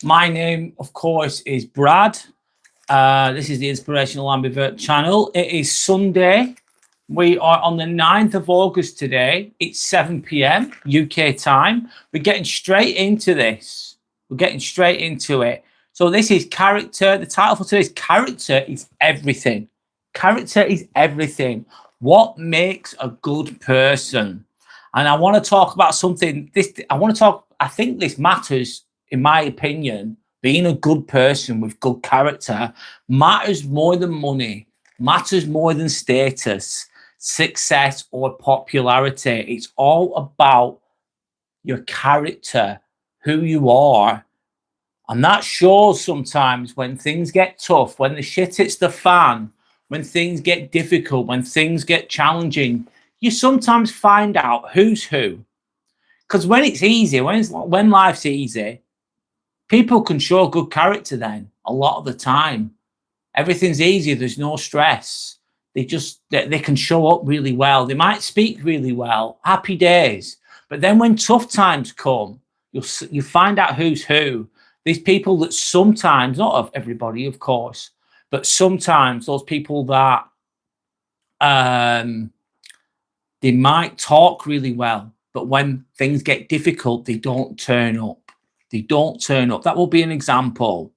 My name, of course, is Brad. This is the Inspirational Ambivert channel. It is Sunday. We are on the 9th of August today. It's 7 p.m. UK time. We're getting straight into this. We're getting straight into it. So this is character. The title for today is Character is Everything. Character is everything. What makes a good person? And I want to talk about something. I think this matters, in my opinion. Being a good person with good character matters more than money, matters more than status, success, or popularity. It's all about your character, who you are. And that shows sometimes when things get tough, when the shit hits the fan, when things get difficult, when things get challenging, you sometimes find out who's who. Because when it's easy, when life's easy, people can show good character then a lot of the time. Everything's easy. There's no stress. They can show up really well. They might speak really well. Happy days. But then when tough times come, you find out who's who. These people that sometimes, not of everybody, of course, but sometimes those people that they might talk really well, but when things get difficult, they don't turn up. They don't turn up. That will be an example.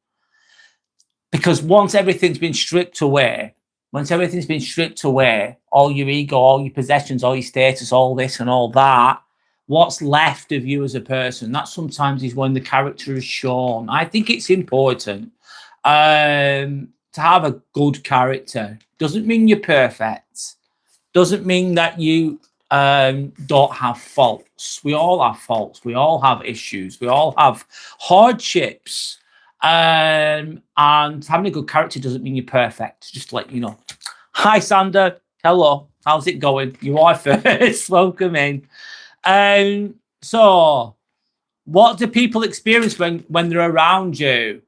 Because once everything's been stripped away, all your ego, all your possessions, all your status, all this and all that, what's left of you as a person, that sometimes is when the character is shown. I think it's important to have a good character. Doesn't mean you're perfect. Doesn't mean that you don't have faults. We all have faults. We all have issues. We all have hardships. And having a good character doesn't mean you're perfect. Just to let you know. Hi, Sander. Hello. How's it going? You are first. Welcome in. So what do people experience when they're around you?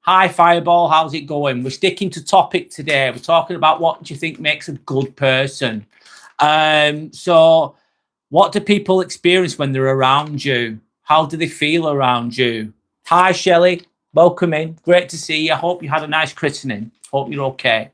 Hi, Fireball. How's it going? We're sticking to topic today. We're talking about what do you think makes a good person. So what do people experience when they're around you? How do they feel around you? Hi, Shelley. Welcome in. Great to see you. I hope you had a nice christening. Hope you're okay.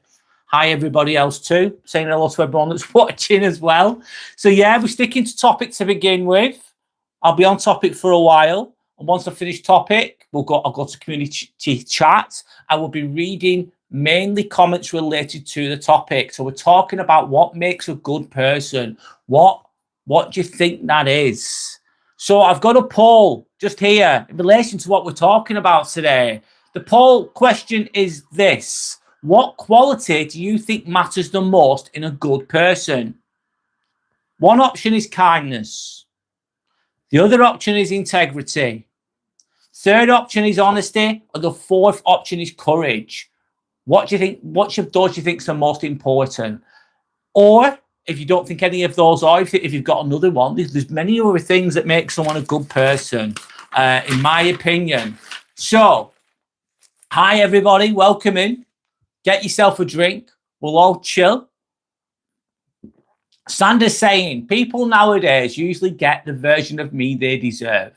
Hi, everybody else too. Saying hello to everyone that's watching as well. So yeah, we're sticking to topic to begin with. I'll be on topic for a while. And once I finish topic, I'll go to community chat. I will be reading mainly comments related to the topic. So we're talking about what makes a good person. What do you think that is? So I've got a poll just here in relation to what we're talking about today. The poll question is this. What quality do you think matters the most in a good person? One option is kindness. The other option is integrity. Third option is honesty. And the fourth option is courage. What do you think? Which of those do you think is the most important? Or if you don't think any of those are, if you've got another one, there's many other things that make someone a good person, in my opinion. So, hi everybody, welcome in. Get yourself a drink. We'll all chill. Sander's saying, people nowadays usually get the version of me they deserve.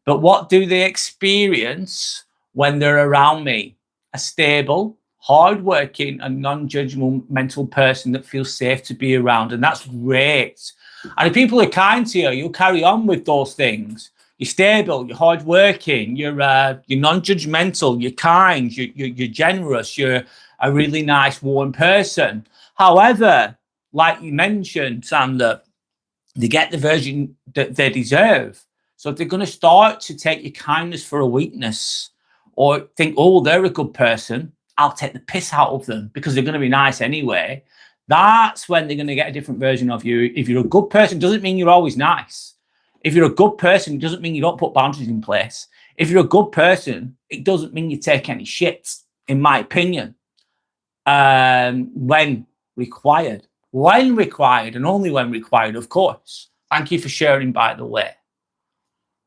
But what do they experience when they're around me? A stable, hardworking and non-judgmental person that feels safe to be around. And that's great. And if people are kind to you, you'll carry on with those things. You're stable, you're hardworking, you're non-judgmental, you're kind, you're generous, you're a really nice, warm person. However, like you mentioned, Sander, they get the version that they deserve. So if they're going to start to take your kindness for a weakness or think, oh, they're a good person, I'll take the piss out of them because they're going to be nice anyway, that's when they're going to get a different version of you. If you're a good person, doesn't mean you're always nice. If you're a good person, it doesn't mean you don't put boundaries in place. If you're a good person, it doesn't mean you take any shit, in my opinion, when required. When required, and only when required, of course. Thank you for sharing, by the way.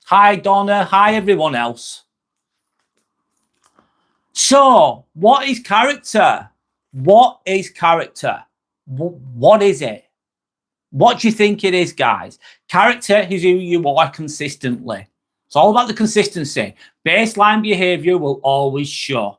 Hi, Donna. Hi, everyone else. So, what is character? What is character? What is it? What do you think it is, guys? Character is who you are consistently. It's all about the consistency. Baseline behavior will always show.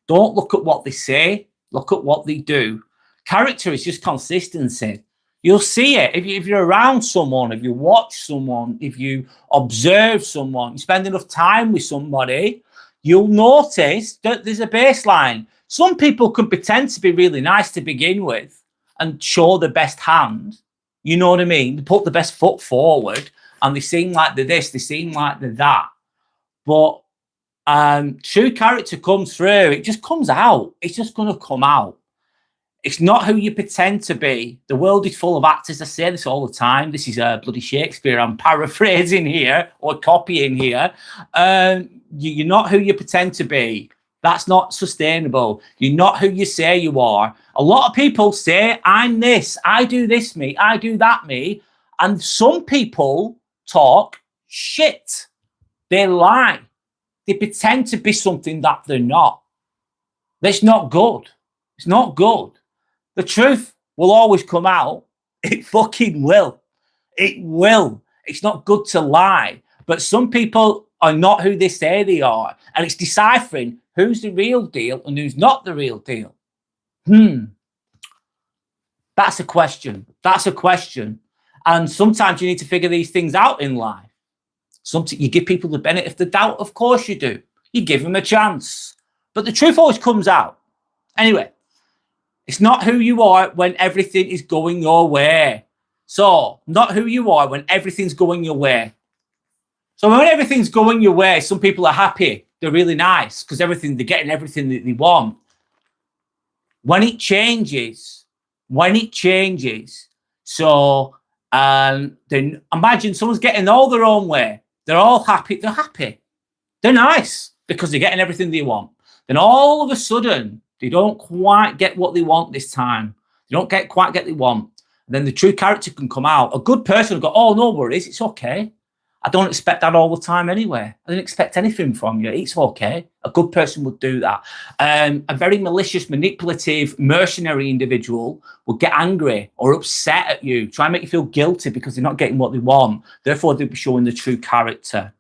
Don't look at what they say, look at what they do. Character is just consistency. You'll see it if you're around someone, if you watch someone, if you observe someone, you spend enough time with somebody, you'll notice that there's a baseline. Some people can pretend to be really nice to begin with and show the best hand. You know what I mean? They put the best foot forward and they seem like they're this, they seem like they're that. But true character comes through. It just comes out. It's just going to come out. It's not who you pretend to be. The world is full of actors. I say this all the time. This is bloody Shakespeare. I'm paraphrasing here or copying here. You're not who you pretend to be. That's not sustainable. You're not who you say you are. A lot of people say, I'm this, I do this, me, I do that, me. And some people talk shit. They lie. They pretend to be something that they're not. That's not good. It's not good. The truth will always come out. It fucking will. It will. It's not good to lie. But some people are not who they say they are. And it's deciphering who's the real deal and who's not the real deal. That's a question. That's a question. And sometimes you need to figure these things out in life. Sometimes you give people the benefit of the doubt. Of course you do. You give them a chance. But the truth always comes out. Anyway. It's not who you are when everything is going your way. So, not who you are when everything's going your way. So, when everything's going your way, some people are happy. They're really nice because they're getting everything that they want. When it changes, so then imagine someone's getting all their own way. They're all happy. They're happy. They're nice because they're getting everything they want. Then all of a sudden, they don't quite get what they want this time. They don't quite get what they want. And then the true character can come out. A good person will go, oh, no worries, it's okay. I don't expect that all the time anyway. I didn't expect anything from you. It's okay. A good person would do that. A very malicious, manipulative, mercenary individual will get angry or upset at you, try and make you feel guilty because they're not getting what they want. Therefore, they'll be showing the true character.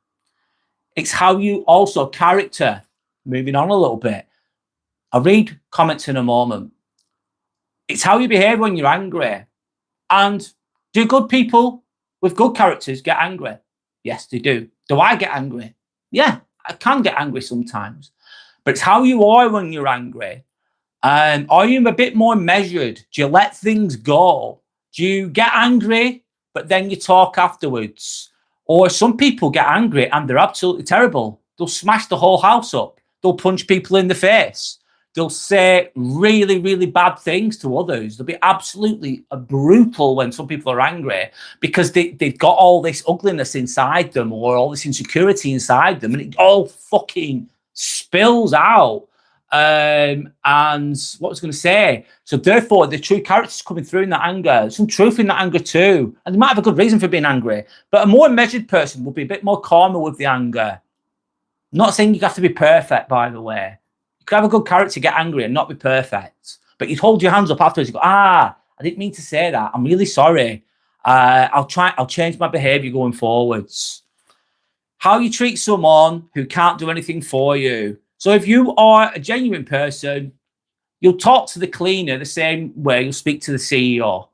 It's how you also character. Moving on a little bit. I'll read comments in a moment. It's how you behave when you're angry. And do good people with good characters get angry? Yes, they do. Do I get angry? Yeah, I can get angry sometimes. But it's how you are when you're angry. Are you a bit more measured? Do you let things go? Do you get angry, but then you talk afterwards? Or some people get angry and they're absolutely terrible. They'll smash the whole house up. They'll punch people in the face. They'll say really, really bad things to others. They'll be absolutely brutal when some people are angry because they've got all this ugliness inside them or all this insecurity inside them, and it all fucking spills out. And what was I going to say? So therefore, the true character's coming through in that anger. Some truth in that anger too. And they might have a good reason for being angry, but a more measured person will be a bit more calmer with the anger. I'm not saying you have to be perfect, by the way. You could have a good character, get angry and not be perfect. But you'd hold your hands up afterwards. You go, I didn't mean to say that. I'm really sorry. I'll change my behavior going forwards. How you treat someone who can't do anything for you. So if you are a genuine person, you'll talk to the cleaner the same way you'll speak to the CEO.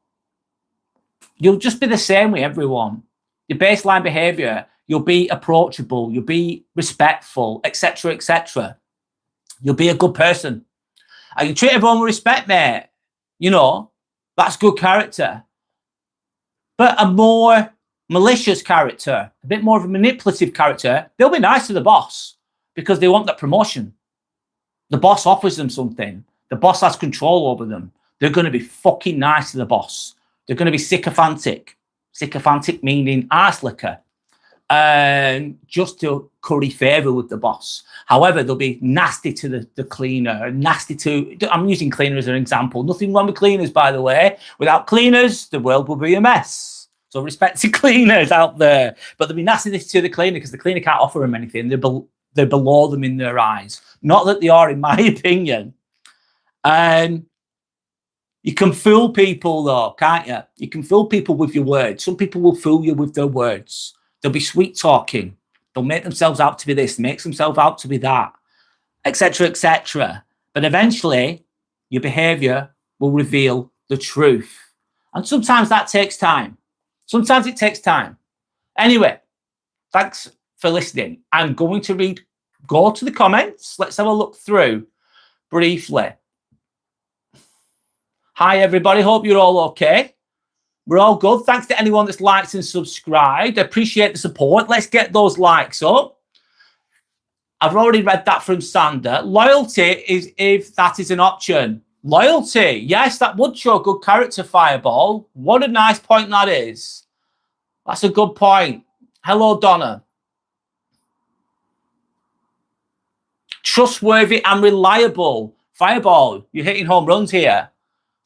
You'll just be the same with everyone. Your baseline behavior, you'll be approachable, you'll be respectful, etc., etc. You'll be a good person. And you treat everyone with respect, mate. You know, that's good character. But a more malicious character, a bit more of a manipulative character, they'll be nice to the boss because they want that promotion. The boss offers them something. The boss has control over them. They're going to be fucking nice to the boss. They're going to be sycophantic. Sycophantic meaning arse licker. Just to curry favour with the boss. However, they'll be nasty to the cleaner, nasty to, I'm using cleaner as an example. Nothing wrong with cleaners, by the way. Without cleaners, the world will be a mess. So respect to cleaners out there. But they'll be nasty to the cleaner because the cleaner can't offer them anything. They're below them in their eyes. Not that they are, in my opinion. You can fool people, though, can't you? You can fool people with your words. Some people will fool you with their words. They'll be sweet talking. They'll make themselves out to be this, makes themselves out to be that, etc., etc. But eventually, your behavior will reveal the truth. And sometimes that takes time. Sometimes it takes time. Anyway, thanks for listening. I'm going to go to the comments. Let's have a look through briefly. Hi, everybody. Hope you're all okay. We're all good. Thanks to anyone that's liked and subscribed. I appreciate the support. Let's get those likes up. I've already read that from Sander. Loyalty is if that is an option. Loyalty. Yes, that would show good character, Fireball. What a nice point that is. That's a good point. Hello, Donna. Trustworthy and reliable. Fireball, you're hitting home runs here.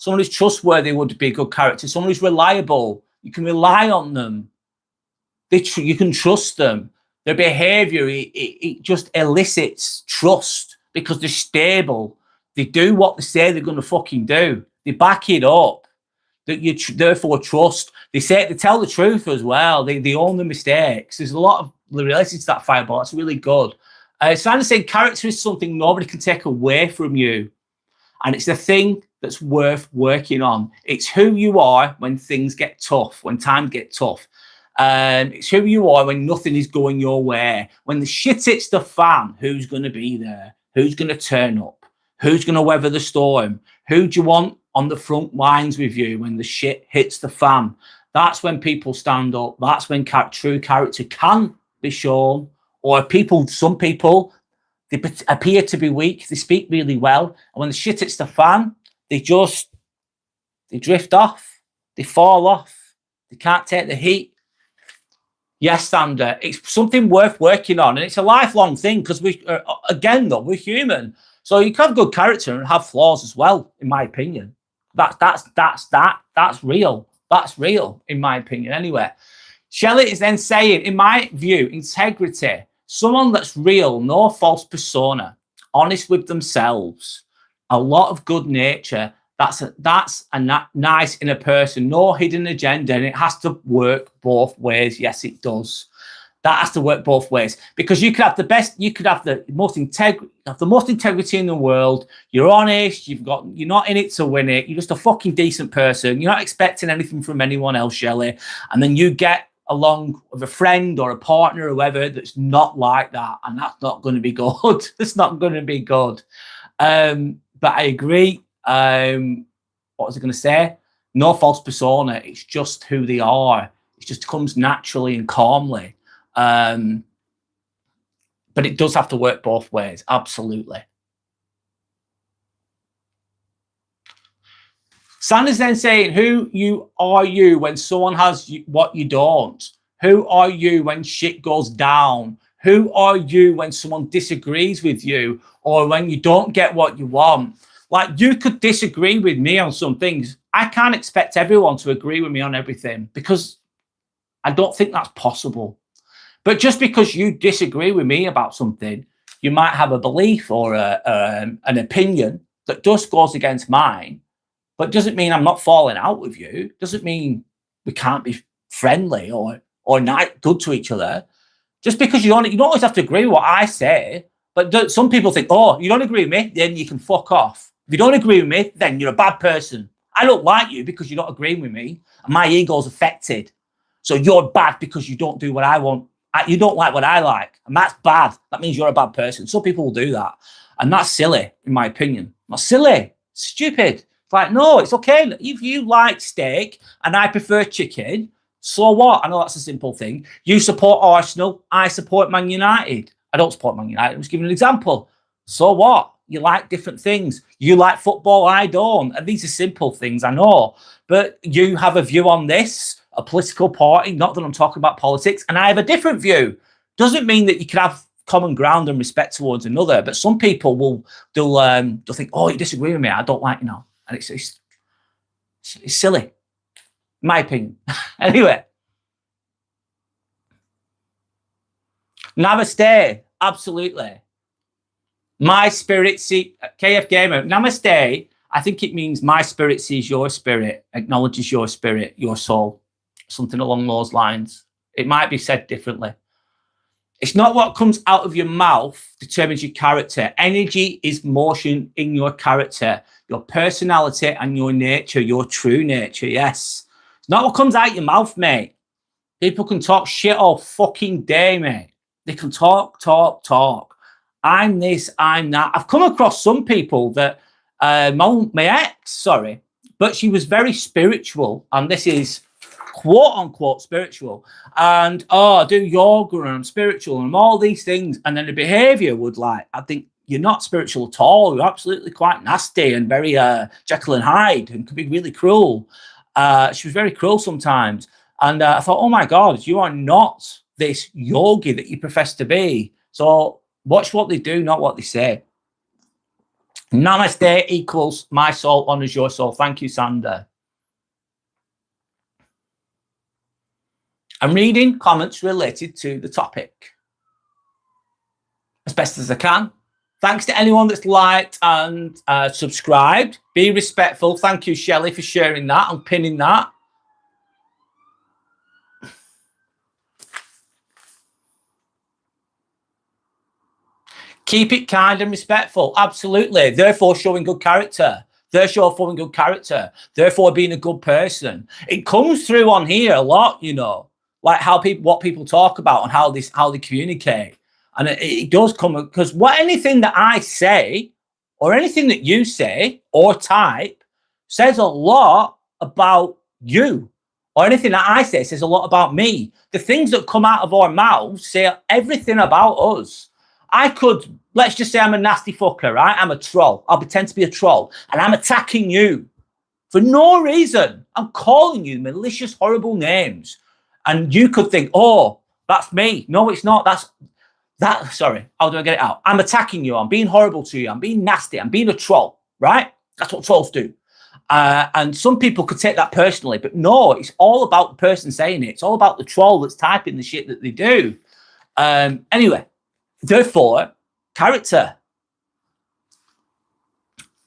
Someone who's trustworthy would be a good character. Someone who's reliable. You can rely on them. You can trust them. Their behavior, it just elicits trust because they're stable. They do what they say they're going to fucking do. They back it up. That you therefore trust. They tell the truth as well. They own the mistakes. There's a lot of related to that, Fireball. It's really good. Simon saying character is something nobody can take away from you. And it's the thing that's worth working on. It's who you are when things get tough, when times get tough. It's who you are when nothing is going your way. When the shit hits the fan, who's going to be there? Who's going to turn up? Who's going to weather the storm? Who do you want on the front lines with you when the shit hits the fan? That's when people stand up. That's when true character can be shown. Or some people, they appear to be weak. They speak really well. And when the shit hits the fan, they drift off. They fall off. They can't take the heat. Yes, Sander, it's something worth working on. And it's a lifelong thing because we're human. So you can have good character and have flaws as well, in my opinion. That's real. That's real, in my opinion, anyway. Shelley is then saying, in my view, integrity, someone that's real, no false persona, honest with themselves, a lot of good nature. That's a nice in a person, no hidden agenda, and it has to work both ways. Yes, it does. That has to work both ways because you could have the most integrity in the world. You're honest. You're not in it to win it. You're just a fucking decent person. You're not expecting anything from anyone else, Shelley. And then you get along with a friend or a partner or whoever that's not like that, and that's not going to be good. It's not going to be good. But I agree. What was I going to say? No false persona. It's just who they are. It just comes naturally and calmly. But it does have to work both ways. Absolutely. Sanders then saying, who are you when someone has what you don't? Who are you when shit goes down? Who are you when someone disagrees with you or when you don't get what you want? Like, you could disagree with me on some things. I can't expect everyone to agree with me on everything because I don't think that's possible. But just because you disagree with me about something, you might have a belief or an opinion that just goes against mine, but doesn't mean I'm not falling out with you. Doesn't mean we can't be friendly or not good to each other. Just because you don't always have to agree with what I say. But some people think, oh, you don't agree with me, then you can fuck off. If you don't agree with me, then you're a bad person. I don't like you because you're not agreeing with me, and my ego's affected. So you're bad because you don't do what I want. You don't like what I like, and that's bad. That means you're a bad person. Some people will do that, and that's silly, in my opinion. That's silly, stupid. It's like, no, it's okay. If you like steak and I prefer chicken, so what? I know that's a simple thing. You support Arsenal, I support Man United. I don't support Man United. I'm just giving an example. So what? You like different things. You like football, I don't. And these are simple things, I know. But you have a view on this, a political party, not that I'm talking about politics, and I have a different view. Doesn't mean that you can have common ground and respect towards another. But some people they'll think, oh, you disagree with me, I don't like you now. And it's silly, in my opinion. Anyway. Namaste. Absolutely. My spirit see KF Gamer. Namaste. I think it means my spirit sees your spirit, acknowledges your spirit, your soul. Something along those lines. It might be said differently. It's not what comes out of your mouth determines your character. Energy is motion in your character, your personality and your nature, your true nature. Yes. It's not what comes out your mouth, mate. People can talk shit all fucking day, mate. They can talk. I'm this, I'm that. I've come across some people that, my ex, sorry, but she was very spiritual. And this is quote unquote spiritual. And, I do yoga and I'm spiritual and all these things. And then the behavior would I think you're not spiritual at all. You're absolutely quite nasty and very Jekyll and Hyde and could be really cruel. She was very cruel sometimes. And I thought, oh my God, you are not this yogi that you profess to be. So watch what they do, not what they say. Namaste equals my soul honors your soul. Thank you, Sander. I'm reading comments related to the topic as best as I can. Thanks to anyone that's liked and subscribed. Be respectful. Thank you, Shelley, for sharing that and pinning that. Keep it kind and respectful. Absolutely. Therefore, showing good character. Therefore, showing good character. Therefore, being a good person. It comes through on here a lot, you know, like what people talk about and how they communicate. And it does come because anything that I say or anything that you say or type says a lot about you. Or anything that I say says a lot about me. The things that come out of our mouths say everything about us. I could, let's just say I'm a nasty fucker, right? I'm a troll. I'll pretend to be a troll. And I'm attacking you for no reason. I'm calling you malicious, horrible names. And you could think, oh, that's me. No, it's not. Sorry, how do I get it out? I'm attacking you. I'm being horrible to you. I'm being nasty. I'm being a troll, right? That's what trolls do. And some people could take that personally. But no, it's all about the person saying it. It's all about the troll that's typing the shit that they do. Anyway. Therefore, character.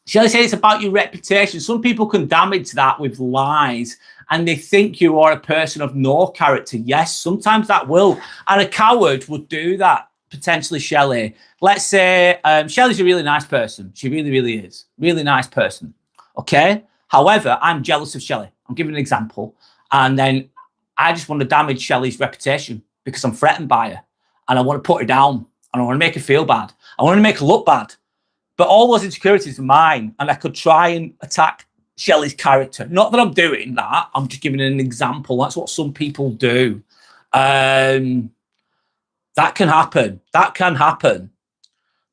Shall I say it's about your reputation? Some people can damage that with lies and they think you are a person of no character. Yes, sometimes that will. And a coward would do that, potentially, Shelley. Let's say Shelley's a really nice person. She really, really is. Really nice person. Okay? However, I'm jealous of Shelley. I'm giving an example. And then I just want to damage Shelley's reputation because I'm threatened by her. And I want to put her down. And I want to make her feel bad. I want to make her look bad. But all those insecurities are mine. And I could try and attack Shelley's character. Not that I'm doing that. I'm just giving an example. That's what some people do. That can happen. That can happen.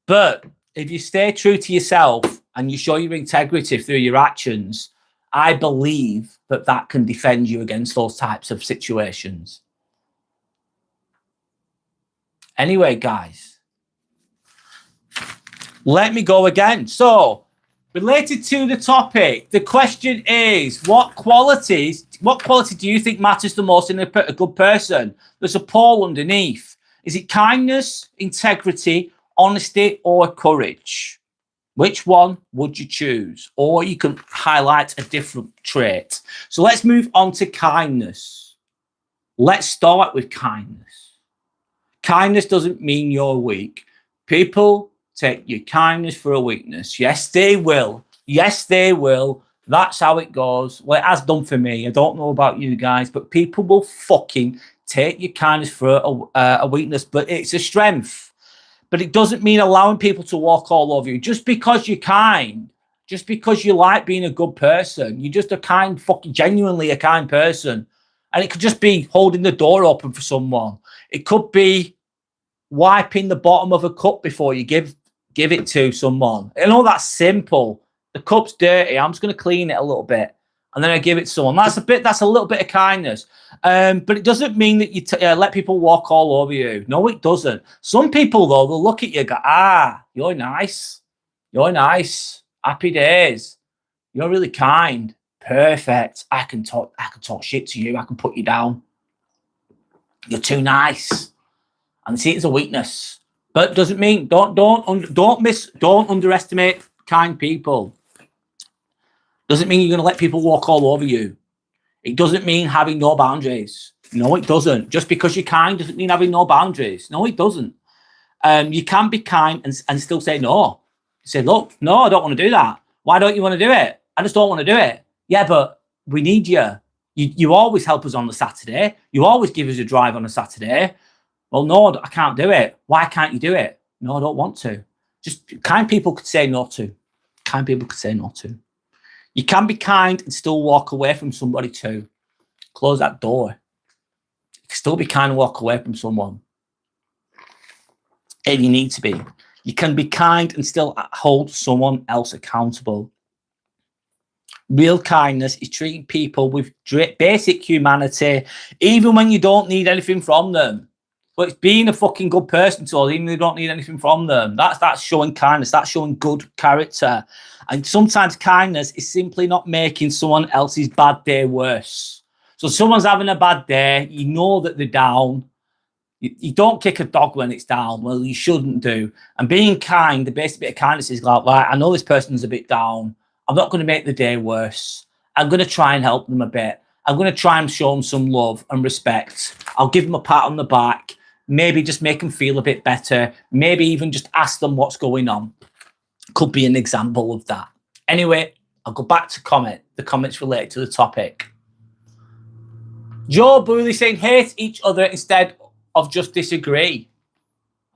But if you stay true to yourself and you show your integrity through your actions, I believe that can defend you against those types of situations. Anyway, guys, let me go again. So, related to the topic, the question is, what quality do you think matters the most in a good person? There's a poll underneath. Is it kindness, integrity, honesty, or courage? Which one would you choose? Or you can highlight a different trait. So let's move on to kindness. Let's start with kindness. Kindness doesn't mean you're weak. People take your kindness for a weakness. Yes, they will. Yes, they will. That's how it goes. Well, it has done for me. I don't know about you guys, but people will fucking take your kindness for a weakness, but it's a strength. But it doesn't mean allowing people to walk all over you. Just because you're kind, just because you like being a good person, you're just a kind, fucking genuinely a kind person. And it could just be holding the door open for someone. It could be wiping the bottom of a cup before you give it to someone. I know that's simple. The cup's dirty. I'm just going to clean it a little bit. And then I give it to someone. That's a little bit of kindness. But it doesn't mean that you let people walk all over you. No, it doesn't. Some people, though, will look at you and go, you're nice. You're nice. Happy days. You're really kind. Perfect. I can talk shit to you. I can put you down. You're too nice. And see it as a weakness. But it doesn't mean don't underestimate kind people. Doesn't mean you're going to let people walk all over you. It doesn't mean having no boundaries. No, it doesn't. Just because you're kind doesn't mean having no boundaries. No, it doesn't. You can be kind and still say no. Say, look, no, I don't want to do that. Why don't you want to do it? I just don't want to do it. Yeah, but we need you. You always help us on the Saturday. You always give us a drive on a Saturday. Well, no, I can't do it. Why can't you do it? No, I don't want to. Just kind people could say no to. Kind people could say no to. You can be kind and still walk away from somebody too. Close that door. You can still be kind and walk away from someone. If you need to be. You can be kind and still hold someone else accountable. Real kindness is treating people with basic humanity, even when you don't need anything from them. But it's being a fucking good person to us, even if you don't need anything from them. That's showing kindness. That's showing good character. And sometimes kindness is simply not making someone else's bad day worse. So someone's having a bad day. You know that they're down. You don't kick a dog when it's down. Well, you shouldn't do. And being kind, the basic bit of kindness is like, right, I know this person's a bit down. I'm not going to make the day worse. I'm going to try and help them a bit. I'm going to try and show them some love and respect. I'll give them a pat on the back. Maybe just make them feel a bit better. Maybe even just ask them what's going on. Could be an example of that. Anyway, I'll go back to the comments related to the topic. Joe Booley saying hate each other instead of just disagree.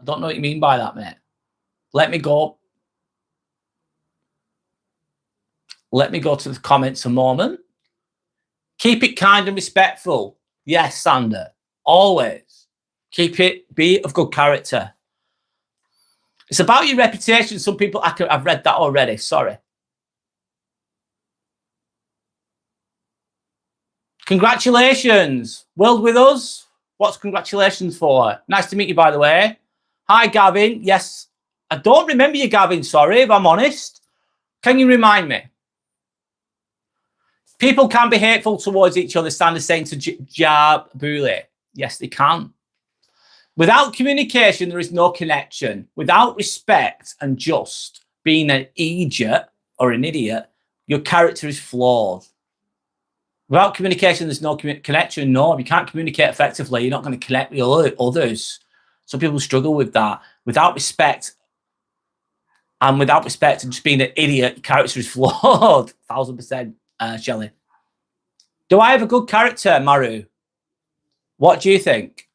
I don't know what you mean by that, mate. Let me go to the comments a moment. Keep it kind and respectful. Yes, Sander. Always. Be of good character. It's about your reputation. Some people, I've read that already. Sorry. Congratulations. World with us. What's congratulations for? Nice to meet you, by the way. Hi, Gavin. Yes. I don't remember you, Gavin. Sorry, if I'm honest. Can you remind me? People can be hateful towards each other, Sander saying to Joe Booley. Yes, they can. Without communication, there is no connection. Without respect and just being an idiot or an idiot, your character is flawed. Without communication, there's no connection. No, if you can't communicate effectively, you're not going to connect with others. Some people struggle with that. Without respect and just being an idiot, your character is flawed. 1000%, Shelley. Do I have a good character, Maru? What do you think?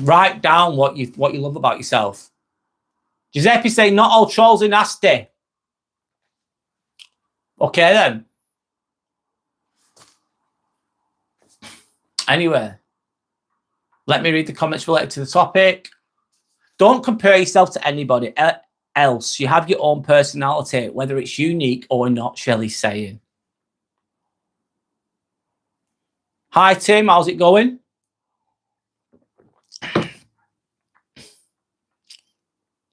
Write down what you love about yourself. Giuseppe saying not all trolls are nasty. Okay then. Anyway, let me read the comments related to the topic. Don't compare yourself to anybody else. You have your own personality, whether it's unique or not, Shelley's saying. Hi, Tim. How's it going?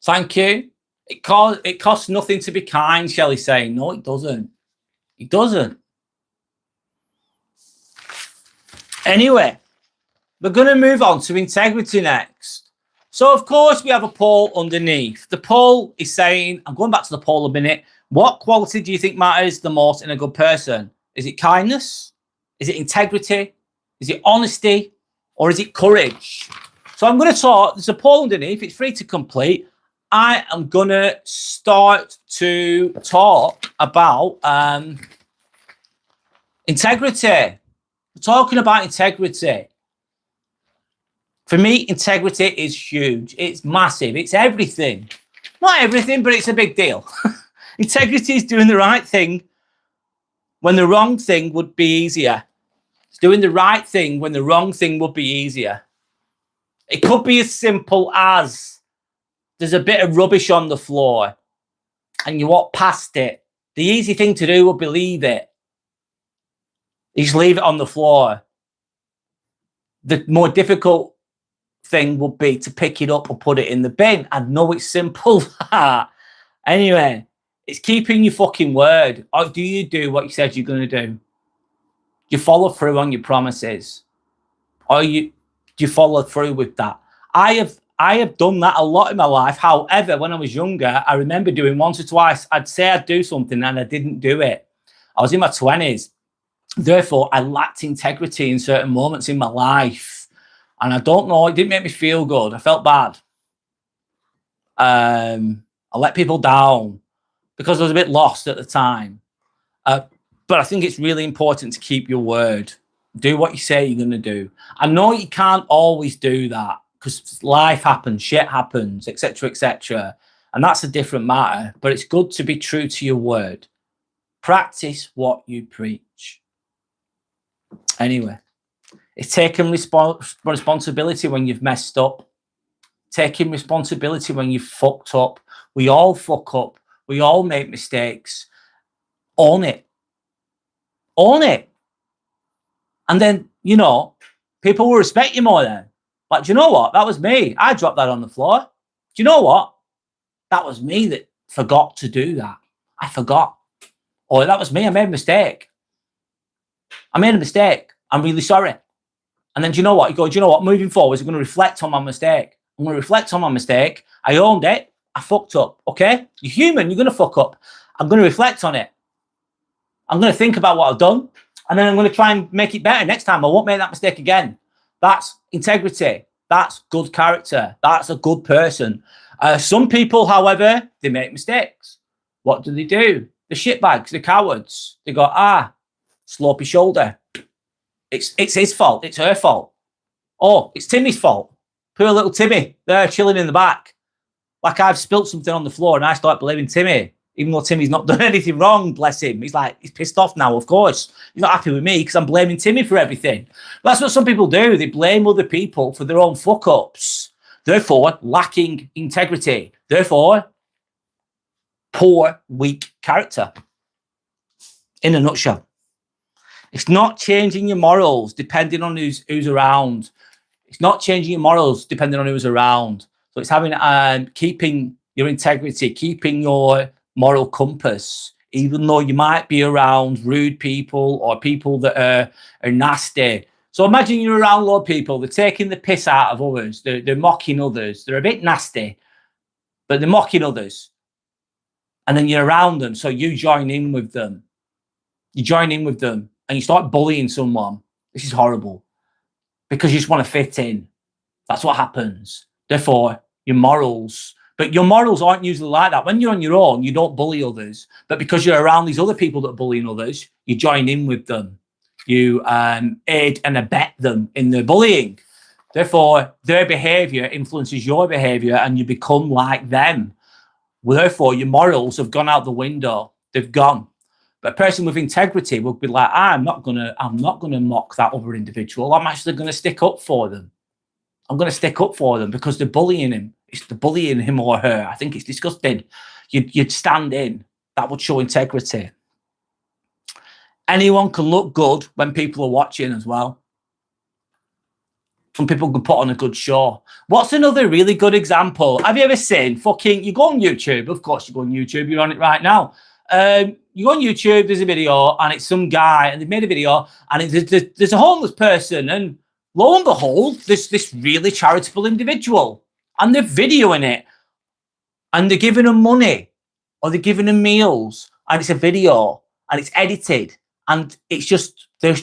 Thank you. It costs nothing to be kind, Shelley's saying. No, it doesn't. It doesn't. Anyway, we're going to move on to integrity next. So, of course, we have a poll underneath. The poll is saying, I'm going back to the poll a minute. What quality do you think matters the most in a good person? Is it kindness? Is it integrity? Is it honesty? Or is it courage? So I'm going to talk. There's a poll underneath. It's free to complete. I am going to start to talk about integrity. We're talking about integrity. For me, integrity is huge. It's massive. It's everything. Not everything, but it's a big deal. Integrity is doing the right thing when the wrong thing would be easier. It's doing the right thing when the wrong thing would be easier. It could be as simple as there's a bit of rubbish on the floor and you walk past it. The easy thing to do would be leave it. You just leave it on the floor. The more difficult thing would be to pick it up and put it in the bin. I know it's simple. Anyway, it's keeping your fucking word. Or do you do what you said you're going to do? You follow through on your promises? Or do you follow through with that? I have done that a lot in my life. However, when I was younger, I remember doing once or twice. I'd say I'd do something and I didn't do it. I was in my 20s. Therefore, I lacked integrity in certain moments in my life. And I don't know, it didn't make me feel good. I felt bad. I let people down because I was a bit lost at the time. But I think it's really important to keep your word. Do what you say you're going to do. I know you can't always do that because life happens, shit happens, etc., etc. And that's a different matter. But it's good to be true to your word. Practice what you preach. Anyway, it's taking responsibility when you've messed up. Taking responsibility when you've fucked up. We all fuck up. We all make mistakes. Own it. Own it. And then, you know, people will respect you more then. Like, do you know what? That was me. I dropped that on the floor. Do you know what? That was me that forgot to do that. I forgot. Or that was me. I made a mistake. I made a mistake. I'm really sorry. And then do you know what? You go, do you know what? Moving forward, I'm going to reflect on my mistake. I'm going to reflect on my mistake. I owned it. I fucked up. Okay? You're human. You're going to fuck up. I'm going to reflect on it. I'm going to think about what I've done. And then I'm going to try and make it better next time. I won't make that mistake again. That's integrity. That's good character. That's a good person. Some people, however, they make mistakes. What do? The shitbags, the cowards. They go, slopey shoulder. It's his fault. It's her fault. Oh, it's Timmy's fault. Poor little Timmy. They're chilling in the back. Like I've spilt something on the floor and I start blaming Timmy. Even though Timmy's not done anything wrong, bless him. He's pissed off now, of course. He's not happy with me because I'm blaming Timmy for everything. But that's what some people do. They blame other people for their own fuck-ups. Therefore, lacking integrity. Therefore, poor, weak character. In a nutshell. It's not changing your morals depending on who's around. It's not changing your morals depending on who's around. So it's having keeping your integrity, keeping your moral compass, even though you might be around rude people or people that are nasty. So imagine you're around a lot of people, they're taking the piss out of others, they're mocking others, they're a bit nasty, but they're mocking others. And then you're around them, so you join in with them. You join in with them and you start bullying someone. This is horrible because you just want to fit in. That's what happens. Therefore, your morals. But your morals aren't usually like that. When you're on your own, you don't bully others. But because you're around these other people that are bullying others, you join in with them. You aid and abet them in their bullying. Therefore, their behavior influences your behavior and you become like them. Therefore, your morals have gone out the window. They've gone. But a person with integrity will be like, I'm not gonna mock that other individual. I'm actually going to stick up for them. I'm going to stick up for them because they're bullying him. It's the bullying him or her. I think it's disgusting. You'd stand in. That would show integrity. Anyone can look good when people are watching as well. Some people can put on a good show. What's another really good example? Have you ever seen you go on YouTube? Of course you go on YouTube. You're on it right now. You go on YouTube, there's a video and it's some guy and they've made a video and there's a homeless person and lo and behold, there's this really charitable individual and they're videoing it and they're giving them money or they're giving them meals and it's a video and it's edited and it's just, they're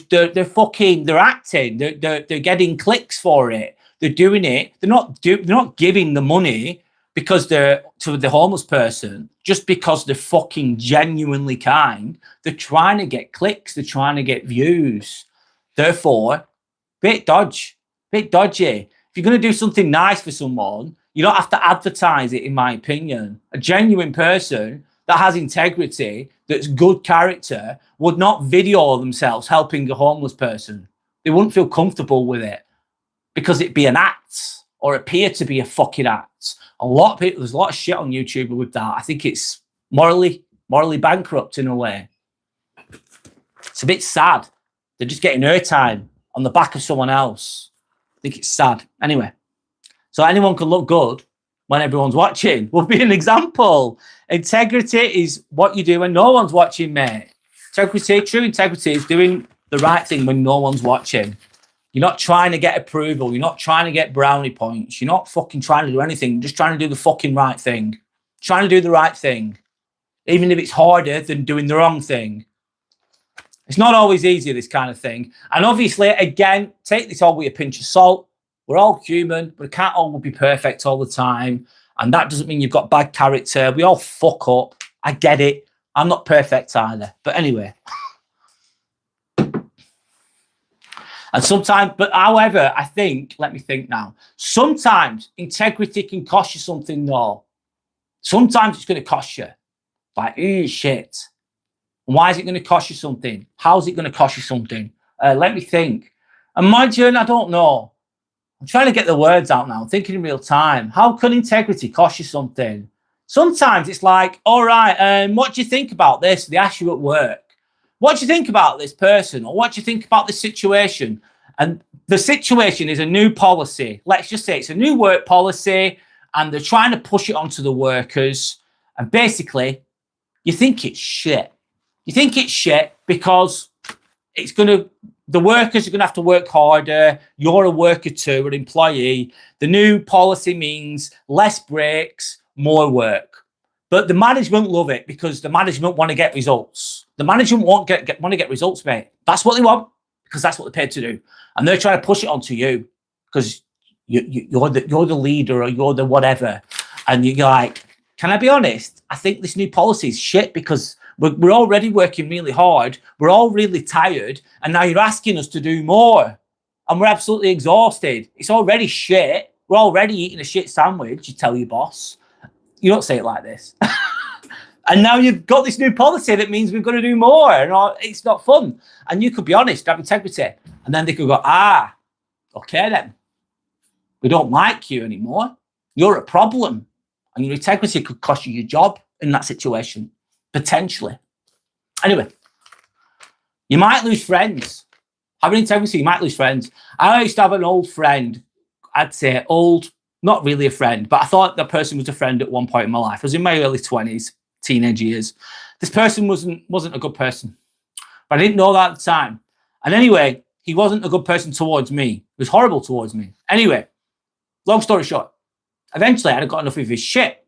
acting, they're getting clicks for it. They're doing it. They're not giving the money because they're to the homeless person, just because they're fucking genuinely kind. They're trying to get clicks. They're trying to get views. Therefore, bit dodgy. If you're going to do something nice for someone, you don't have to advertise it, in my opinion. A genuine person that has integrity, that's good character, would not video themselves helping a homeless person. They wouldn't feel comfortable with it because it'd be an act or appear to be a fucking act. A lot of people, there's a lot of shit on YouTube with that. I think it's morally bankrupt in a way. It's a bit sad. They're just getting airtime on the back of someone else. I think it's sad. Anyway, so anyone can look good when everyone's watching would be an example. Integrity is what you do when no one's watching, mate. True integrity is doing the right thing when no one's watching. You're not trying to get approval. You're not trying to get brownie points. You're not fucking trying to do anything. You're just trying to do the fucking right thing. Trying to do the right thing. Even if it's harder than doing the wrong thing. It's not always easy, this kind of thing. And obviously, again, take this all with a pinch of salt. We're all human, but it can't all be perfect all the time. And that doesn't mean you've got bad character. We all fuck up. I get it. I'm not perfect either. But anyway. And sometimes, but however, I think, let me think now. Sometimes integrity can cost you something, though. Sometimes it's going to cost you. Like, shit. Why is it going to cost you something? How's it going to cost you something? Let me think. Imagine, I don't know. I'm trying to get the words out now. I'm thinking in real time. How can integrity cost you something? Sometimes it's like, all right, what do you think about this? They ask you at work. What do you think about this person? Or what do you think about this situation? And the situation is a new policy. Let's just say it's a new work policy and they're trying to push it onto the workers. And basically, you think it's shit. You think it's shit because it's going to, the workers are going to have to work harder. You're a worker too, an employee. The new policy means less breaks, more work. But the management love it because the management want to get results. The management want to get results, mate. That's what they want because that's what they're paid to do. And they're trying to push it onto you because you're the leader or you're the whatever. And you're like, can I be honest? I think this new policy is shit because we're already working really hard. We're all really tired. And now you're asking us to do more. And we're absolutely exhausted. It's already shit. We're already eating a shit sandwich, you tell your boss. You don't say it like this. And now you've got this new policy that means we've got to do more. And it's not fun. And you could be honest, have integrity. And then they could go, okay then. We don't like you anymore. You're a problem. And your integrity could cost you your job in that situation. Potentially. Anyway, you might lose friends. Having integrity, you might lose friends. I used to have an old friend. I'd say old, not really a friend, but I thought that person was a friend at one point in my life. I was in my early 20s, teenage years. This person wasn't a good person. But I didn't know that at the time. And anyway, he wasn't a good person towards me. He was horrible towards me. Anyway, long story short, eventually I had got enough of his shit.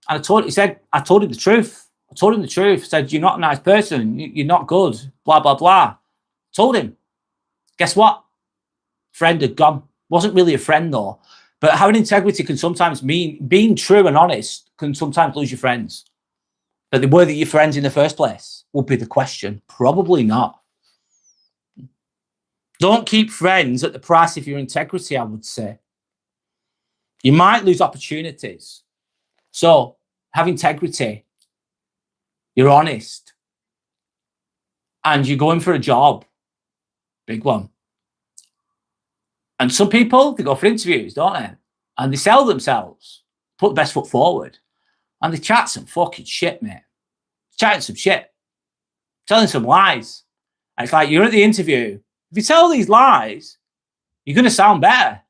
And I told him the truth. I told him the truth. I said, you're not a nice person. You're not good. Blah, blah, blah. Told him. Guess what? Friend had gone. Wasn't really a friend though. But having integrity can sometimes mean being true and honest can sometimes lose your friends. But were they your friends in the first place? Would be the question. Probably not. Don't keep friends at the price of your integrity, I would say. You might lose opportunities. So have integrity. You're honest. And you're going for a job. Big one. And some people, they go for interviews, don't they? And they sell themselves, put the best foot forward. And they chat some fucking shit, mate. Chatting some shit. Telling some lies. And it's like, you're at the interview. If you tell these lies, you're going to sound better.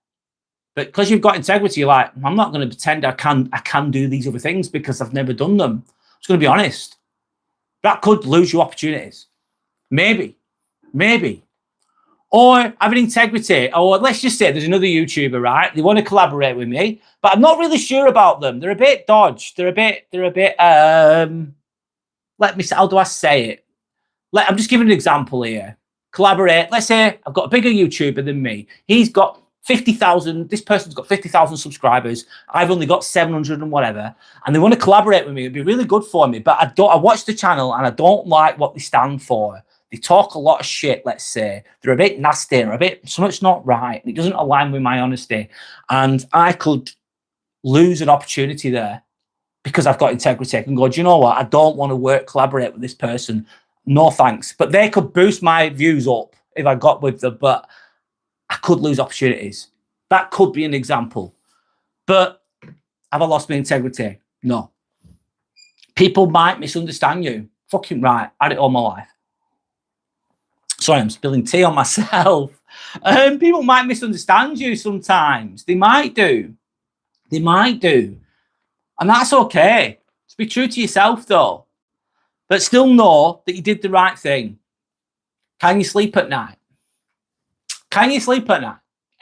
But because you've got integrity, you're like, I'm not going to pretend I can do these other things because I've never done them. I'm just going to be honest. That could lose you opportunities. Maybe. Or having integrity. Or let's just say there's another YouTuber, right? They want to collaborate with me, but I'm not really sure about them. They're a bit dodgy. They're a bit, let me say, how do I say it? I'm just giving an example here. Collaborate. Let's say I've got a bigger YouTuber than me. He's got 50,000. This person's got 50,000 subscribers. I've only got 700 and whatever. And they want to collaborate with me. It'd be really good for me. But I watch the channel and I don't like what they stand for. They talk a lot of shit, let's say. They're a bit nasty or something's not right. It doesn't align with my honesty. And I could lose an opportunity there because I've got integrity. I can go, do you know what? I don't want to collaborate with this person. No thanks. But they could boost my views up if I got with them. But I could lose opportunities. That could be an example. But have I lost my integrity? No. People might misunderstand you. Fucking right. I had it all my life. Sorry, I'm spilling tea on myself. People might misunderstand you sometimes. They might do. And that's okay. Just be true to yourself, though. But still know that you did the right thing. Can you sleep at night?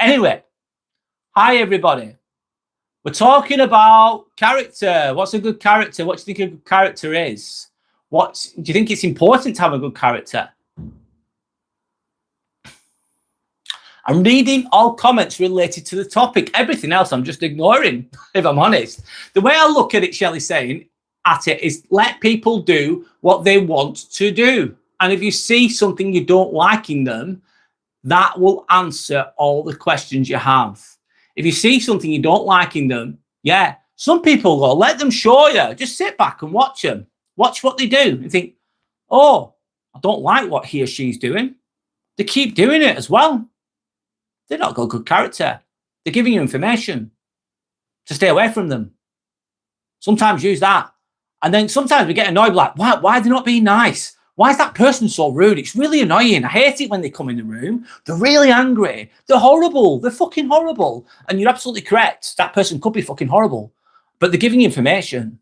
Anyway, hi, everybody. We're talking about character. What's a good character? What do you think a good character is? Do you think it's important to have a good character? I'm reading all comments related to the topic. Everything else I'm just ignoring, if I'm honest. The way I look at it, Shelley's saying, at it is let people do what they want to do. And if you see something you don't like in them, that will answer all the questions you have. If you see something you don't like in them, yeah, some people go, let them show you. Just sit back and watch them. Watch what they do and think, oh, I don't like what he or she's doing. They keep doing it as well. They're not got good character. They're giving you information to stay away from them. Sometimes use that. And then sometimes we get annoyed, like, why are they not being nice? Why is that person so rude? It's really annoying. I hate it when they come in the room. They're really angry. They're horrible. They're fucking horrible. And you're absolutely correct. That person could be fucking horrible. But they're giving you information.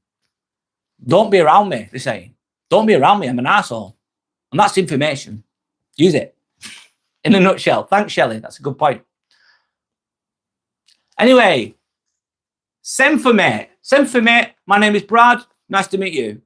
Don't be around me, they're saying. Don't be around me. I'm an asshole. And that's information. Use it. In a nutshell. Thanks, Shelley. That's a good point. Anyway, send for me. Send for me. My name is Brad. Nice to meet you.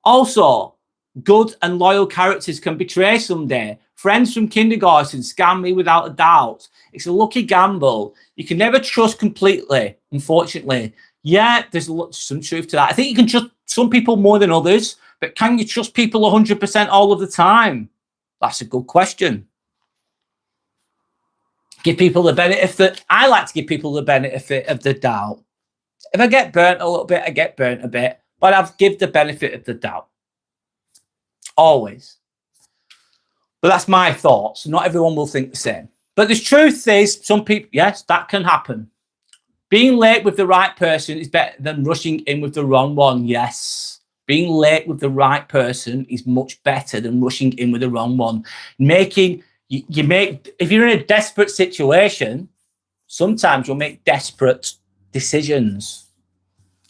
Also, good and loyal characters can betray someday. Friends from kindergarten scam me without a doubt. It's a lucky gamble. You can never trust completely, unfortunately. Yeah, there's some truth to that. I think you can trust some people more than others, but can you trust people 100% all of the time? That's a good question. Give people the benefit. I like to give people the benefit of the doubt. If I get burnt a little bit, I get burnt a bit, but I've give the benefit of the doubt. Always. But that's my thoughts. Not everyone will think the same. But the truth is, some people, yes, that can happen. Being late with the right person is better than rushing in with the wrong one. Yes. Being late with the right person is much better than rushing in with the wrong one. If you're in a desperate situation, sometimes you'll make desperate decisions.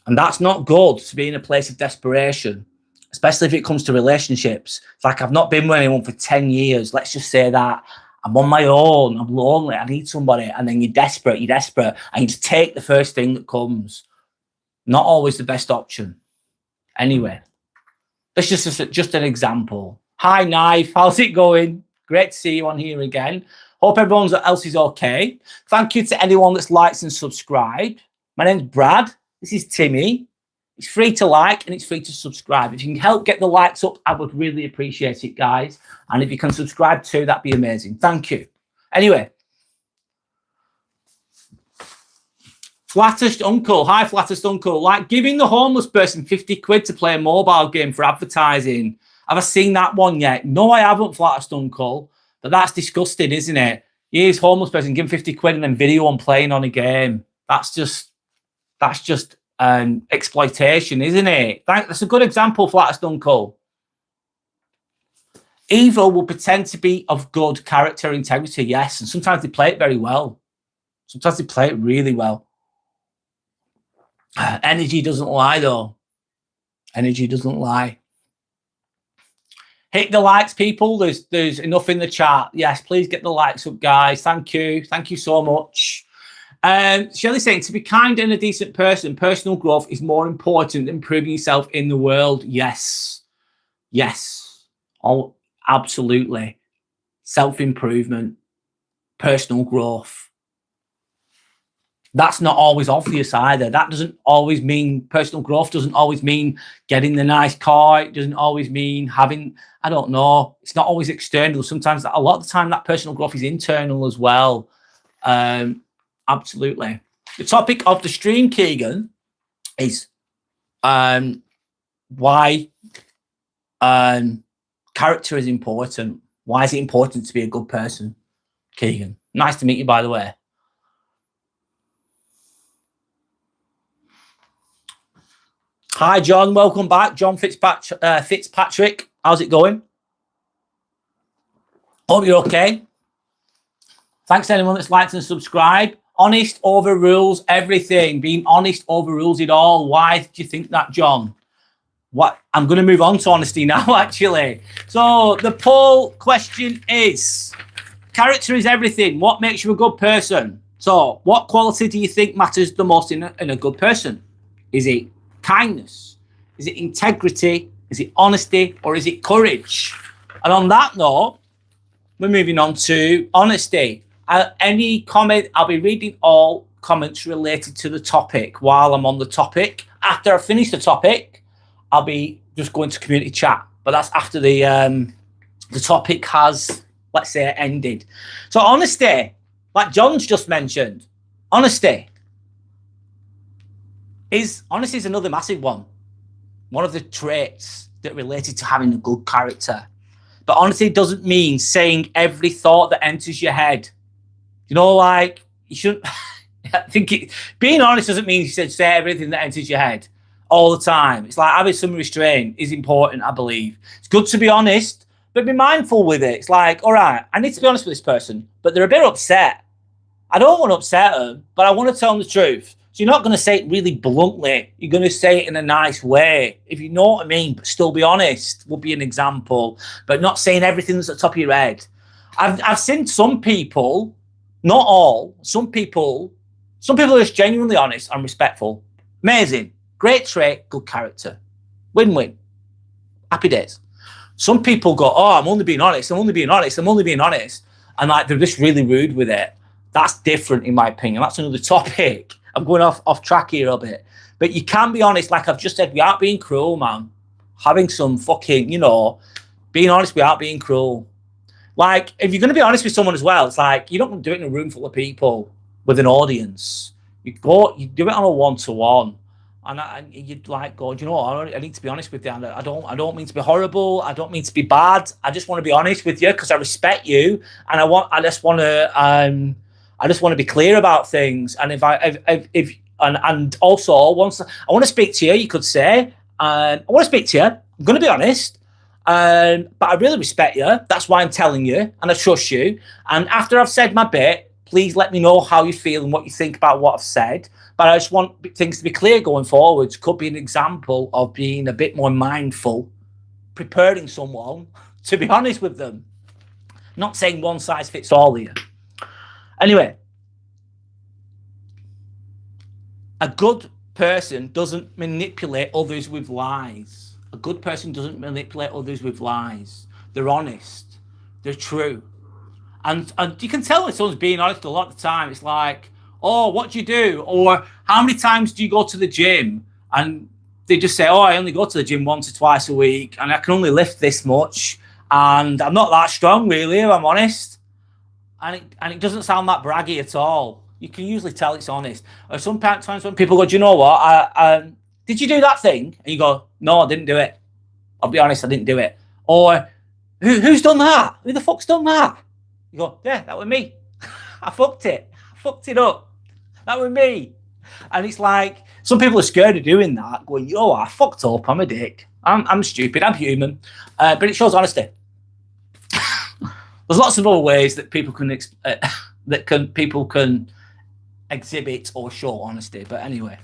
And that's not good, to be in a place of desperation, especially if it comes to relationships. It's like, I've not been with anyone for 10 years. Let's just say that. I'm on my own. I'm lonely. I need somebody. And then you're desperate. And you just take the first thing that comes. Not always the best option. Anyway, that's just an example. Hi, Knife. How's it going? Great to see you on here again. Hope everyone else is okay. Thank you to anyone that's liked and subscribed. My name's Brad. This is Timmy. It's free to like and it's free to subscribe. If you can help get the likes up, I would really appreciate it, guys. And if you can subscribe too, that'd be amazing. Thank you. Anyway. Flattest Uncle. Hi, Flattest Uncle. Like giving the homeless person 50 quid to play a mobile game for advertising. Have I seen that one yet? No, I haven't, Flattest Uncle. But that's disgusting, isn't it? Here's homeless person, give him 50 quid and then video on playing on a game. That's just exploitation, isn't it? That's a good example, Flattest Uncle. Evil will pretend to be of good character integrity, yes, and sometimes they play it very well. Sometimes they play it really well. Energy doesn't lie, though. Energy doesn't lie. Hit the likes, people. There's enough in the chat. Yes, please get the likes up, guys. Thank you. Thank you so much. Shelley's saying, to be kind and a decent person, personal growth is more important than proving yourself in the world. Yes. Yes. Oh, absolutely. Self-improvement, personal growth. That's not always obvious either. That doesn't always mean personal growth, doesn't always mean getting the nice car. It doesn't always mean having, I don't know. It's not always external. Sometimes, a lot of the time, that personal growth is internal as well. Absolutely. The topic of the stream, Keegan, is why character is important. Why is it important to be a good person, Keegan? Nice to meet you, by the way. Hi, John. Welcome back. John Fitzpatrick. How's it going? Hope you're okay. Thanks to anyone that's liked and subscribed. Honest overrules everything. Being honest overrules it all. Why did you think that, John? What? I'm going to move on to honesty now, actually. So the poll question is, character is everything. What makes you a good person? So what quality do you think matters the most in a good person? Is it kindness? Is it integrity? Is it honesty? Or is it courage? And on that note, we're moving on to honesty. Any comment, I'll be reading all comments related to the topic while I'm on the topic. After I finish the topic, I'll be just going to community chat, but that's after the topic has, let's say, ended. So honesty, like John's just mentioned, honesty is another massive one. One of the traits that related to having a good character. But honesty doesn't mean saying every thought that enters your head. You know, like, you shouldn't, being honest doesn't mean you should say everything that enters your head all the time. It's like having some restraint is important, I believe. It's good to be honest, but be mindful with it. It's like, all right, I need to be honest with this person, but they're a bit upset. I don't want to upset them, but I want to tell them the truth. So you're not going to say it really bluntly. You're going to say it in a nice way, if you know what I mean, but still be honest would be an example, but not saying everything that's at the top of your head. I've seen some people, not all, some people are just genuinely honest and respectful. Amazing. Great trait, good character. Win-win. Happy days. Some people go, oh, I'm only being honest. And like, they're just really rude with it. That's different in my opinion. That's another topic. I'm going off track here a bit. But you can be honest, like I've just said, without being cruel, man. Having some fucking, being honest without being cruel. Like, if you're going to be honest with someone as well, it's like, you don't do it in a room full of people with an audience. You do it on a one-to-one. And you'd like go, do you know what? I need to be honest with you. I don't mean to be horrible. I don't mean to be bad. I just want to be honest with you because I respect you. And I just want to be clear about things. And and also once I want to speak to you, you could say, I want to speak to you. I'm going to be honest. But I really respect you. That's why I'm telling you, and I trust you. And after I've said my bit, please let me know how you feel and what you think about what I've said. But I just want things to be clear going forwards. Could be an example of being a bit more mindful, preparing someone to be honest with them. Not saying one size fits all here. Anyway, a good person doesn't manipulate others with lies. A good person doesn't manipulate others with lies. They're honest. They're true. And you can tell when someone's being honest a lot of the time. It's like, oh, what do you do? Or how many times do you go to the gym? And they just say, oh, I only go to the gym once or twice a week and I can only lift this much. And I'm not that strong, really, if I'm honest. And it doesn't sound that braggy at all. You can usually tell it's honest. Or sometimes when people go, do you know what? Did you do that thing? And you go, no, I didn't do it. I'll be honest, I didn't do it. Or who's done that? Who the fuck's done that? You go, yeah, that was me. I fucked it. I fucked it up. That was me. And it's like, some people are scared of doing that, going, yo, I fucked up. I'm a dick. I'm stupid. I'm human. But it shows honesty. There's lots of other ways that people can exhibit or show honesty. But anyway,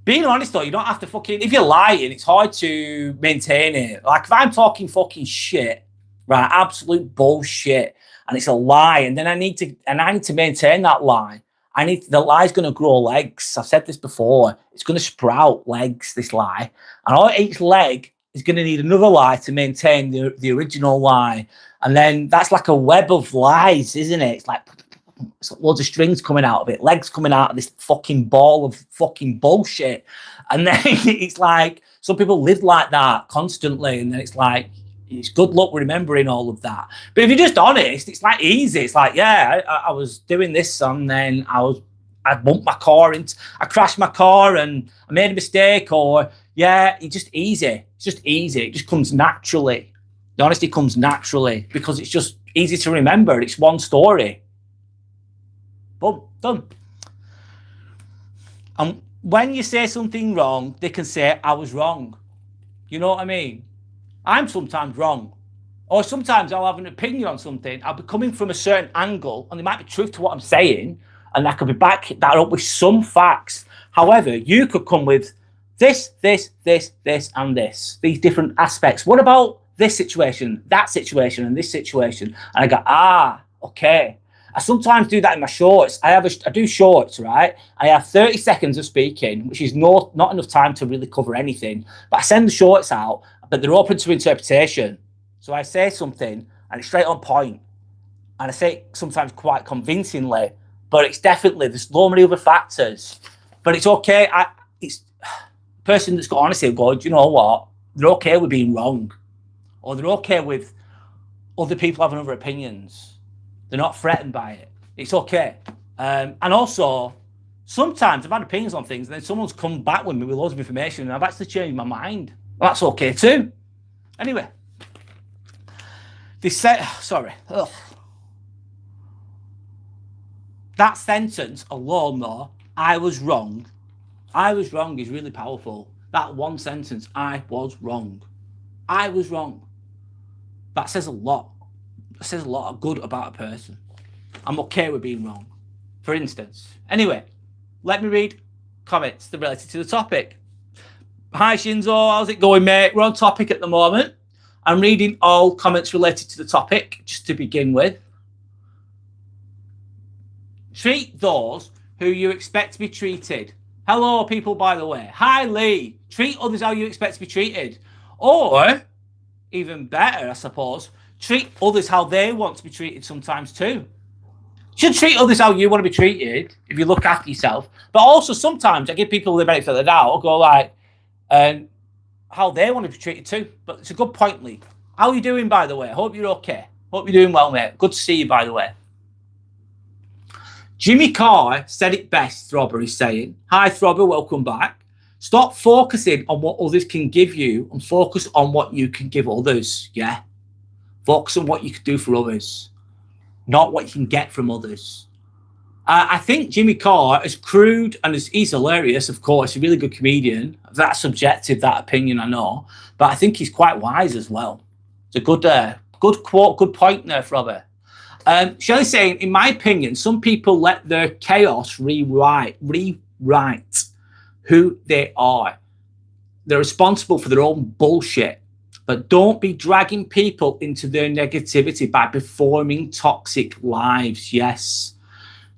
being honest though, you don't have to fucking, if you're lying, it's hard to maintain it. Like if I'm talking fucking shit, right, absolute bullshit, and it's a lie, and then I need to maintain that lie. The lie's going to grow legs. I've said this before. It's going to sprout legs, this lie. And each leg is going to need another lie to maintain the original lie. And then that's like a web of lies, isn't it? It's like loads of strings coming out of it, legs coming out of this fucking ball of fucking bullshit. And then it's like, some people live like that constantly. And then it's like, it's good luck remembering all of that. But if you're just honest, it's like easy. It's like, yeah, I was doing this and then I bumped my car I crashed my car and I made a mistake, or yeah, it's just easy. It's just easy. It just comes naturally. The honesty comes naturally because it's just easy to remember. It's one story. Boom, done. And when you say something wrong, they can say, I was wrong. You know what I mean? I'm sometimes wrong. Or sometimes I'll have an opinion on something. I'll be coming from a certain angle and there might be truth to what I'm saying and I could be back that up with some facts. However, you could come with this, and this. These different aspects. What about this situation, that situation, and this situation? And I go, okay. I sometimes do that in my shorts. I do shorts, right? I have 30 seconds of speaking, which is not enough time to really cover anything. But I send the shorts out, but they're open to interpretation. So I say something and it's straight on point. And I say it sometimes quite convincingly, but it's definitely, there's so many other factors. But it's okay. It's a person that's got honesty will go, do you know what? They're okay with being wrong. Or they're okay with other people having other opinions. They're not threatened by it. It's okay. And also, sometimes I've had opinions on things and then someone's come back with me with loads of information and I've actually changed my mind. Well, that's okay too. Anyway, they said, sorry. Ugh. That sentence alone, though, I was wrong. I was wrong is really powerful. That one sentence, I was wrong. I was wrong. That says a lot. It says a lot of good about a person. I'm okay with being wrong, for instance. Anyway, let me read comments that related to the topic. Hi Shinzo, how's it going, mate? We're on topic at the moment. I'm reading all comments related to the topic, just to begin with. Treat those who you expect to be treated. Hello, people, by the way. Hi, Lee. Treat others how you expect to be treated. Or, even better, I suppose, treat others how they want to be treated sometimes too. You should treat others how you want to be treated if you look after yourself. But also sometimes I give people the benefit of the doubt. I'll go like, how they want to be treated too. But it's a good point, Lee. How are you doing, by the way? I hope you're okay. Hope you're doing well, mate. Good to see you, by the way. Jimmy Carr said it best, Throbber is saying. Hi, Throbber, welcome back. Stop focusing on what others can give you and focus on what you can give others. Yeah. Focus on what you can do for others, not what you can get from others. I think Jimmy Carr is crude and he's hilarious, of course. He's a really good comedian. That's subjective, that opinion, I know. But I think he's quite wise as well. It's a good quote, good point there, Throbber. Shelley's saying, in my opinion, some people let their chaos rewrite who they are. They're responsible for their own bullshit, but don't be dragging people into their negativity by performing toxic lives. Yes.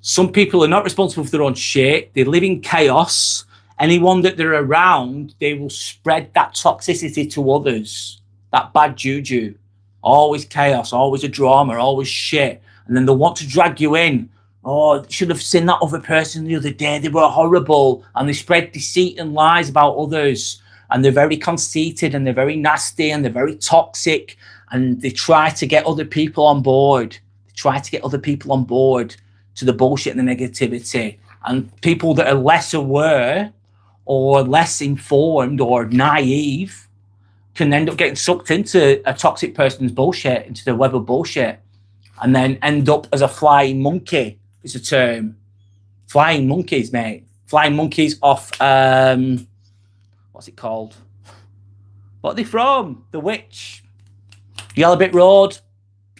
Some people are not responsible for their own shit. They live in chaos. Anyone that they're around, they will spread that toxicity to others, that bad juju. Always chaos, always a drama, always shit. And then they'll want to drag you in. Oh, should have seen that other person the other day. They were horrible. And they spread deceit and lies about others. And they're very conceited and they're very nasty and they're very toxic. And they try to get other people on board. They try to get other people on board to the bullshit and the negativity. And people that are less aware or less informed or naive can end up getting sucked into a toxic person's bullshit, into the web of bullshit, and then end up as a flying monkey. It's a term. Flying monkeys, mate. Flying monkeys off, what's it called? What are they from? The Witch. Yellow Brick Road.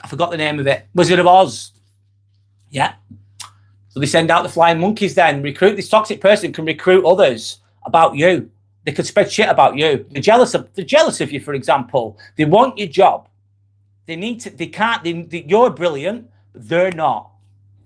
I forgot the name of it. Wizard of Oz. Yeah. So they send out the flying monkeys then. Recruit this toxic person can recruit others about you. They could spread shit about you. They're jealous of you, for example. They want your job. You're brilliant. They're not.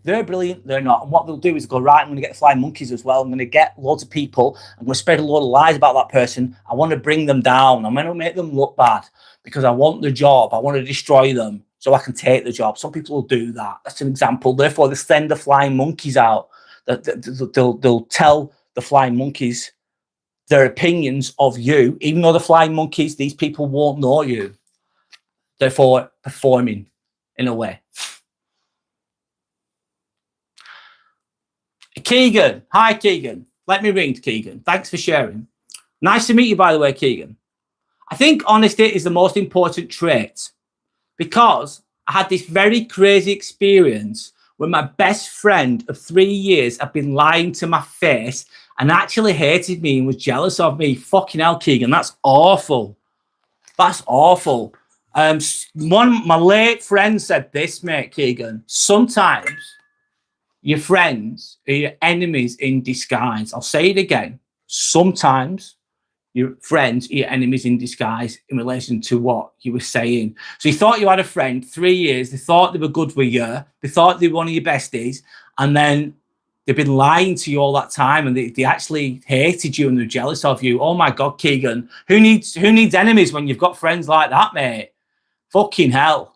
They're brilliant. They're not. And what they'll do is go, right, I'm going to get the flying monkeys as well. I'm going to get loads of people. I'm going to spread a load of lies about that person. I want to bring them down. I'm going to make them look bad because I want the job. I want to destroy them so I can take the job. Some people will do that. That's an example. Therefore, they send the flying monkeys out. They'll tell the flying monkeys their opinions of you, even though the flying monkeys, these people won't know you. Therefore, performing in a way. Keegan. Hi, Keegan. Let me ring Keegan. Thanks for sharing. Nice to meet you, by the way, Keegan. I think honesty is the most important trait because I had this very crazy experience when my best friend of 3 years had been lying to my face and actually hated me and was jealous of me. Fucking hell, Keegan. That's awful. That's awful. My late friend said this, mate, Keegan. Sometimes your friends are your enemies in disguise. I'll say it again. Sometimes your friends are your enemies in disguise in relation to what you were saying. So you thought you had a friend 3 years. They thought they were good with you. They thought they were one of your besties. And then they've been lying to you all that time, and they actually hated you and they're jealous of you. Oh my God, Keegan. Who needs enemies when you've got friends like that, mate? Fucking hell.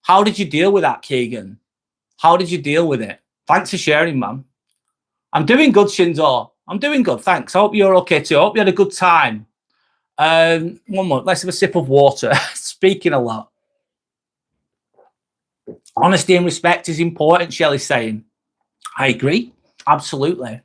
How did you deal with that, Keegan? How did you deal with it? Thanks for sharing, man. I'm doing good, Shinzo. I'm doing good, thanks. I hope you're okay too. I hope you had a good time. One more. Let's have a sip of water. Speaking a lot. Honesty and respect is important, Shelley's saying. I agree. Absolutely.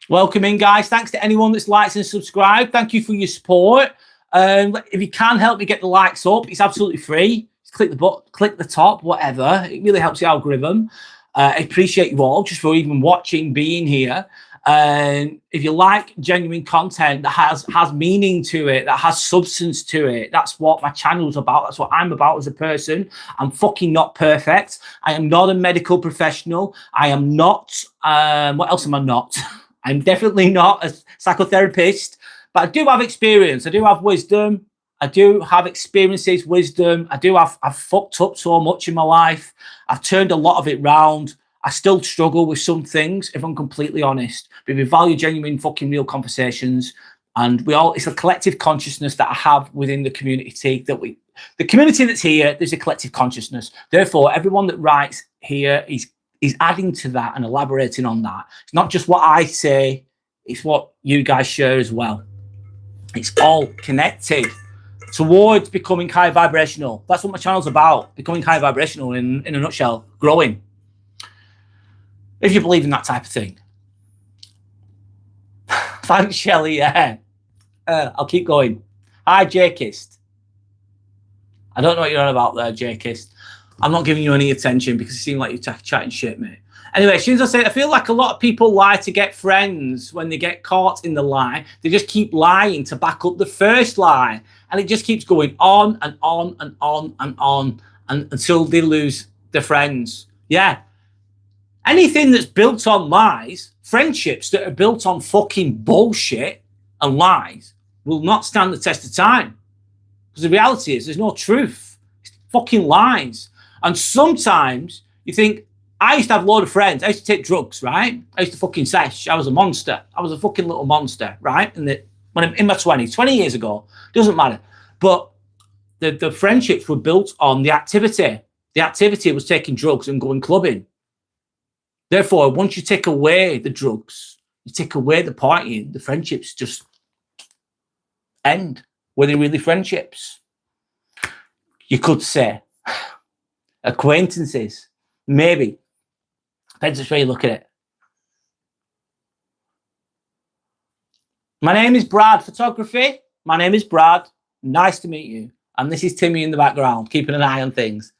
Welcome in, guys. Thanks to anyone that's liked and subscribed. Thank you for your support. If you can help me get the likes up, it's absolutely free. Just click the button, click the top, whatever. It really helps the algorithm. I appreciate you all just for even watching, being here. If you like genuine content that has meaning to it, that has substance to it, that's what my channel's about. That's what I'm about as a person. I'm fucking not perfect. I am not a medical professional. I am not, what else am I not? I'm definitely not a psychotherapist, but I do have experience. I do have wisdom. I do have experiences, wisdom. I've fucked up so much in my life. I've turned a lot of it round. I still struggle with some things, if I'm completely honest. But we value genuine fucking real conversations. And it's a collective consciousness that I have within the community the community that's here, there's a collective consciousness. Therefore, everyone that writes here is adding to that and elaborating on that. It's not just what I say, it's what you guys share as well. It's all connected towards becoming high vibrational. That's what my channel's about, becoming high vibrational in a nutshell, growing. If you believe in that type of thing. Thanks, Shelley, yeah. I'll keep going. Hi, J-Kist. I don't know what you're on about there, J-Kist. I'm not giving you any attention because you seem like you're chatting shit, mate. Anyway, Shinzo said, I feel like a lot of people lie to get friends. When they get caught in the lie, they just keep lying to back up the first lie. And it just keeps going on and on and on and on until they lose their friends. Yeah. Anything that's built on lies, friendships that are built on fucking bullshit and lies will not stand the test of time. Because the reality is there's no truth. It's fucking lies. And sometimes you think, I used to have a load of friends. I used to take drugs, right? I used to fucking sesh. I was a monster. I was a fucking little monster, right? When I'm in my 20s, 20 years ago, doesn't matter. But the friendships were built on the activity. The activity was taking drugs and going clubbing. Therefore, once you take away the drugs, you take away the partying, the friendships just end. Were they really friendships? You could say. Acquaintances, maybe. Depends which way you look at it. My name is Brad Photography. My name is Brad. Nice to meet you. And this is Timmy in the background, keeping an eye on things.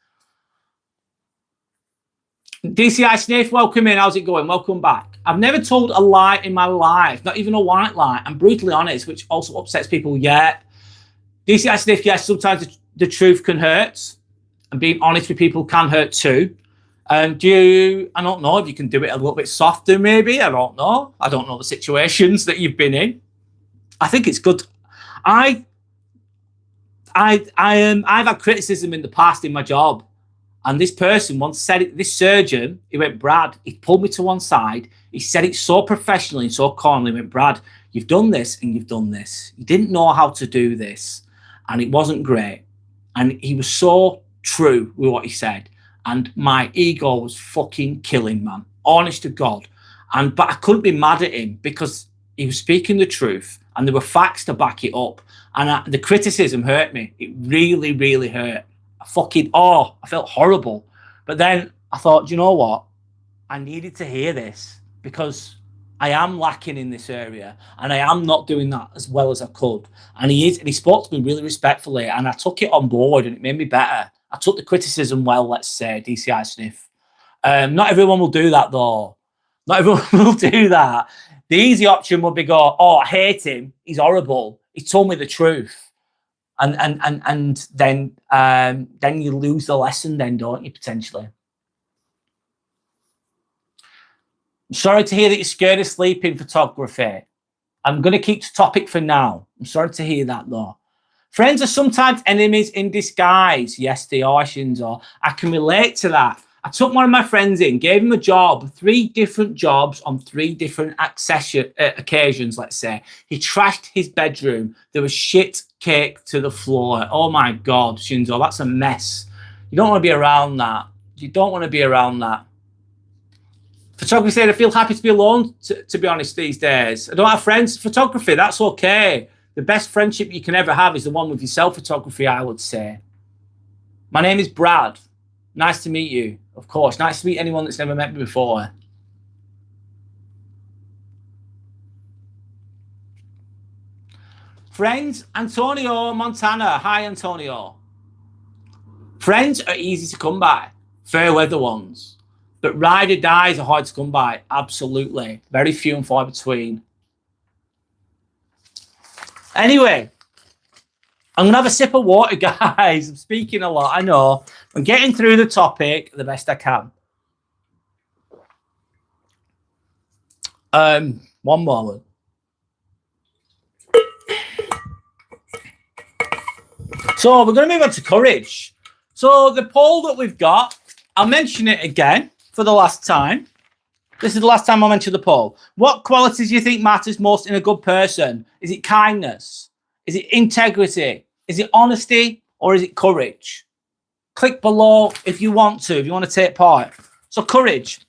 DCI Sniff, welcome in. How's it going? Welcome back. I've never told a lie in my life, not even a white lie. I'm brutally honest, which also upsets people yet. DCI Sniff, yes, sometimes the truth can hurt. And being honest with people can hurt too. I don't know if you can do it a little bit softer, maybe. I don't know. I don't know the situations that you've been in. I think it's good. I've had criticism in the past in my job. And this person once said it, this surgeon, he went, Brad, he pulled me to one side. He said it so professionally and so calmly. He went, Brad, you've done this and you've done this. You didn't know how to do this. And it wasn't great. And he was so true with what he said. And my ego was fucking killing, man. Honest to God. But I couldn't be mad at him because he was speaking the truth and there were facts to back it up. And the criticism hurt me. It really, really hurt. I felt horrible. But then I thought, you know what? I needed to hear this because I am lacking in this area and I am not doing that as well as I could. And he spoke to me really respectfully and I took it on board and it made me better. I took the criticism well, let's say, DCI Sniff. Not everyone will do that though. Not everyone will do that. The easy option would be go, oh, I hate him. He's horrible. He told me the truth. And then you lose the lesson then, don't you, potentially? I'm sorry to hear that you're scared of sleeping photography. I'm going to keep the topic for now. I'm sorry to hear that, though. Friends are sometimes enemies in disguise. Yes, they are, Shinzo. I can relate to that. I took one of my friends in, gave him a job, 3 different jobs on 3 different occasions, let's say. He trashed his bedroom. There was shit cake to the floor. Oh my God, Shinzo, that's a mess. You don't want to be around that. You don't want to be around that. Photography said, I feel happy to be alone, to be honest, these days. I don't have friends. Photography, that's okay. The best friendship you can ever have is the one with yourself, photography, I would say. My name is Brad. Nice to meet you, of course. Nice to meet anyone that's never met me before. Friends, Antonio Montana. Hi, Antonio. Friends are easy to come by. Fair weather ones. But ride or dies are hard to come by. Absolutely. Very few and far between. Anyway, I'm going to have a sip of water, guys. I'm speaking a lot, I know. I'm getting through the topic the best I can. One moment. So we're going to move on to courage. So the poll that we've got, I'll mention it again for the last time. This is the last time I'll mention the poll. What qualities do you think matters most in a good person? Is it kindness? Is it integrity? Is it honesty? Or is it courage? Click below if you want to take part. So courage.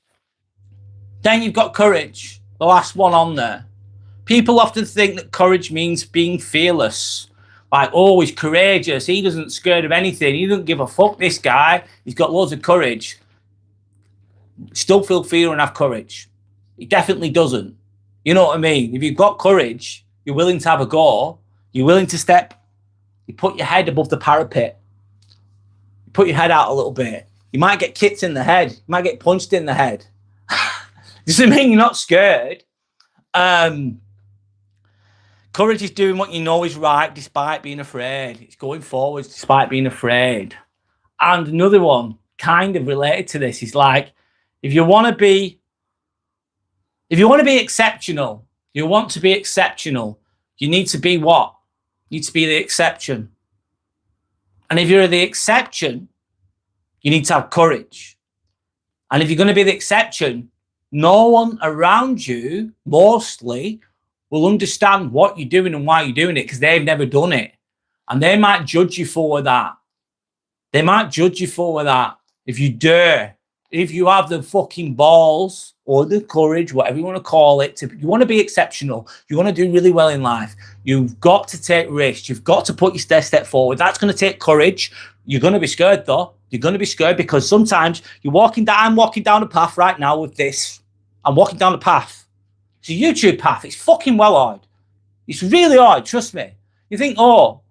Then you've got courage, the last one on there. People often think that courage means being fearless. Like, oh, he's courageous. He doesn't scared of anything. He doesn't give a fuck, this guy. He's got loads of courage. Still feel fear and have courage. He definitely doesn't. You know what I mean? If you've got courage, you're willing to have a go. You're willing to step. You put your head above the parapet. You put your head out a little bit. You might get kicked in the head. You might get punched in the head. Doesn't mean you're not scared. Courage is doing what you know is right despite being afraid. It's going forwards despite being afraid. And another one kind of related to this is like, if you want to be exceptional, you want to be exceptional, you need to be what? You need to be the exception. And if you're the exception, you need to have courage. And if you're going to be the exception, no one around you, mostly, will understand what you're doing and why you're doing it because they've never done it. And they might judge you for that. They might judge you for that if you dare. If you have the fucking balls or the courage, whatever you want to call it, you want to be exceptional. You want to do really well in life. You've got to take risks. You've got to put your step forward. That's going to take courage. You're going to be scared though. You're going to be scared because sometimes I'm walking down a path right now with this. I'm walking down the path. It's a YouTube path. It's fucking well hard. It's really hard. Trust me. You think, oh,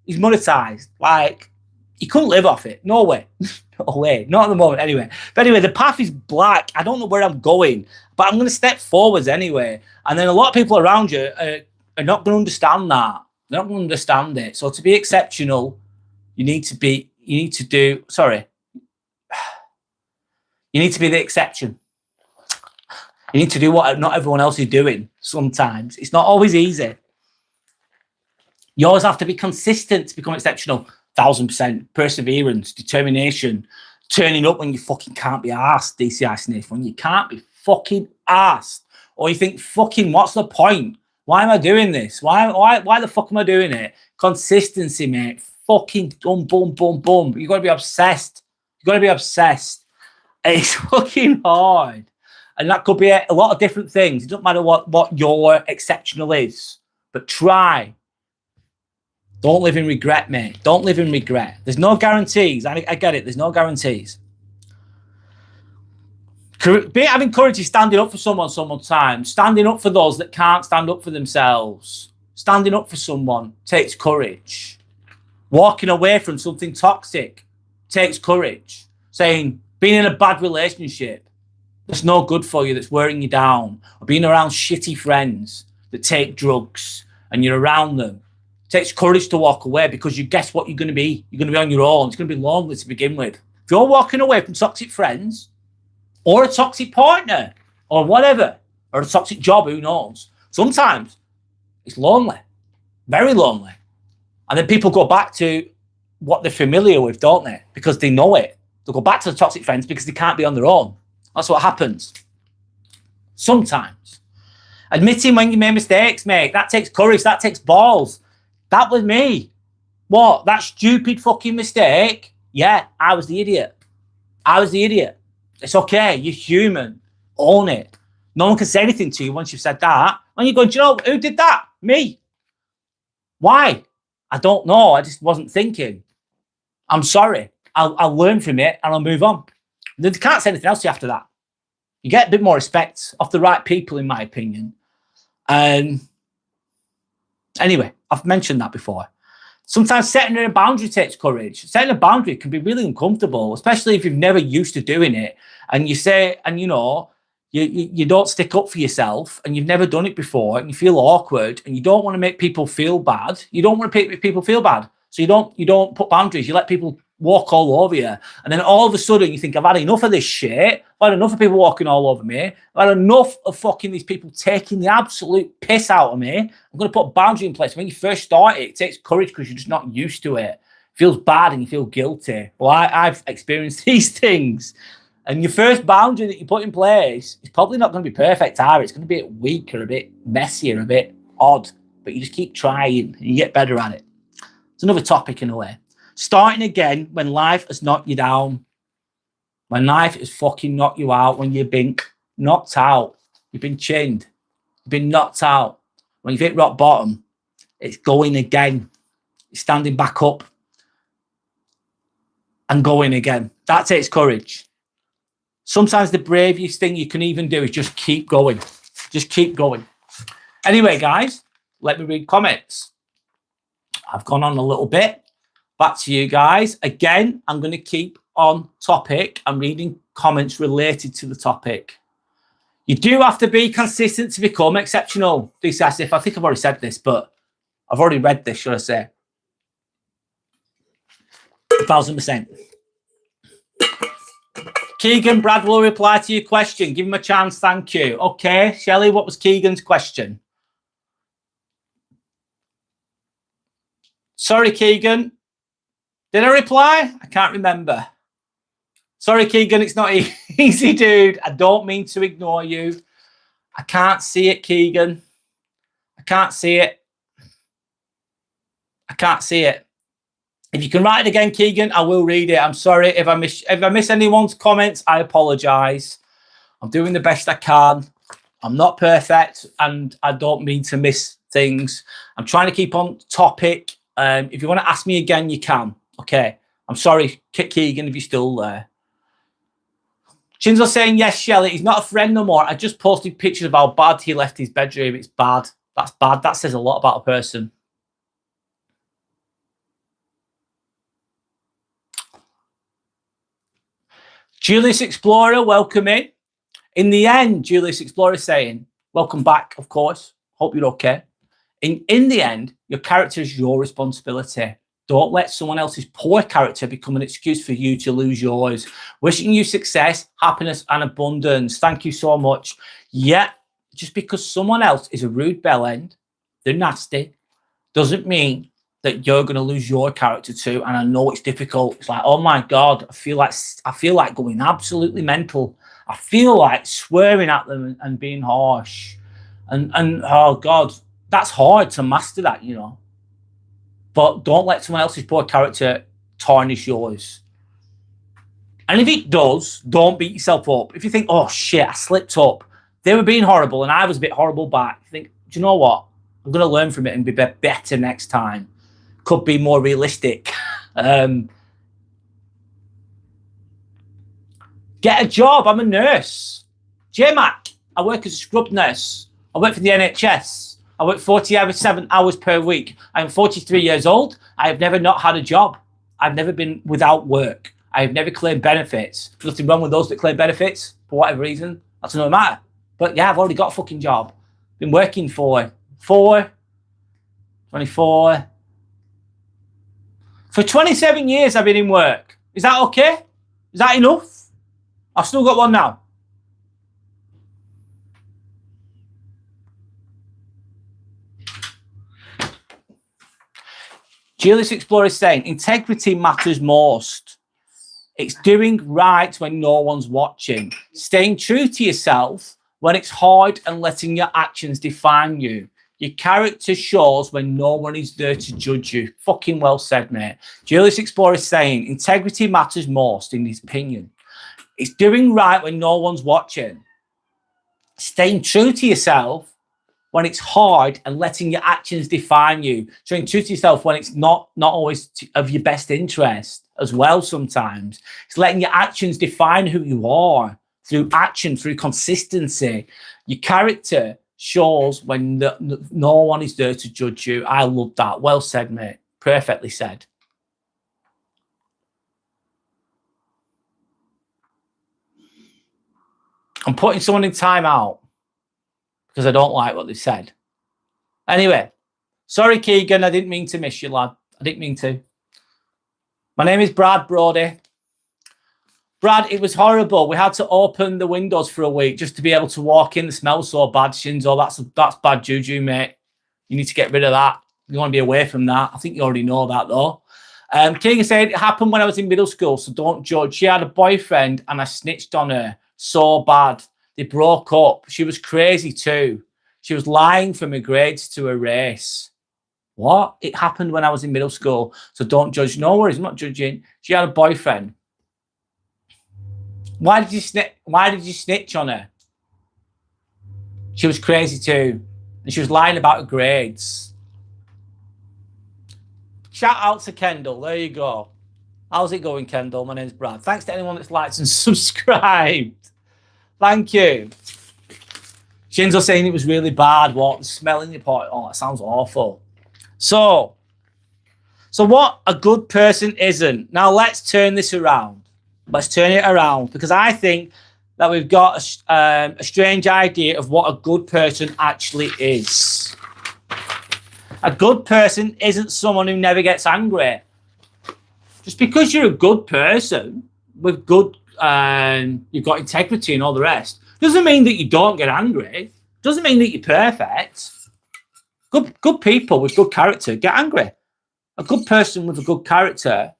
he's monetized. Like, he couldn't live off it. No way. No way. Not at the moment anyway. But anyway, the path is black. I don't know where I'm going, but I'm going to step forwards anyway. And then a lot of people around you are not going to understand that. They're not going to understand it. So to be exceptional, you need to be the exception. You need to do what not everyone else is doing sometimes. It's not always easy. You always have to be consistent to become exceptional. 1000%. Perseverance, determination, turning up when you fucking can't be arsed, DCI Sniff, when you can't be fucking arsed. Or you think, fucking, what's the point? Why am I doing this? Why the fuck am I doing it? Consistency, mate. Fucking boom. You've got to be obsessed. You've got to be obsessed. It's fucking hard. And that could be a lot of different things. It doesn't matter what your exceptional is. But try. Don't live in regret, mate. Don't live in regret. There's no guarantees. I get it. There's no guarantees. Having courage is standing up for someone sometimes. Standing up for those that can't stand up for themselves. Standing up for someone takes courage. Walking away from something toxic takes courage. Saying, being in a bad relationship that's no good for you, that's wearing you down, or being around shitty friends that take drugs and you're around them. It takes courage to walk away because you guess what you're going to be. You're going to be on your own. It's going to be lonely to begin with. If you're walking away from toxic friends or a toxic partner or whatever, or a toxic job, who knows? Sometimes it's lonely, very lonely. And then people go back to what they're familiar with, don't they? Because they know it. They'll go back to the toxic friends because they can't be on their own. That's what happens. Sometimes. Admitting when you made mistakes, mate, that takes courage, that takes balls. That was me. What? That stupid fucking mistake? Yeah, I was the idiot. I was the idiot. It's okay. You're human. Own it. No one can say anything to you once you've said that. And you're going, do you know who did that? Me. Why? I don't know. I just wasn't thinking. I'm sorry. I'll learn from it and I'll move on. They can't say anything else to you after that. You get a bit more respect off the right people, in my opinion. Anyway, I've mentioned that before. Sometimes setting a boundary takes courage. Setting a boundary can be really uncomfortable, especially if you've never used to doing it. And you say, and you know, you don't stick up for yourself and you've never done it before and you feel awkward and you don't want to make people feel bad. You don't want to make people feel bad. So you don't put boundaries. You let people walk all over you. And then all of a sudden you think, I've had enough of this shit. I've had enough of people walking all over me. I've had enough of fucking these people taking the absolute piss out of me. I'm going to put a boundary in place. When you first start it takes courage because you're just not used to it. It feels bad and you feel guilty. Well, I've experienced these things. And your first boundary that you put in place is probably not going to be perfect either. It's going to be a bit weak or a bit messy or a bit odd. But you just keep trying and you get better at it. It's another topic in a way. Starting again when life has knocked you down. When life has fucking knocked you out. When you've been knocked out. You've been chinned. You've been knocked out. When you've hit rock bottom, it's going again. It's standing back up and going again. That takes courage. Sometimes the bravest thing you can even do is just keep going. Just keep going. Anyway, guys, let me read comments. I've gone on a little bit. Back to you guys. Again, I'm going to keep on topic. I'm reading comments related to the topic. You do have to be consistent to become exceptional. Decisive. I think I've already said this, but I've already read this, should I say. 1,000%. Keegan, Brad will reply to your question. Give him a chance. Thank you. Okay, Shelley, what was Keegan's question? Sorry, Keegan. Did I reply? I can't remember. Sorry, Keegan, it's not easy, dude. I don't mean to ignore you. I can't see it, Keegan. I can't see it. I can't see it. If you can write it again, Keegan, I will read it. I'm sorry if I miss anyone's comments. I apologise. I'm doing the best I can. I'm not perfect, and I don't mean to miss things. I'm trying to keep on topic. If you want to ask me again, you can. Okay. I'm sorry, Keegan, if you're still there. Shinzo saying, yes, Shelley, he's not a friend no more. I just posted pictures of how bad he left his bedroom. It's bad. That's bad. That says a lot about a person. Julius Explorer, welcome in. In the end, Julius Explorer saying, welcome back, of course. Hope you're okay. In the end, your character is your responsibility. Don't let someone else's poor character become an excuse for you to lose yours. Wishing you success, happiness, and abundance. Thank you so much. Yeah, just because someone else is a rude bellend, they're nasty, doesn't mean that you're going to lose your character too. And I know it's difficult. It's like, oh my God, I feel like going absolutely mental. I feel like swearing at them and being harsh. And oh God, that's hard to master that, you know. But don't let someone else's poor character tarnish yours. And if it does, don't beat yourself up. If you think, oh shit, I slipped up. They were being horrible and I was a bit horrible back. Think, do you know what? I'm going to learn from it and be better next time. Could be more realistic. Get a job. I'm a nurse. JMac. I work as a scrub nurse. I work for the NHS. I work 47 hours per week. I'm 43 years old. I have never not had a job. I've never been without work. I have never claimed benefits. There's nothing wrong with those that claim benefits for whatever reason. That's another matter. But yeah, I've already got a fucking job. Been working for 24. For 27 years I've been in work. Is that okay? Is that enough? I've still got one now. Julius Explorer is saying, integrity matters most. It's doing right when no one's watching. Staying true to yourself when it's hard and letting your actions define you. Your character shows when no one is there to judge you. Fucking well said, mate. Julius Explorer is saying integrity matters most in his opinion. It's doing right when no one's watching. Staying true to yourself when it's hard and letting your actions define you. Staying true to yourself when it's not always of your best interest as well sometimes. It's letting your actions define who you are through action, through consistency. Your character shows when no one is there to judge you. I love that. Well said, mate. Perfectly said. I'm putting someone in timeout because I don't like what they said. Anyway, sorry, Keegan. I didn't mean to miss you, lad. I didn't mean to. My name is Brad Brody. Brad, it was horrible. We had to open the windows for a week just to be able to walk in. The smell's so bad, Shinzo. That's bad juju, mate. You need to get rid of that. You want to be away from that. I think you already know that, though. Keegan said, it happened when I was in middle school, so don't judge. She had a boyfriend and I snitched on her. So bad. They broke up. She was crazy too. She was lying for my grades to erase. What? It happened when I was in middle school, so don't judge. No worries, I'm not judging. She had a boyfriend. Why did you snitch on her? She was crazy too. And she was lying about her grades. Shout out to Kendall. There you go. How's it going, Kendall? My name's Brad. Thanks to anyone that's liked and subscribed. Thank you. Shinzo saying it was really bad. What? Smelling the pot. Oh, that sounds awful. So what a good person isn't. Now let's turn this around. Let's turn it around because I think that we've got a strange idea of what a good person actually is. A good person isn't someone who never gets angry. Just because you're a good person with good, you've got integrity and all the rest, doesn't mean that you don't get angry. Doesn't mean that you're perfect. Good people with good character get angry. A good person with a good character.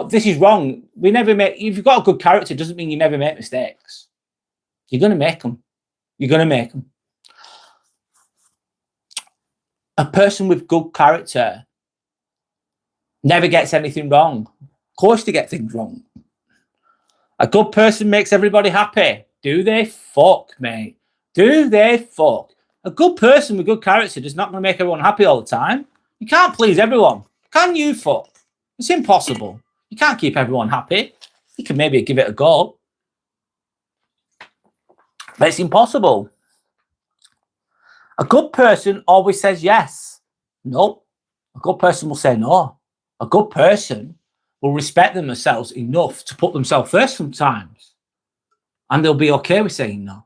This is wrong. We never make. If you've got a good character, doesn't mean you never make mistakes. You're going to make them. You're going to make them. A person with good character never gets anything wrong. Of course they get things wrong. A good person makes everybody happy. Do they fuck, mate? Do they fuck? A good person with good character is not going to make everyone happy all the time. You can't please everyone. Can you fuck? It's impossible. You can't keep everyone happy. You can maybe give it a go. But it's impossible. A good person always says yes. No. A good person will say no. A good person will respect themselves enough to put themselves first sometimes. And they'll be okay with saying no.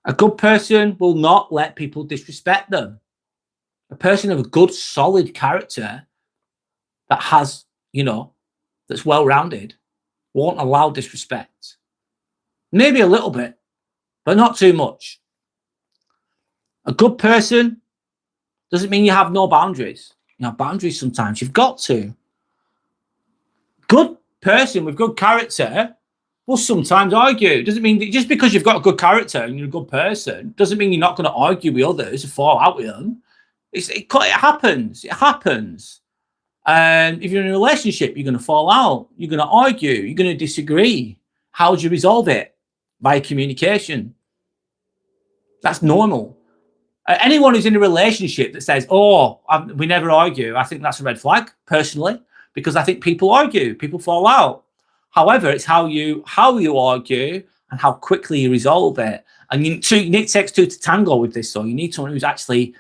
A good person will not let people disrespect them. A person of a good, solid character that has, that's well-rounded won't allow disrespect. Maybe a little bit, but not too much. A good person doesn't mean you have no boundaries. You have boundaries sometimes. You've got to. Good person with good character will sometimes argue. Doesn't mean that just because you've got a good character and you're a good person doesn't mean you're not going to argue with others or fall out with them. It happens. It happens. And if you're in a relationship, you're going to fall out. You're going to argue. You're going to disagree. How do you resolve it? By communication. That's normal. Anyone who's in a relationship that says, we never argue, I think that's a red flag, personally, because I think people argue. People fall out. However, it's how you argue and how quickly you resolve it. And you need to take two to tango with this. So you need someone who's actually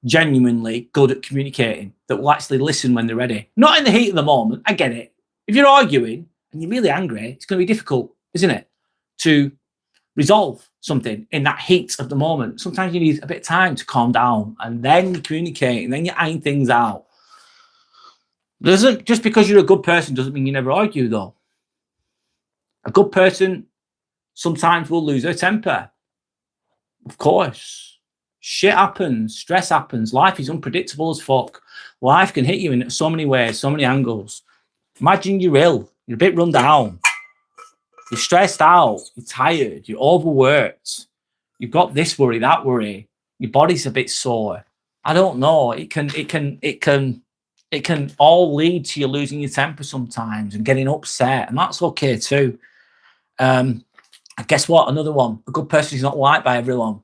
genuinely good at communicating, that will actually listen when they're ready. Not in the heat of the moment. I get it. If you're arguing and you're really angry, it's going to be difficult, isn't it, to resolve something in that heat of the moment. Sometimes you need a bit of time to calm down, and then you communicate, and then you iron things out. Just because you're a good person doesn't mean you never argue, though. A good person sometimes will lose their temper. Of course. Shit happens. Stress happens. Life is unpredictable as fuck. Life can hit you in so many ways, so many angles. Imagine you're ill. You're a bit run down. You're stressed out. You're tired. You're overworked. You've got this worry, that worry. Your body's a bit sore. I don't know. It can all lead to you losing your temper sometimes and getting upset, and that's okay too. And guess what? Another one. A good person is not liked by everyone.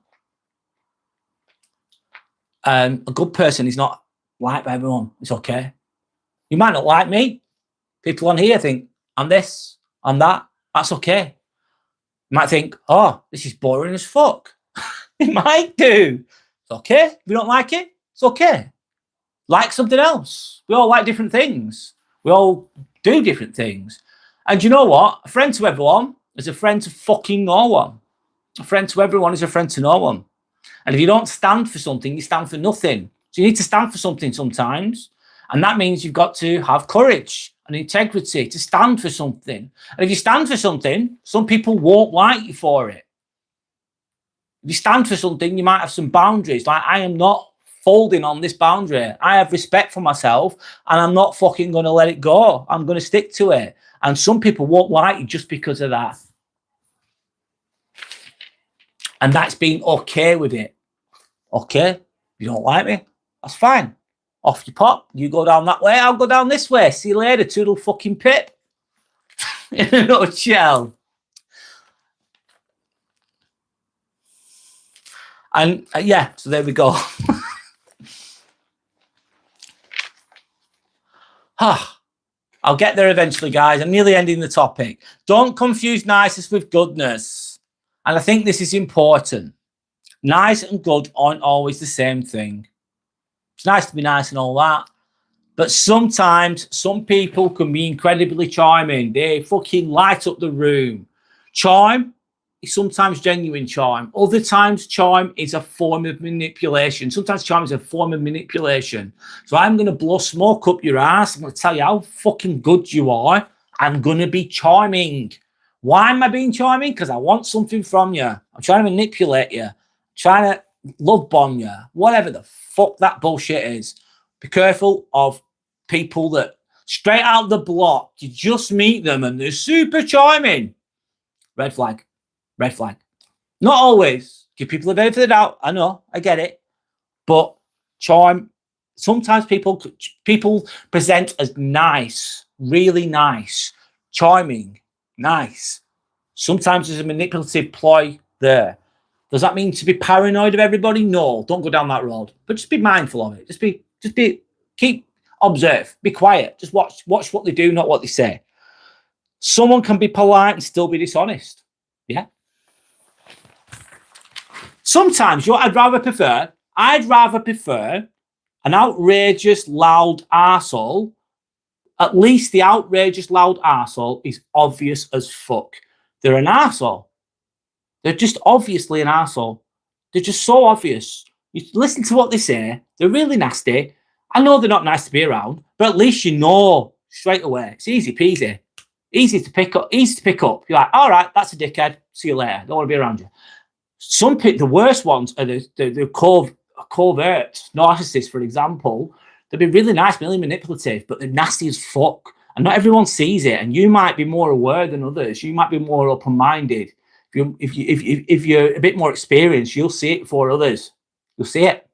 A good person is not liked by everyone. It's okay. You might not like me. People on here think I'm this, I'm that. That's okay. You might think, oh, this is boring as fuck. You might do. It's okay. If you don't like it, it's okay. Like something else. We all like different things. We all do different things. And you know what? A friend to everyone is a friend to fucking no one. A friend to everyone is a friend to no one. And if you don't stand for something, you stand for nothing. So you need to stand for something sometimes. And that means you've got to have courage and integrity to stand for something. And if you stand for something, some people won't like you for it. If you stand for something, you might have some boundaries. Like, I am not folding on this boundary. I have respect for myself and I'm not fucking going to let it go. I'm going to stick to it. And some people won't like you just because of that. And that's being okay with it. Okay, you don't like me, that's fine. Off you pop. You go down that way, I'll go down this way. See you later, toodle fucking pip. In a nutshell. And yeah, so there we go. I'll get there eventually, guys. I'm nearly ending the topic. Don't confuse niceness with goodness. And I think this is important. Nice and good aren't always the same thing. It's nice to be nice and all that. But sometimes some people can be incredibly charming. They fucking light up the room. Charm is sometimes genuine charm. Other times charm is a form of manipulation. Sometimes charm is a form of manipulation. So I'm going to blow smoke up your ass. I'm going to tell you how fucking good you are. I'm going to be charming. Why am I being charming? Because I want something from you. I'm trying to manipulate you. Trying to love bomb you. Whatever the fuck that bullshit is. Be careful of people that straight out the block, you just meet them and they're super charming. Red flag. Red flag. Not always. Give people a benefit of the doubt. I know. I get it. But charm, sometimes people present as nice, really nice, charming, nice. Sometimes there's a manipulative ploy there. Does that mean to be paranoid of everybody? No, don't go down that road. But just be mindful of it. Observe, be quiet. Just watch what they do, not what they say. Someone can be polite and still be dishonest. Yeah. Sometimes, you know what I'd rather prefer? I'd rather prefer an outrageous, loud arsehole. At least the outrageous, loud arsehole is obvious as fuck. They're an arsehole. They're just obviously an arsehole. They're just so obvious. You listen to what they say. They're really nasty. I know they're not nice to be around, but at least you know straight away. It's easy peasy. Easy to pick up. You're like, all right, that's a dickhead. See you later. Don't want to be around you. The worst ones are the covert narcissists, for example. They'll be really nice, really manipulative, but they're nasty as fuck. And not everyone sees it. And you might be more aware than others. You might be more open-minded. If you're a bit more experienced, you'll see it before others. You'll see it.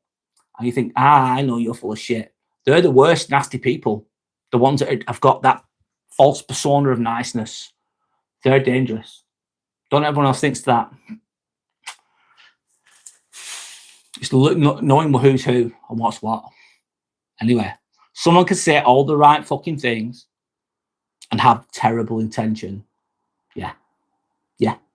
And you think, I know you're full of shit. They're the worst nasty people. The ones that have got that false persona of niceness. They're dangerous. Don't everyone else thinks that. Just knowing who's who and what's what. Anyway, someone can say all the right fucking things and have terrible intention. Yeah.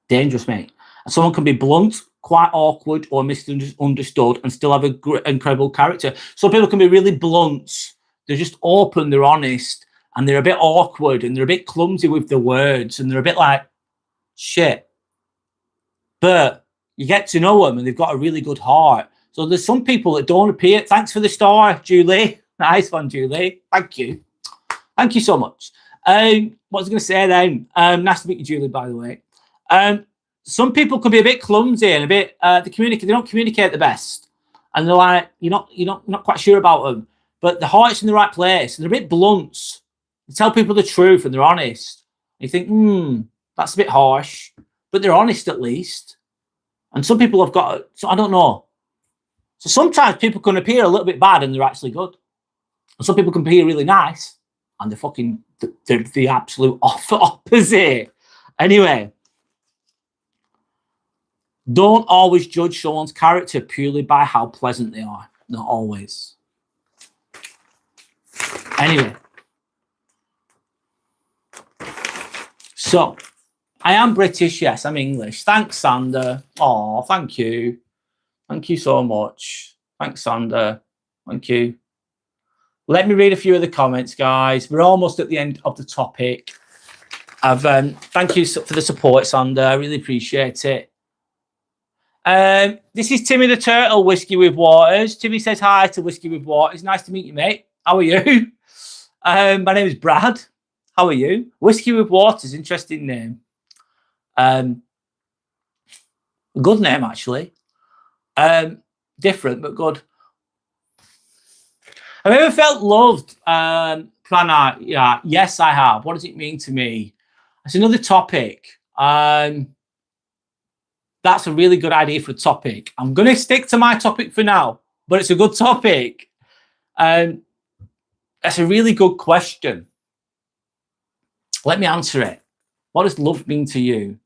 Dangerous, mate. And someone can be blunt, quite awkward or misunderstood and still have an incredible character. Some people can be really blunt. They're just open, they're honest, and they're a bit awkward and they're a bit clumsy with the words and they're a bit like, shit. But you get to know them and they've got a really good heart. So there's some people that don't appear. Thanks for the star, Julie. Nice one, Julie. Thank you. Thank you so much. What was I going to say then? Nice to meet you, Julie, by the way. Some people can be a bit clumsy and a bit they don't communicate the best, and they're like you're not quite sure about them, but the heart's in the right place and they're a bit blunt. They tell people the truth and they're honest. And you think, That's a bit harsh, but they're honest at least. And some people have got, so I don't know. So sometimes people can appear a little bit bad and they're actually good. And some people can appear really nice and they're the absolute opposite. Anyway, don't always judge someone's character purely by how pleasant they are. Not always. Anyway. So, I am British, yes, I'm English. Thanks, Sander. Oh, thank you. Thank you so much. Thanks, Sander. Thank you. Let me read a few of the comments, guys. We're almost at the end of the topic. Thank you for the support, Sander. I really appreciate it. This is Timmy the Turtle, Whiskey with Waters. Timmy says hi to Whiskey with Waters. Nice to meet you, mate. How are you? My name is Brad. How are you? Whiskey with Waters, interesting name. Good name, actually. Different, but good. Have you ever felt loved? Prana, yeah, yes, I have. What does it mean to me? It's another topic. That's a really good idea for a topic. I'm going to stick to my topic for now, but it's a good topic. That's a really good question. Let me answer it. What does love mean to you?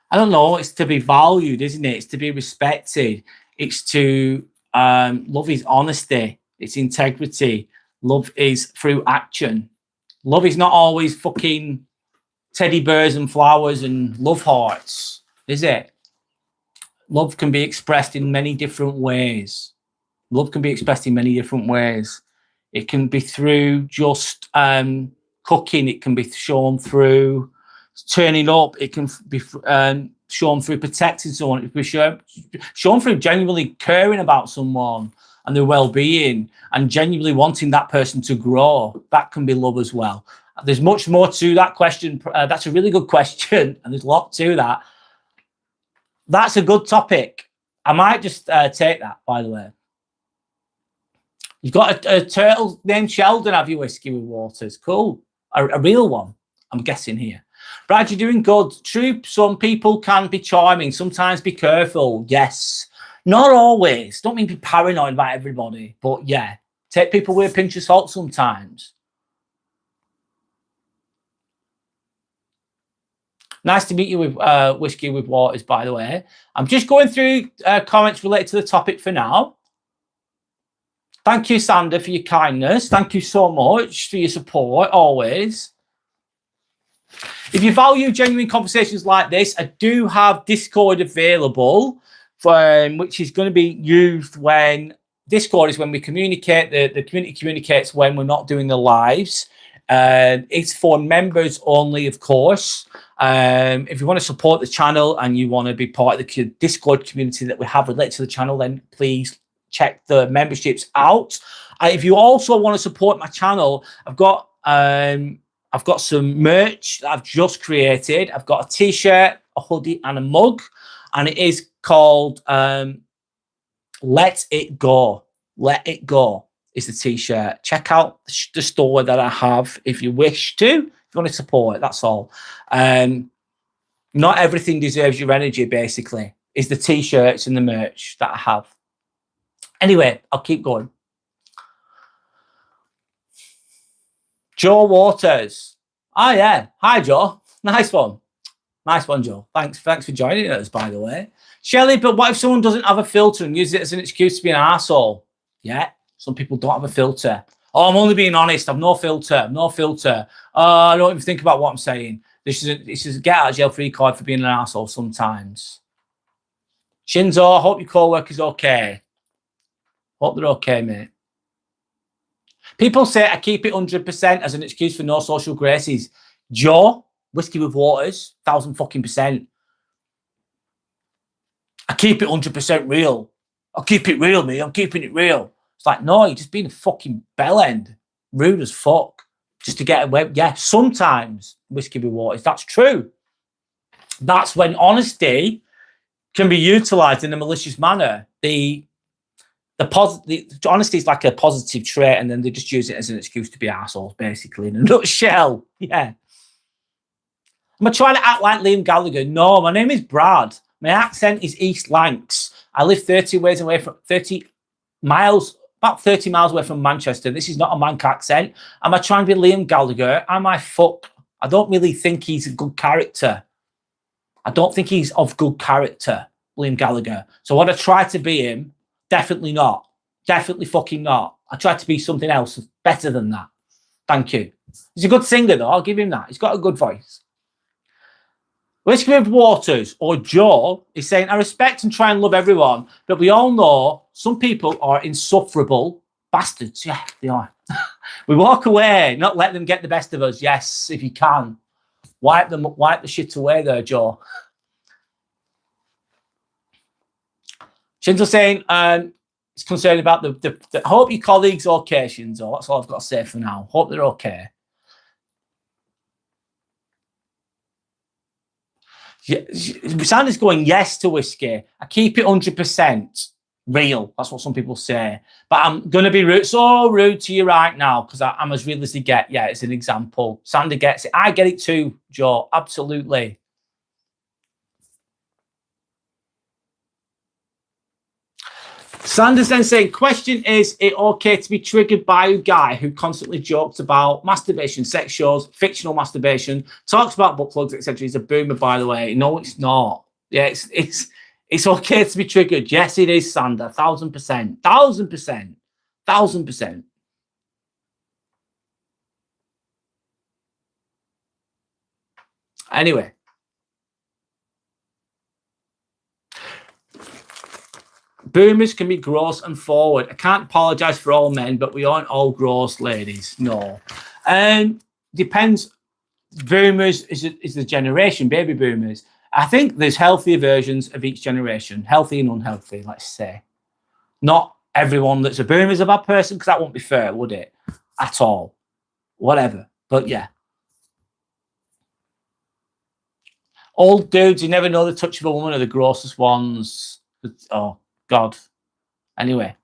I don't know. It's to be valued, isn't it? It's to be respected. It's to, love is honesty. It's integrity. Love is through action. Love is not always fucking teddy bears and flowers and love hearts, is it? Love can be expressed in many different ways. Love can be expressed in many different ways. It can be through just cooking. It can be shown through turning up. It can be shown through protecting someone. It can be shown through genuinely caring about someone and their well-being and genuinely wanting that person to grow. That can be love as well. There's much more to that question. That's a really good question, and there's a lot to that. That's a good topic. I might just take that, by the way. You've got a turtle named Sheldon, have you, Whiskey with Waters? Cool. A real one, I'm guessing here. Brad, you're doing good. True, some people can be charming. Sometimes be careful. Yes. Not always. Don't mean be paranoid about everybody. But yeah, take people with a pinch of salt sometimes. Nice to meet you with Whiskey with Waters, by the way. I'm just going through comments related to the topic for now. Thank you, Sander, for your kindness. Thank you so much for your support, always. If you value genuine conversations like this, I do have Discord available, which is going to be used when Discord is when we communicate. The community communicates when we're not doing the lives. It's for members only, of course. If you want to support the channel and you want to be part of the Discord community that we have related to the channel, then please check the memberships out. If you also want to support my channel, I've got some merch that I've just created. I've got a t-shirt, a hoodie, and a mug, and it is called Let It Go. Let It Go is the t-shirt. Check out the store that I have if you wish to. If you want to support it, that's all. Not everything deserves your energy, basically, is the t-shirts and the merch that I have. Anyway, I'll keep going. Joe Waters. Oh, yeah. Hi, Joe. Nice one. Nice one, Joe. Thanks for joining us, by the way. Shelley, but what if someone doesn't have a filter and uses it as an excuse to be an arsehole? Yeah, some people don't have a filter. Oh, I'm only being honest. I've no filter. No filter. I don't even think about what I'm saying. This is a get out of jail free card for being an arsehole sometimes. Shinzo, I hope your co-worker's okay. Hope they're okay, mate. People say I keep it 100% as an excuse for no social graces. Joe, Whiskey with Waters, 1,000%. I keep it 100% real. I'll keep it real, me. I'm keeping it real. It's like, no, you're just being a fucking bellend. Rude as fuck. Just to get away. Yeah, sometimes, Whiskey with Waters. That's true. That's when honesty can be utilised in a malicious manner. The honesty is like a positive trait, and then they just use it as an excuse to be assholes, basically, in a nutshell. Yeah. Am I trying to act like Liam Gallagher? No, my name is Brad. My accent is East Lancs. I live 30 miles, about 30 miles away from Manchester. This is not a Manc accent. Am I trying to be Liam Gallagher? Am I fuck? I don't really think he's a good character. I don't think he's of good character, Liam Gallagher. So would I try to be him? Definitely not. Definitely fucking not. I tried to be something else better than that. Thank you. He's a good singer, though. I'll give him that. He's got a good voice. Elizabeth Waters or Joe is saying, I respect and try and love everyone, but we all know some people are insufferable bastards. Yeah, they are. We walk away, not let them get the best of us. Yes, if you can. Wipe the shit away there, Joe. Shinzo saying, it's concerned about the I hope your colleagues are okay, Shinzo. That's all I've got to say for now. Hope they're okay. Sandy's going yes to whiskey. I keep it 100% real. That's what some people say. But I'm going to be so rude to you right now because I'm as real as they get. Yeah, it's an example. Sandy gets it. I get it too, Joe. Absolutely. Sanders then saying, question, is it okay to be triggered by a guy who constantly jokes about masturbation, sex shows, fictional masturbation, talks about butt plugs, etc. He's a boomer, by the way. No, it's not. Yeah, it's okay to be triggered. Yes, it is, Sander. 1,000%. 1,000%. 1,000%. Anyway. Boomers can be gross and forward. I can't apologize for all men, but we aren't all gross, ladies. No. Depends. Boomers is the generation, baby boomers. I think there's healthier versions of each generation, healthy and unhealthy, let's say. Not everyone that's a boomer is a bad person, because that wouldn't be fair, would it? At all. Whatever. But yeah. Old dudes, you never know the touch of a woman are the grossest ones. Oh, God. Anyway.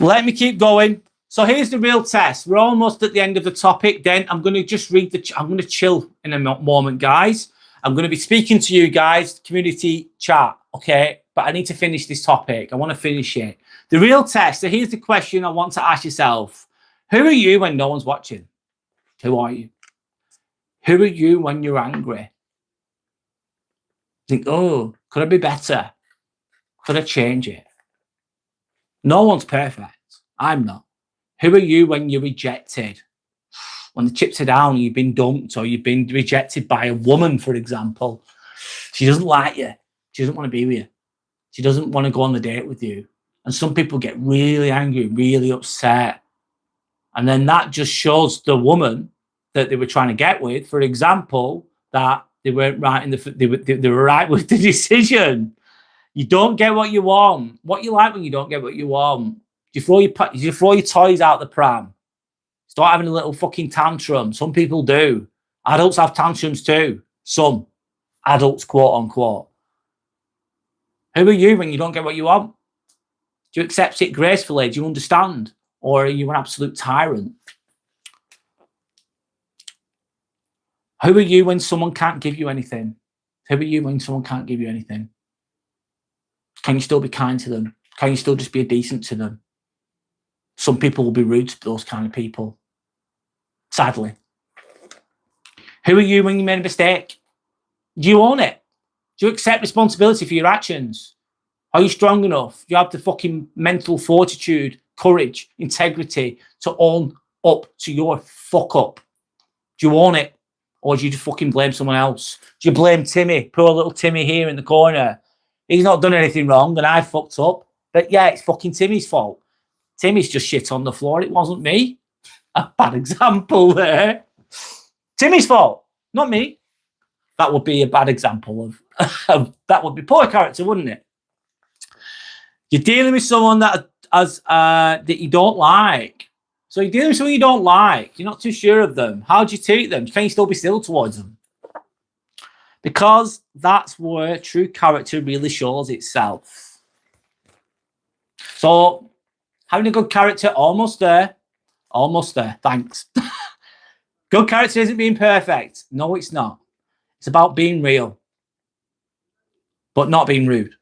Let me keep going. So here's the real test. We're almost at the end of the topic. Then I'm going to just read I'm going to chill in a moment, guys. I'm going to be speaking to you guys, community chat, okay? But I need to finish this topic. I want to finish it. The real test. So here's the question I want to ask yourself. Who are you when no one's watching? Who are you? Who are you when you're angry? Think, oh, could I be better? Could I change it? No one's perfect. I'm not. Who are you when you're rejected? When the chips are down, you've been dumped, or you've been rejected by a woman, for example. She doesn't like you. She doesn't want to be with you. She doesn't want to go on the date with you. And some people get really angry, really upset. And then that just shows the woman that they were trying to get with, for example, that they weren't right in they were right with the decision. You don't get what you want. What you like when you don't get what you want? You throw your toys out the pram. Start having a little fucking tantrum. Some people do. Adults have tantrums too. Some adults, quote unquote. Who are you when you don't get what you want? Do you accept it gracefully? Do you understand? Or are you an absolute tyrant? Who are you when someone can't give you anything? Who are you when someone can't give you anything? Can you still be kind to them? Can you still just be decent to them? Some people will be rude to those kind of people. Sadly. Who are you when you made a mistake? Do you own it? Do you accept responsibility for your actions? Are you strong enough? Do you have the fucking mental fortitude, courage, integrity to own up to your fuck up? Do you own it? Or do you just fucking blame someone else? Do you blame Timmy? Poor little Timmy here in the corner. He's not done anything wrong and I fucked up. But yeah, it's fucking Timmy's fault. Timmy's just shit on the floor. It wasn't me. A bad example there. Timmy's fault, not me. That would be a bad example of that would be poor character, wouldn't it? You're dealing with someone that you don't like. So you're dealing with someone you don't like. You're not too sure of them. How do you treat them? Can you still be civil towards them? Because that's where true character really shows itself. So having a good character, almost there. Almost there. Thanks. Good character isn't being perfect. No, it's not. It's about being real, but not being rude.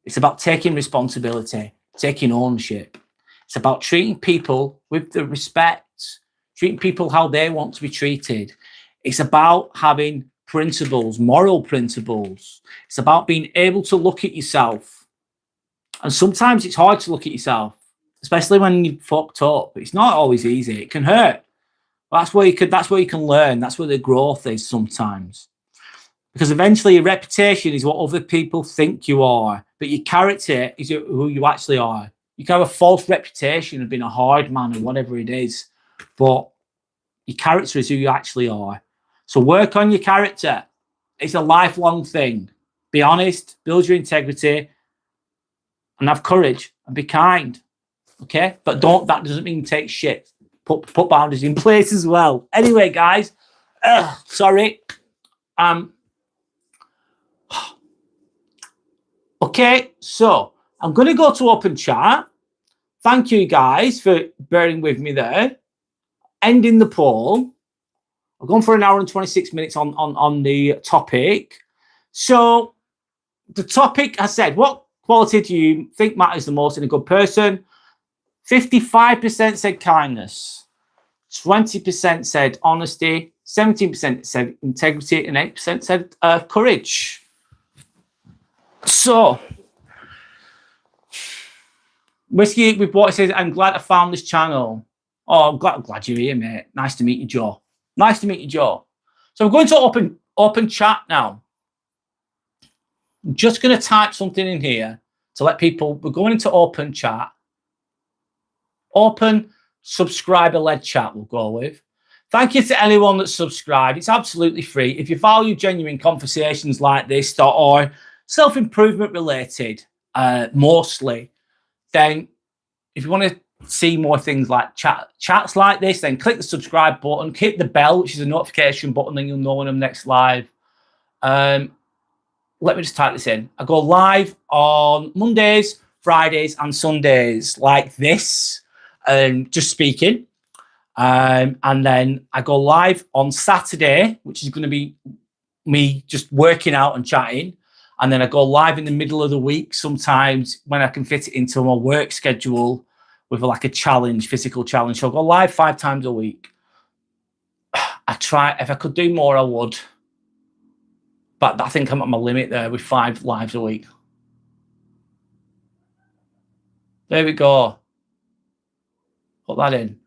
It's about taking responsibility, taking ownership. It's about treating people with the respect, treating people how they want to be treated. It's about having principles, moral principles. It's about being able to look at yourself. And sometimes it's hard to look at yourself, especially when you're fucked up. It's not always easy. It can hurt. That's where you can learn. That's where the growth is sometimes. Because eventually your reputation is what other people think you are, but your character is who you actually are. You can have a false reputation of being a hard man or whatever it is, but your character is who you actually are. So work on your character. It's a lifelong thing. Be honest, build your integrity, and have courage and be kind. Okay? But that doesn't mean take shit. Put boundaries in place as well. Anyway, guys, sorry. Okay, so I'm going to go to open chat. Thank you guys for bearing with me there. Ending the poll. I've gone for an hour and 26 minutes on the topic. So the topic, I said, what quality do you think matters the most in a good person? 55% said kindness. 20% said honesty. 17% said integrity. And 8% said courage. So, Whiskey with what says, I'm glad I found this channel. Oh, I'm glad you're here, mate. Nice to meet you, Joe. Nice to meet you, Joe. So I'm going to open chat now. I'm just going to type something in here to let people, we're going into open chat. Open subscriber-led chat we'll go with. Thank you to anyone that's subscribed. It's absolutely free. If you value genuine conversations like this or self-improvement related, mostly, then if you want to see more things like chats like this, then click the subscribe button, hit the bell, which is a notification button, then you'll know when I'm next live. Let me just type this in. I go live on Mondays, Fridays, and Sundays like this, just speaking. And then I go live on Saturday, which is going to be me just working out and chatting. And then I go live in the middle of the week sometimes when I can fit it into my work schedule with like a challenge, physical challenge. So I'll go live 5 times a week. I try, if I could do more, I would. But I think I'm at my limit there with 5 lives a week. There we go. Put that in.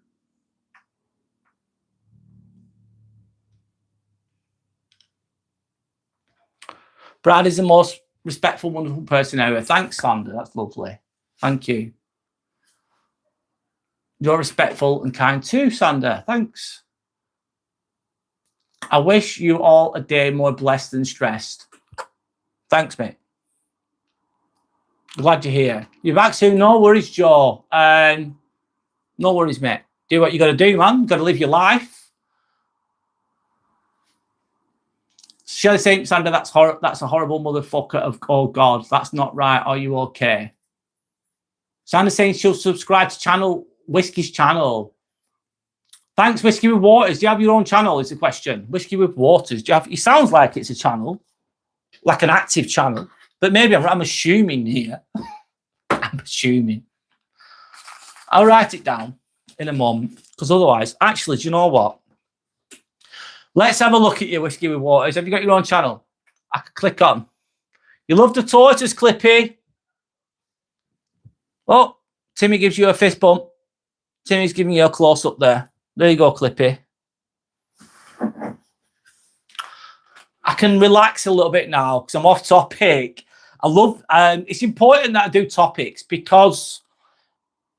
Brad is the most respectful, wonderful person ever. Thanks, Sandra. That's lovely. Thank you. You're respectful and kind too, Sandra. Thanks. I wish you all a day more blessed and stressed. Thanks, mate. Glad you're here. You're back soon. No worries, Joe. No worries, mate. Do what you got to do, man. You got to live your life. Shelley St. Sandra, that's a horrible motherfucker of, oh God, that's not right. Are you okay? Sandra saying she'll subscribe to channel, Whiskey's channel. Thanks, Whiskey with Waters. Do you have your own channel? Is the question. Whiskey with Waters. Do you have? It sounds like it's a channel, like an active channel, but maybe I'm assuming here. I'm assuming. I'll write it down in a moment because otherwise, actually, do you know what? Let's have a look at your Whiskey with Waters. Have you got your own channel? I can click on. You love the tortoise, Clippy. Oh, Timmy gives you a fist bump. Timmy's giving you a close up there. There you go, Clippy. I can relax a little bit now because I'm off topic. I love, it's important that I do topics because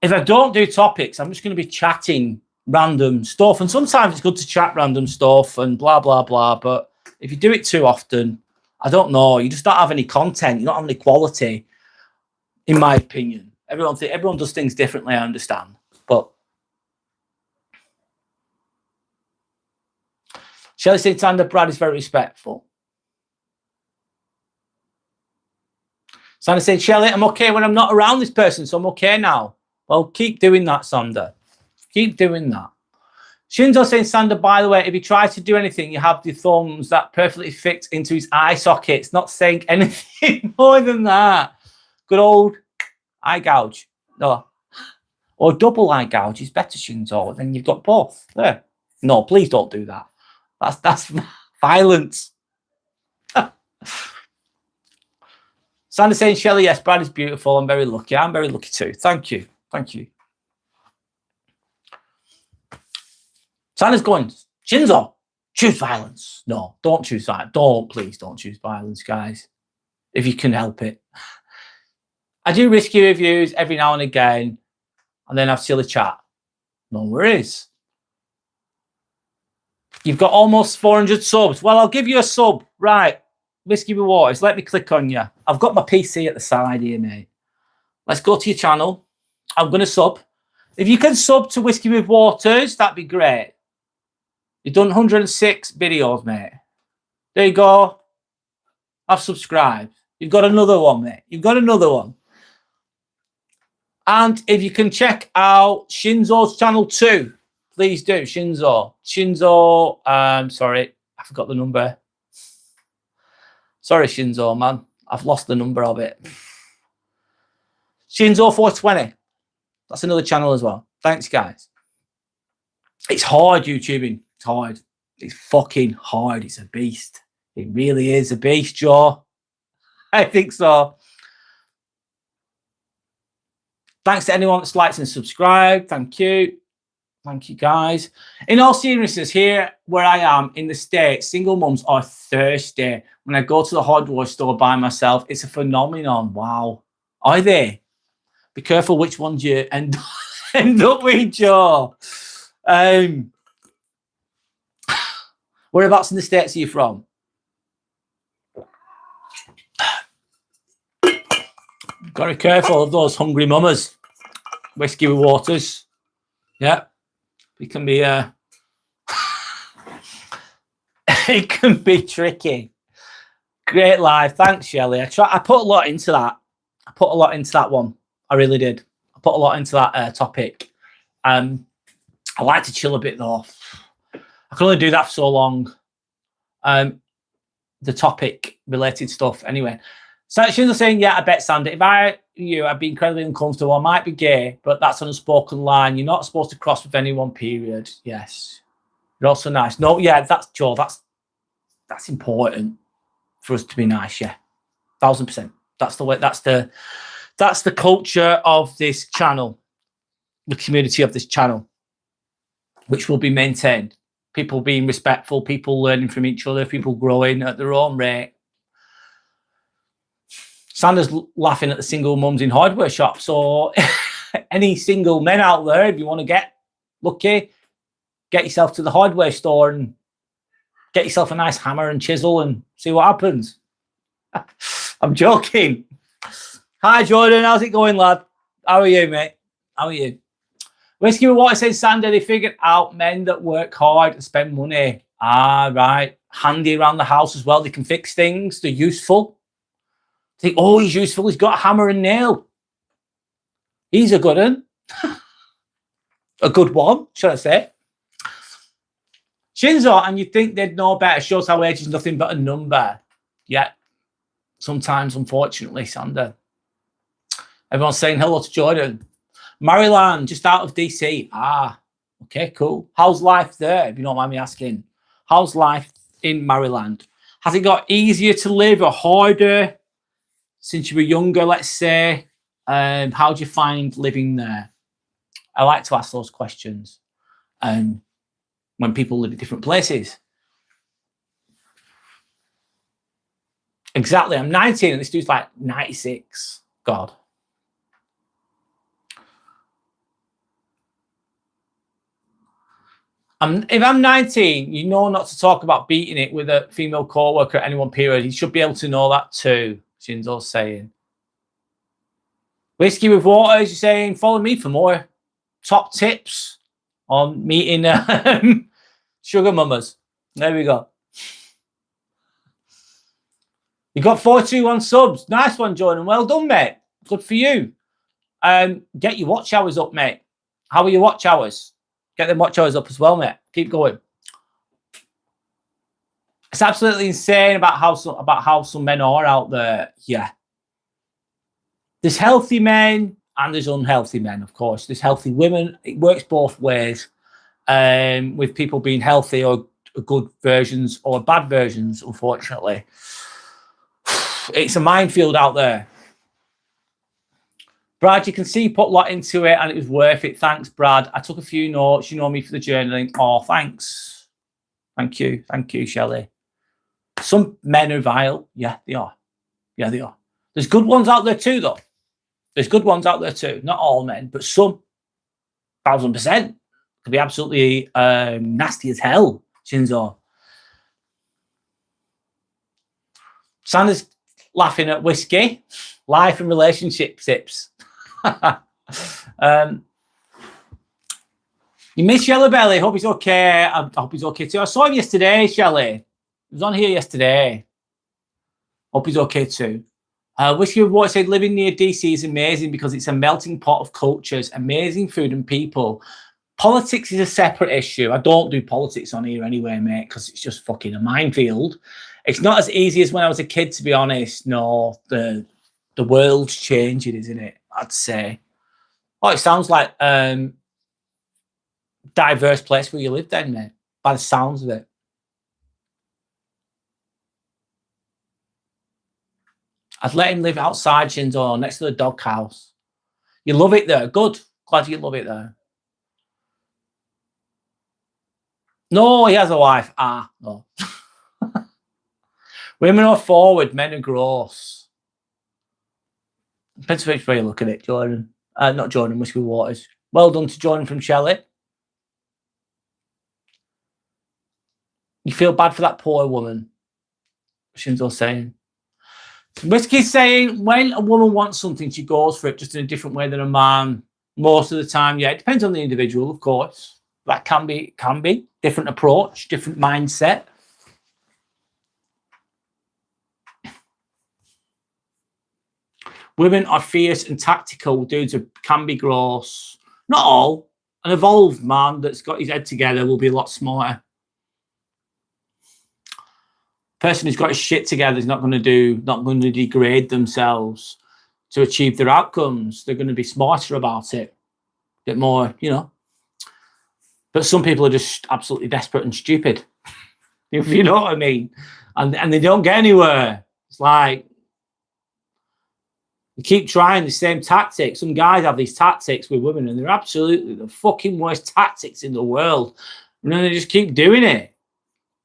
if I don't do topics, I'm just going to be chatting random stuff. And sometimes it's good to chat random stuff and blah, blah, blah. But if you do it too often, I don't know, you just don't have any content. You don't have any quality, in my opinion. Everyone does things differently, I understand. But Shelley Santana, Brad is very respectful. Sandra said, Shelley, I'm okay when I'm not around this person, so I'm okay now. Well, keep doing that, Sandra. Keep doing that. Shinzo saying, Sander, by the way, if he tries to do anything, you have the thumbs that perfectly fit into his eye sockets. Not saying anything more than that. Good old eye gouge. No. Or double eye gouge is better, Shinzo. Then you've got both. There. No, please don't do that. That's violence. Sander saying, Shelley, yes, Brad is beautiful. I'm very lucky. I'm very lucky too. Thank you. Thank you. Sander's going, Shinzo, choose violence. No, don't choose violence. Please don't choose violence, guys. If you can help it. I do risky reviews every now and again, and then have silly chat. No worries. You've got almost 400 subs. Well, I'll give you a sub. Right. Whiskey with Waters. Let me click on you. I've got my PC at the side here, mate. Let's go to your channel. I'm going to sub. If you can sub to Whiskey with Waters, that'd be great. You've done 106 videos, mate. There you go. I've subscribed. You've got another one, mate. You've got another one. And if you can check out Shinzo's channel too, please do. Shinzo, sorry, I forgot the number. Sorry, Shinzo, man. I've lost the number of it. Shinzo 420. That's another channel as well. Thanks, guys. It's hard, YouTubing. It's hard. It's fucking hard. It's a beast. It really is a beast, Joe. I think so. Thanks to anyone that's liked and subscribed. Thank you. Thank you, guys. In all seriousness, here where I am in the States, single mums are thirsty. When I go to the hardware store by myself, it's a phenomenon. Wow. Are they? Be careful which ones you end up with, Joe. Whereabouts in the States are you from? Got to be careful of those hungry mamas. Whiskey with Waters. Yeah. It can be it can be tricky. Great live. Thanks, Shelley. I put a lot into that. I put a lot into that one. I really did. I put a lot into that topic. I like to chill a bit though. I can only do that for so long. The topic related stuff anyway. So she's saying, yeah, I bet, Sandy, if I'd be incredibly uncomfortable. I might be gay, but that's an unspoken line. You're not supposed to cross with anyone, period. Yes. You're also nice. No, yeah, that's Joe. That's important for us to be nice, yeah. 1000%. That's the way, that's the culture of this channel, the community of this channel, which will be maintained. People being respectful, people learning from each other, people growing at their own rate. Sander's laughing at the single mums in hardware shops. So any single men out there, if you want to get lucky, get yourself to the hardware store and get yourself a nice hammer and chisel and see what happens. I'm joking. Hi, Jordan. How's it going, lad? How are you, mate? How are you? Whiskey with Water says, Sander, they figured out men that work hard and spend money. Ah, right. Handy around the house as well. They can fix things. They're useful. Think, oh, he's useful. He's got a hammer and nail. He's a good one. A good one, should I say. Shinzo, and you think they'd know better. Shows how age is nothing but a number. Yeah. Sometimes, unfortunately, Sander. Everyone's saying hello to Jordan. Maryland, just out of DC. Ah, okay, cool. How's life there, if you don't mind me asking? How's life in Maryland? Has it got easier to live or harder since you were younger, let's say? How do you find living there? I like to ask those questions when people live in different places. Exactly. I'm 19 and this dude's like 96. God. If I'm 19, you know not to talk about beating it with a female co-worker at any one period. You should be able to know that too, Shinzo's saying. Whiskey with Water, you're saying, follow me for more top tips on meeting sugar mamas. There we go. You got 421 subs. Nice one, Jordan. Well done, mate. Good for you. Get your watch hours up, mate. How are your watch hours? Get the watch hours up as well, mate. Keep going. It's absolutely insane about how some men are out there. Yeah. There's healthy men and there's unhealthy men, of course. There's healthy women. It works both ways. With people being healthy or good versions or bad versions, unfortunately. It's a minefield out there. Brad, you can see you put a lot into it and it was worth it. Thanks, Brad. I took a few notes. You know me for the journaling. Oh, thanks. Thank you. Thank you, Shelley. Some men are vile. Yeah, they are. Yeah, they are. There's good ones out there too, though. There's good ones out there too. Not all men, but some. 1,000%. Could be absolutely nasty as hell, Shinzo. Sanders laughing at whiskey. Life and relationship tips. You miss Yellow Belly. Hope he's okay. I hope he's okay too. I saw him yesterday, Shelley. He was on here yesterday. Hope he's okay too. Whiskey Report said living near DC is amazing because it's a melting pot of cultures, amazing food and people. Politics is a separate issue. I don't do politics on here anyway, mate, because it's just fucking a minefield. It's not as easy as when I was a kid, to be honest. No, the world's changing, isn't it? I'd say. Oh, it sounds like diverse place where you live then, mate, by the sounds of it. I'd let him live outside, Shinzo, next to the doghouse. You love it there. Good. Glad you love it there. No, he has a wife. Ah, no. Women are forward, men are gross. Depends which way you look at it, Jordan. Not Jordan, Whiskey Waters. Well done to Jordan from Shelley. You feel bad for that poor woman. Shinzo's saying. Whiskey's saying when a woman wants something, she goes for it just in a different way than a man. Most of the time, yeah. It depends on the individual, of course. That can be different approach, different mindset. Women are fierce and tactical. Dudes can be gross. Not all. An evolved man that's got his head together will be a lot smarter. Person who's got his shit together is not going to degrade themselves to achieve their outcomes. They're going to be smarter about it. A bit more, you know. But some people are just absolutely desperate and stupid. If you know what I mean. And they don't get anywhere. It's like you keep trying the same tactics. Some guys have these tactics with women and they're absolutely the fucking worst tactics in the world. And then they just keep doing it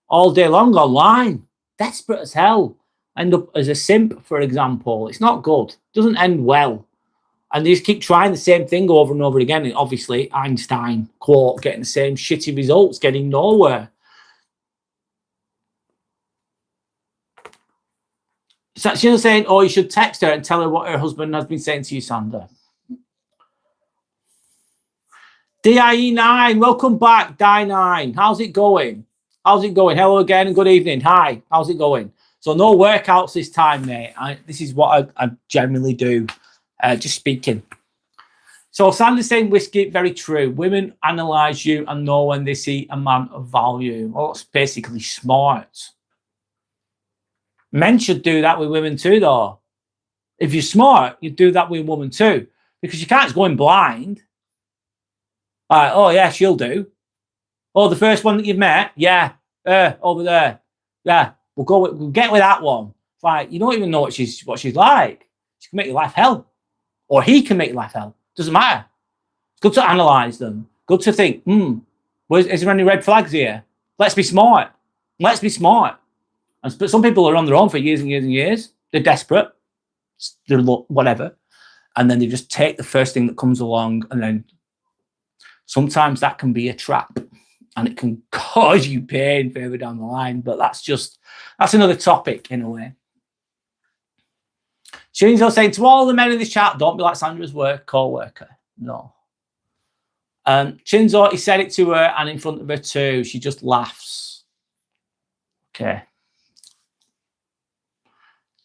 all day long online. Desperate as hell. End up as a simp, for example. It's not good. Doesn't end well. And they just keep trying the same thing over and over again. And obviously, Einstein quote, getting the same shitty results, getting nowhere. So she's saying, oh, you should text her and tell her what her husband has been saying to you, Sandra. DIE9, welcome back, DIE9. How's it going? How's it going? Hello again and good evening. Hi, how's it going? So no workouts this time, mate. This is what I generally do, just speaking. So Sandra's saying whiskey, very true. Women analyse you and know when they see a man of value. Well, that's basically smart. Men should do that with women too, though. If you're smart, you do that with a woman too. Because you can't just go in blind. Like, oh, yeah, she'll do. Oh, the first one that you've met? Yeah, over there. Yeah, we'll get with that one. It's like, you don't even know what she's like. She can make your life hell. Or he can make your life hell. Doesn't matter. It's good to analyse them. Good to think, is there any red flags here? Let's be smart. Let's be smart. But some people are on their own for years and years and years. They're desperate. They're whatever. And then they just take the first thing that comes along. And then sometimes that can be a trap. And it can cause you pain further down the line. But that's another topic in a way. Shinzo saying to all the men in this chat, don't be like Sandra's co-worker. No. Shinzo, he said it to her and in front of her too. She just laughs. Okay.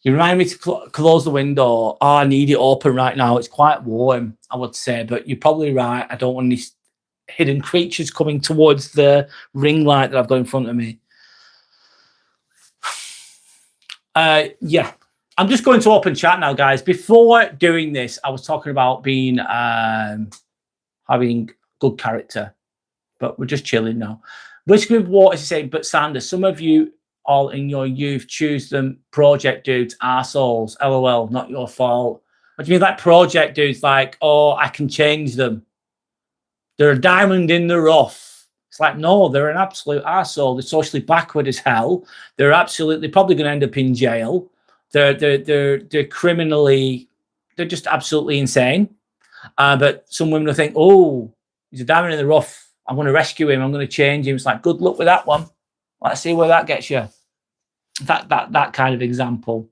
You remind me to close the window. Oh, I need it open right now. It's quite warm, I would say. But you're probably right. I don't want any hidden creatures coming towards the ring light that I've got in front of me. Yeah, I'm just going to open chat now, guys. Before doing this, I was talking about being having good character, but we're just chilling now. Whiskey with Water is saying, but Sanders, some of you all in your youth choose them project dudes, arseholes. LOL, not your fault. What do you mean, like project dudes? Like, oh, I can change them. They're a diamond in the rough. It's like, no, they're an absolute arsehole. They're socially backward as hell. They're absolutely probably going to end up in jail. They're criminally, they're just absolutely insane. But some women will think, oh, he's a diamond in the rough. I'm going to rescue him. I'm going to change him. It's like, good luck with that one. Let's see where that gets you. That kind of example.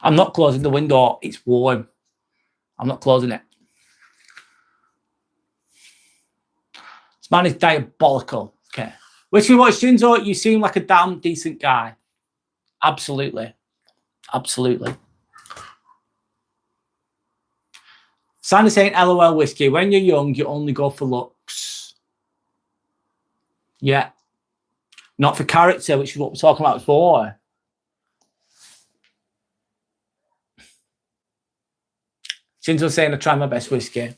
I'm not closing the window. It's warm. I'm not closing it. This man is diabolical. Okay. Which we watch, Shinzo, you seem like a damn decent guy. Absolutely. Absolutely. Sandy saying, LOL whiskey. When you're young, you only go for looks. Yeah. Not for character, which is what we're talking about before. Shinzo saying, I try my best, whiskey.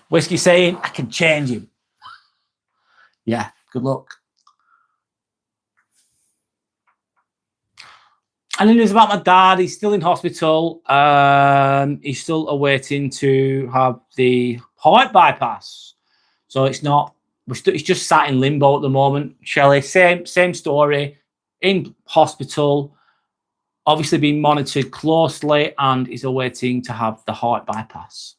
Whiskey saying, I can change him. Yeah, good luck. And then there's about my dad. He's still in hospital. He's still awaiting to have the heart bypass. So it's not, it's just sat in limbo at the moment. Shelley, same story. In hospital, obviously being monitored closely, and is awaiting to have the heart bypass.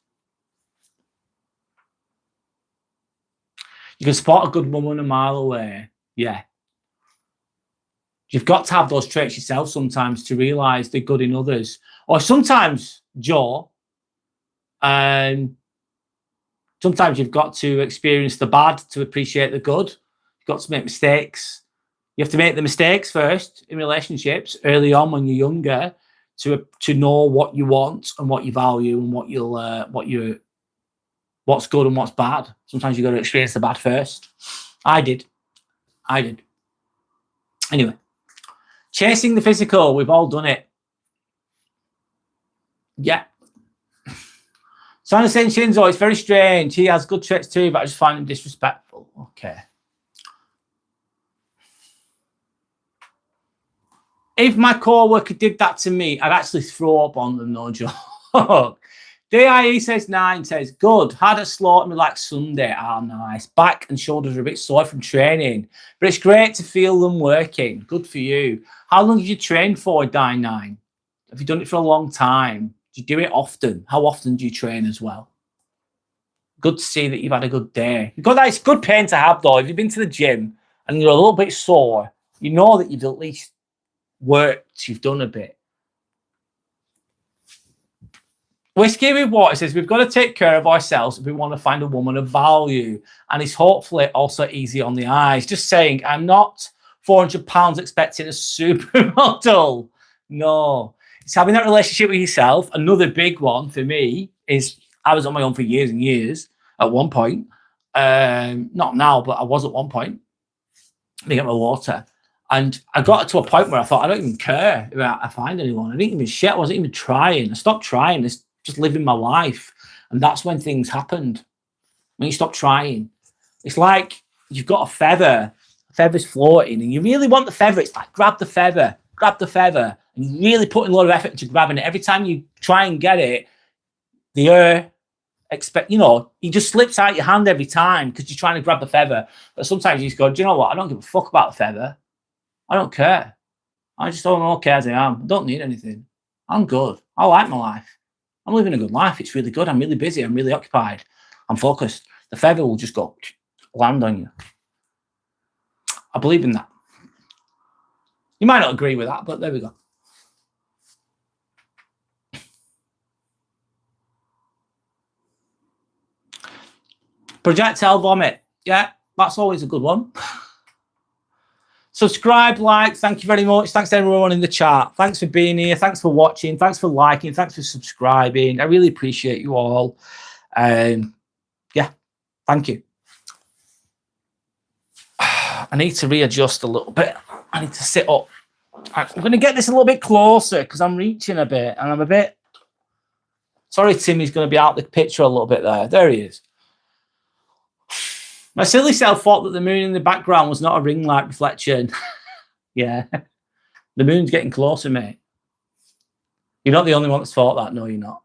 You can spot a good woman a mile away. Yeah. You've got to have those traits yourself sometimes to realize they're good in others. Or sometimes, Joe, sometimes you've got to experience the bad to appreciate the good. You've got to make mistakes. You have to make the mistakes first in relationships early on when you're younger to know what you want and what you value and what's good and what's bad. Sometimes you've got to experience the bad first. I did. Anyway. Chasing the physical, we've all done it. Yeah. Sana saying Shinzo, it's very strange. He has good traits too, but I just find him disrespectful. Okay. If my co-worker did that to me, I'd actually throw up on them, no joke. DIE says 9, says, good. Had a slaughter me like Sunday. Ah, nice. Back and shoulders are a bit sore from training. But it's great to feel them working. Good for you. How long did you train for, Die 9? Have you done it for a long time? Do you do it often? How often do you train as well? Good to see that you've had a good day. It's good pain to have, though. If you've been to the gym and you're a little bit sore, you know that you've at least worked, you've done a bit. Whiskey with Water says, we've got to take care of ourselves if we want to find a woman of value. And it's hopefully also easy on the eyes. Just saying, I'm not £400 expecting a supermodel. No. It's having that relationship with yourself. Another big one for me is I was on my own for years and years at one point. Not now, but I was at one point. Me get my water. And I got to a point where I thought, I don't even care if I find anyone. I didn't even shit. I wasn't even trying. I stopped trying. Just living my life. And that's when things happened. When you stop trying. It's like you've got a feather's floating, and you really want the feather. It's like, grab the feather. And you really put in a lot of effort into grabbing it. Every time you try and get it, the air, he just slips out your hand every time because you're trying to grab the feather. But sometimes you just go, do you know what? I don't give a fuck about the feather. I don't care. I just don't okay as I am. I don't need anything. I'm good. I like my life. I'm living a good life. It's really good. I'm really busy. I'm really occupied. I'm focused. The feather will just go land on you. I believe in that. You might not agree with that, but there we go. Projectile vomit. Yeah, that's always a good one. Subscribe, like, thank you very much. Thanks to everyone in the chat. Thanks for being here. Thanks for watching. Thanks for liking. Thanks for subscribing. I really appreciate you all. Yeah, thank you. I need to readjust a little bit. I need to sit up. I'm going to get this a little bit closer because I'm reaching a bit and I'm a bit... Sorry, Timmy's going to be out the picture a little bit there. There he is. My silly self thought that the moon in the background was not a ring light reflection. Yeah. The moon's getting closer, mate. You're not the only one that's thought that. No, you're not.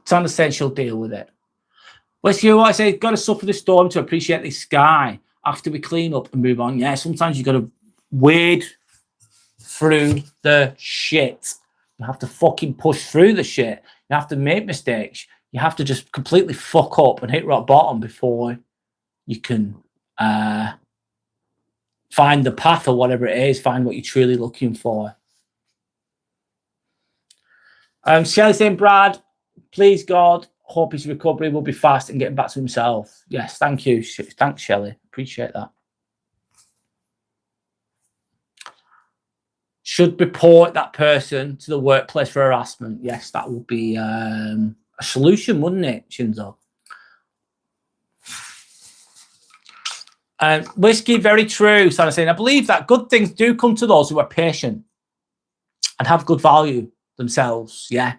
Sandra said she'll deal with it. Well, see what I say, got to suffer the storm to appreciate the sky after we clean up and move on. Yeah, sometimes you got to wade through the shit. You have to fucking push through the shit. You have to make mistakes. You have to just completely fuck up and hit rock bottom before you can find the path or whatever it is, find what you're truly looking for. Shelley saying, Brad, please God, hope his recovery will be fast and getting back to himself. Yes, thank you. Thanks, Shelley. Appreciate that. Should report that person to the workplace for harassment. Yes, that would be a solution, wouldn't it, Shinzo? Whiskey, very true. So I'm saying, I believe that good things do come to those who are patient and have good value themselves. Yeah.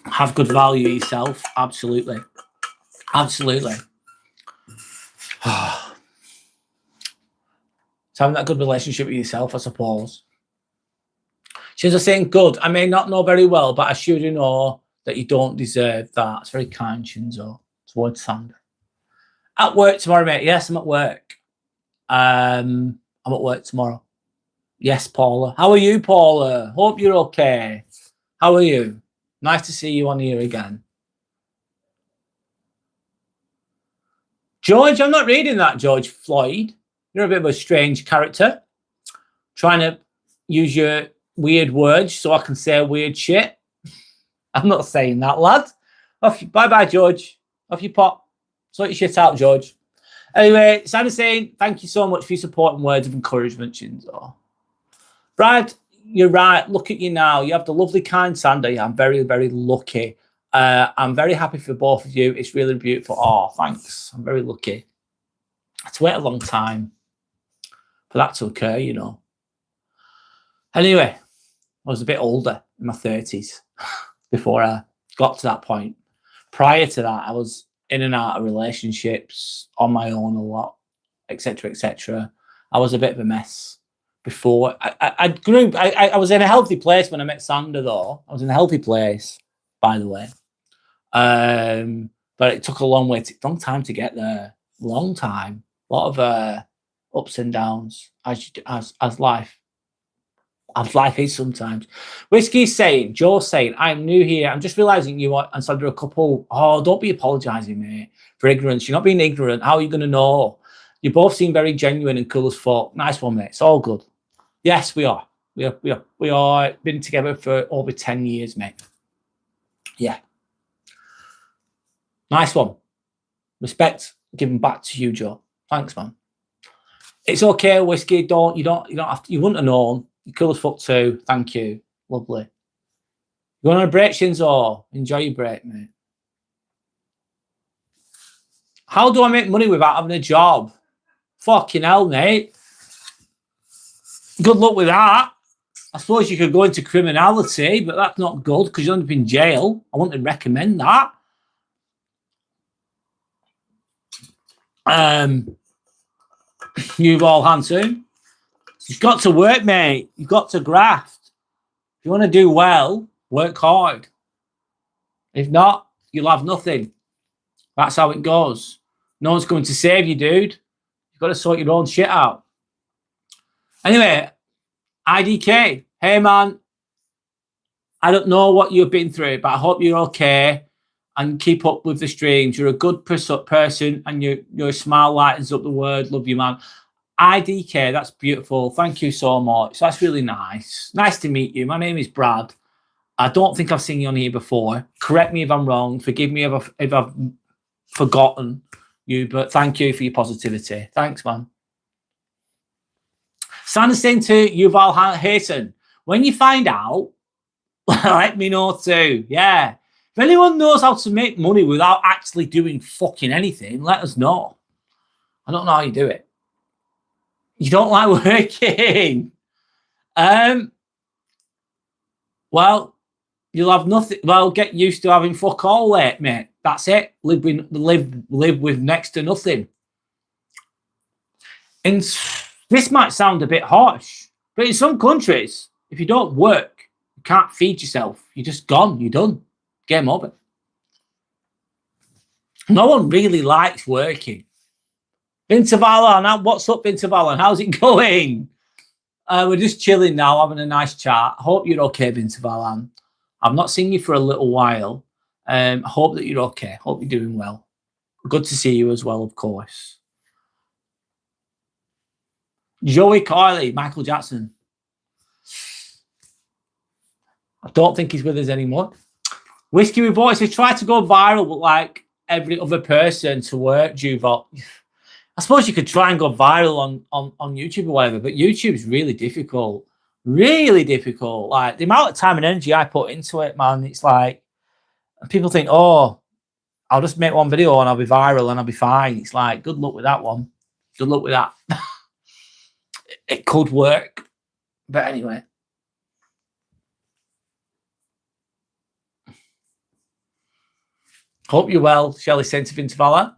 Have good value yourself. Absolutely. Absolutely. So having that good relationship with yourself, I suppose. She's saying, good. I may not know very well, but I sure do know that you don't deserve that. It's very kind, Shinzo. Towards Sandra. At work tomorrow, mate. Yes, I'm at work. I'm at work tomorrow. Yes, Paula. How are you, Paula? Hope you're okay. How are you? Nice to see you on here again. George, I'm not reading that, George Floyd. You're a bit of a strange character. Trying to use your weird words so I can say weird shit. I'm not saying that, lad. Bye-bye, George. Off you pop. Sort your shit out, George. Anyway, Sandra's saying, thank you so much for your support and words of encouragement, Shinzo. Brad, you're right. Look at you now. You have the lovely, kind Sandra. Yeah, I'm very, very lucky. I'm very happy for both of you. It's really beautiful. Oh, thanks. I'm very lucky. I had to wait a long time for that to occur, you know. Anyway, I was a bit older, in my 30s, before I got to that point. Prior to that, I was in and out of relationships on my own a lot, etc., etc. I was a bit of a mess before. I was in a healthy place when I met Sandra, though. I was in a healthy place, by the way. But it took a long time to get there. Long time. A lot of ups and downs as life is sometimes. Whiskey's saying, Joe's saying, I'm new here. I'm just realizing you and Sandra a couple. Oh, don't be apologizing, mate, for ignorance. You're not being ignorant. How are you going to know? You both seem very genuine and cool as fuck. Nice one, mate. It's all good. Yes, we are. We are been together for over 10 years, mate. Yeah. Nice one. Respect given back to you, Joe. Thanks, man. It's okay, Whiskey. You don't have to, you wouldn't have known. You're cool as fuck too. Thank you. Lovely. You going on a break, Shinzo? Enjoy your break, mate. How do I make money without having a job? Fucking hell, mate. Good luck with that. I suppose you could go into criminality, but that's not good because you'll end up in jail. I wouldn't recommend that. You've all handsome. You've got to work, mate. You've got to graft. If you want to do well, work hard. If not, you'll have nothing. That's how it goes. No one's going to save you, dude. You've got to sort your own shit out. Anyway, IDK. Hey, man. I don't know what you've been through, but I hope you're okay and keep up with the streams. You're a good person and your smile lightens up the world. Love you, man. IDK, that's beautiful. Thank you so much. That's really nice. Nice to meet you. My name is Brad. I don't think I've seen you on here before. Correct me if I'm wrong. Forgive me if I've forgotten you, but thank you for your positivity. Thanks, man. Sander's saying to Yuval Hayson, when you find out, let me know too. Yeah. If anyone knows how to make money without actually doing fucking anything, let us know. I don't know how you do it. You don't like working. Well, you'll have nothing. Well, get used to having fuck all late, mate. That's it. Live with next to nothing. And this might sound a bit harsh, but in some countries, if you don't work, you can't feed yourself. You're just gone. You're done. Game over. No one really likes working. Vintavalon, what's up, Vintavalon? How's it going? We're just chilling now, having a nice chat. Hope you're okay, Vintavalon. I've not seen you for a little while. I hope that you're okay. Hope you're doing well. Good to see you as well, of course. Joey Carley, Michael Jackson. I don't think he's with us anymore. Whiskey with Boys has tried to go viral like every other person to work, Juvo. I suppose you could try and go viral on YouTube or whatever, but YouTube's really difficult. Really difficult. Like the amount of time and energy I put into it, man, it's like people think, oh, I'll just make one video and I'll be viral and I'll be fine. It's like, good luck with that one. Good luck with that. It could work. But anyway. Hope you're well, Shelley Saint of Intervala.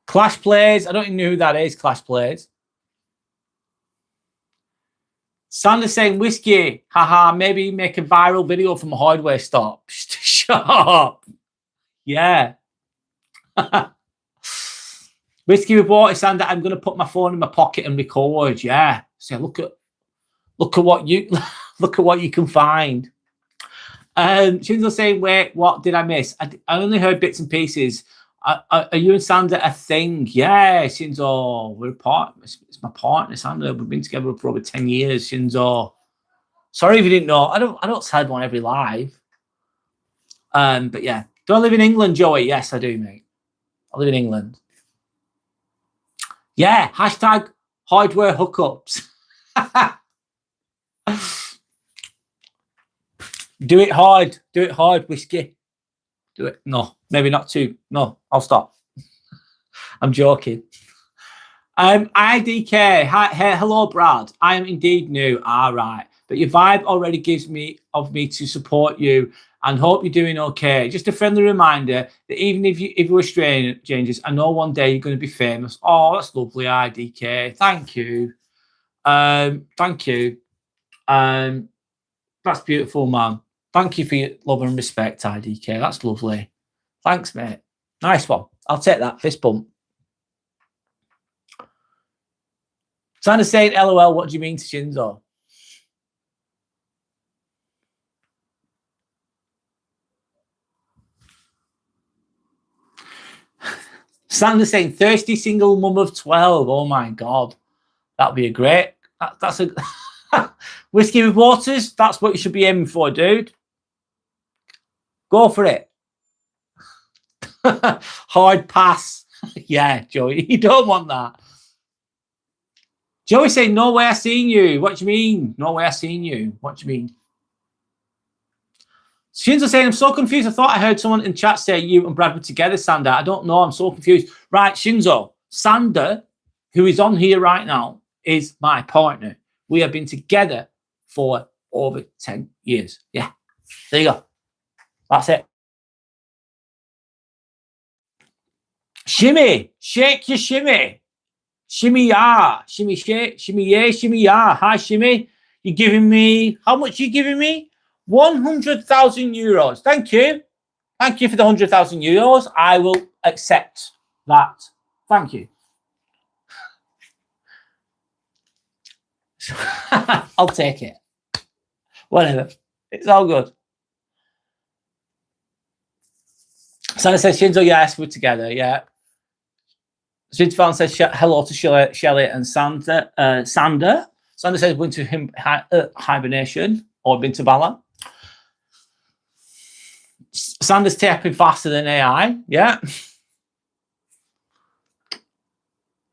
Clash Plays. I don't even know who that is, Clash Plays. Sanders saying, Whiskey, haha, maybe make a viral video from a hardware store. Shut up. Yeah. Whiskey Report, Sander, I'm going to put my phone in my pocket and record. Yeah. So look at what you look at what you can find. Shinzo saying, wait, what did I miss? I only heard bits and pieces. Are you and Sander a thing? Yeah, Shinzo, we're a partner. It's my partner, Sander. We've been together for over 10 years, Shinzo. Sorry if you didn't know. I don't say one every live. But yeah. Do I live in England, Joey? Yes, I do, mate. I live in England. Yeah, hashtag hardware hookups. Do it hard. Do it hard, Whiskey. Do it. No, maybe not too. No, I'll stop. I'm joking. IDK. Hi, hello, Brad. I am indeed new. All right. But your vibe already gives me to support you and hope you're doing okay. Just a friendly reminder that even if you were strangers, I know one day you're going to be famous. Oh, that's lovely, IDK. Thank you. Thank you. That's beautiful, man. Thank you for your love and respect, IDK. That's lovely. Thanks, mate. Nice one. I'll take that fist bump. Sander's saying, LOL, what do you mean to Shinzo? Sander's saying, thirsty single mum of 12. Oh, my God. That'd be a great... That's a... Whiskey with Waters, that's what you should be aiming for, dude. Go for it. Hard pass. Yeah, Joey, you don't want that. Joey saying, no way I seen you. What do you mean? No way I seen you. What do you mean? Shinzo saying, I'm so confused. I thought I heard someone in chat say you and Brad were together, Sander. I don't know. I'm so confused. Right, Shinzo. Sander, who is on here right now, is my partner. We have been together for over 10 years. Yeah. There you go. That's it. Shimmy. Shake your shimmy. Shimmy ya. Shimmy shake. Shimmy yeah. Shimmy ya. Hi, Shimmy. You're giving me... How much are you giving me? 100,000 euros. Thank you. Thank you for the 100,000 euros. I will accept that. Thank you. I'll take it. Whatever. It's all good. Santa says, Shinzo, yes, we're together. Yeah. Shinzo says hello to Shelley and Sander. Sander. Sander says went to him hibernation or been to Bala. Sander's tapping faster than AI. Yeah.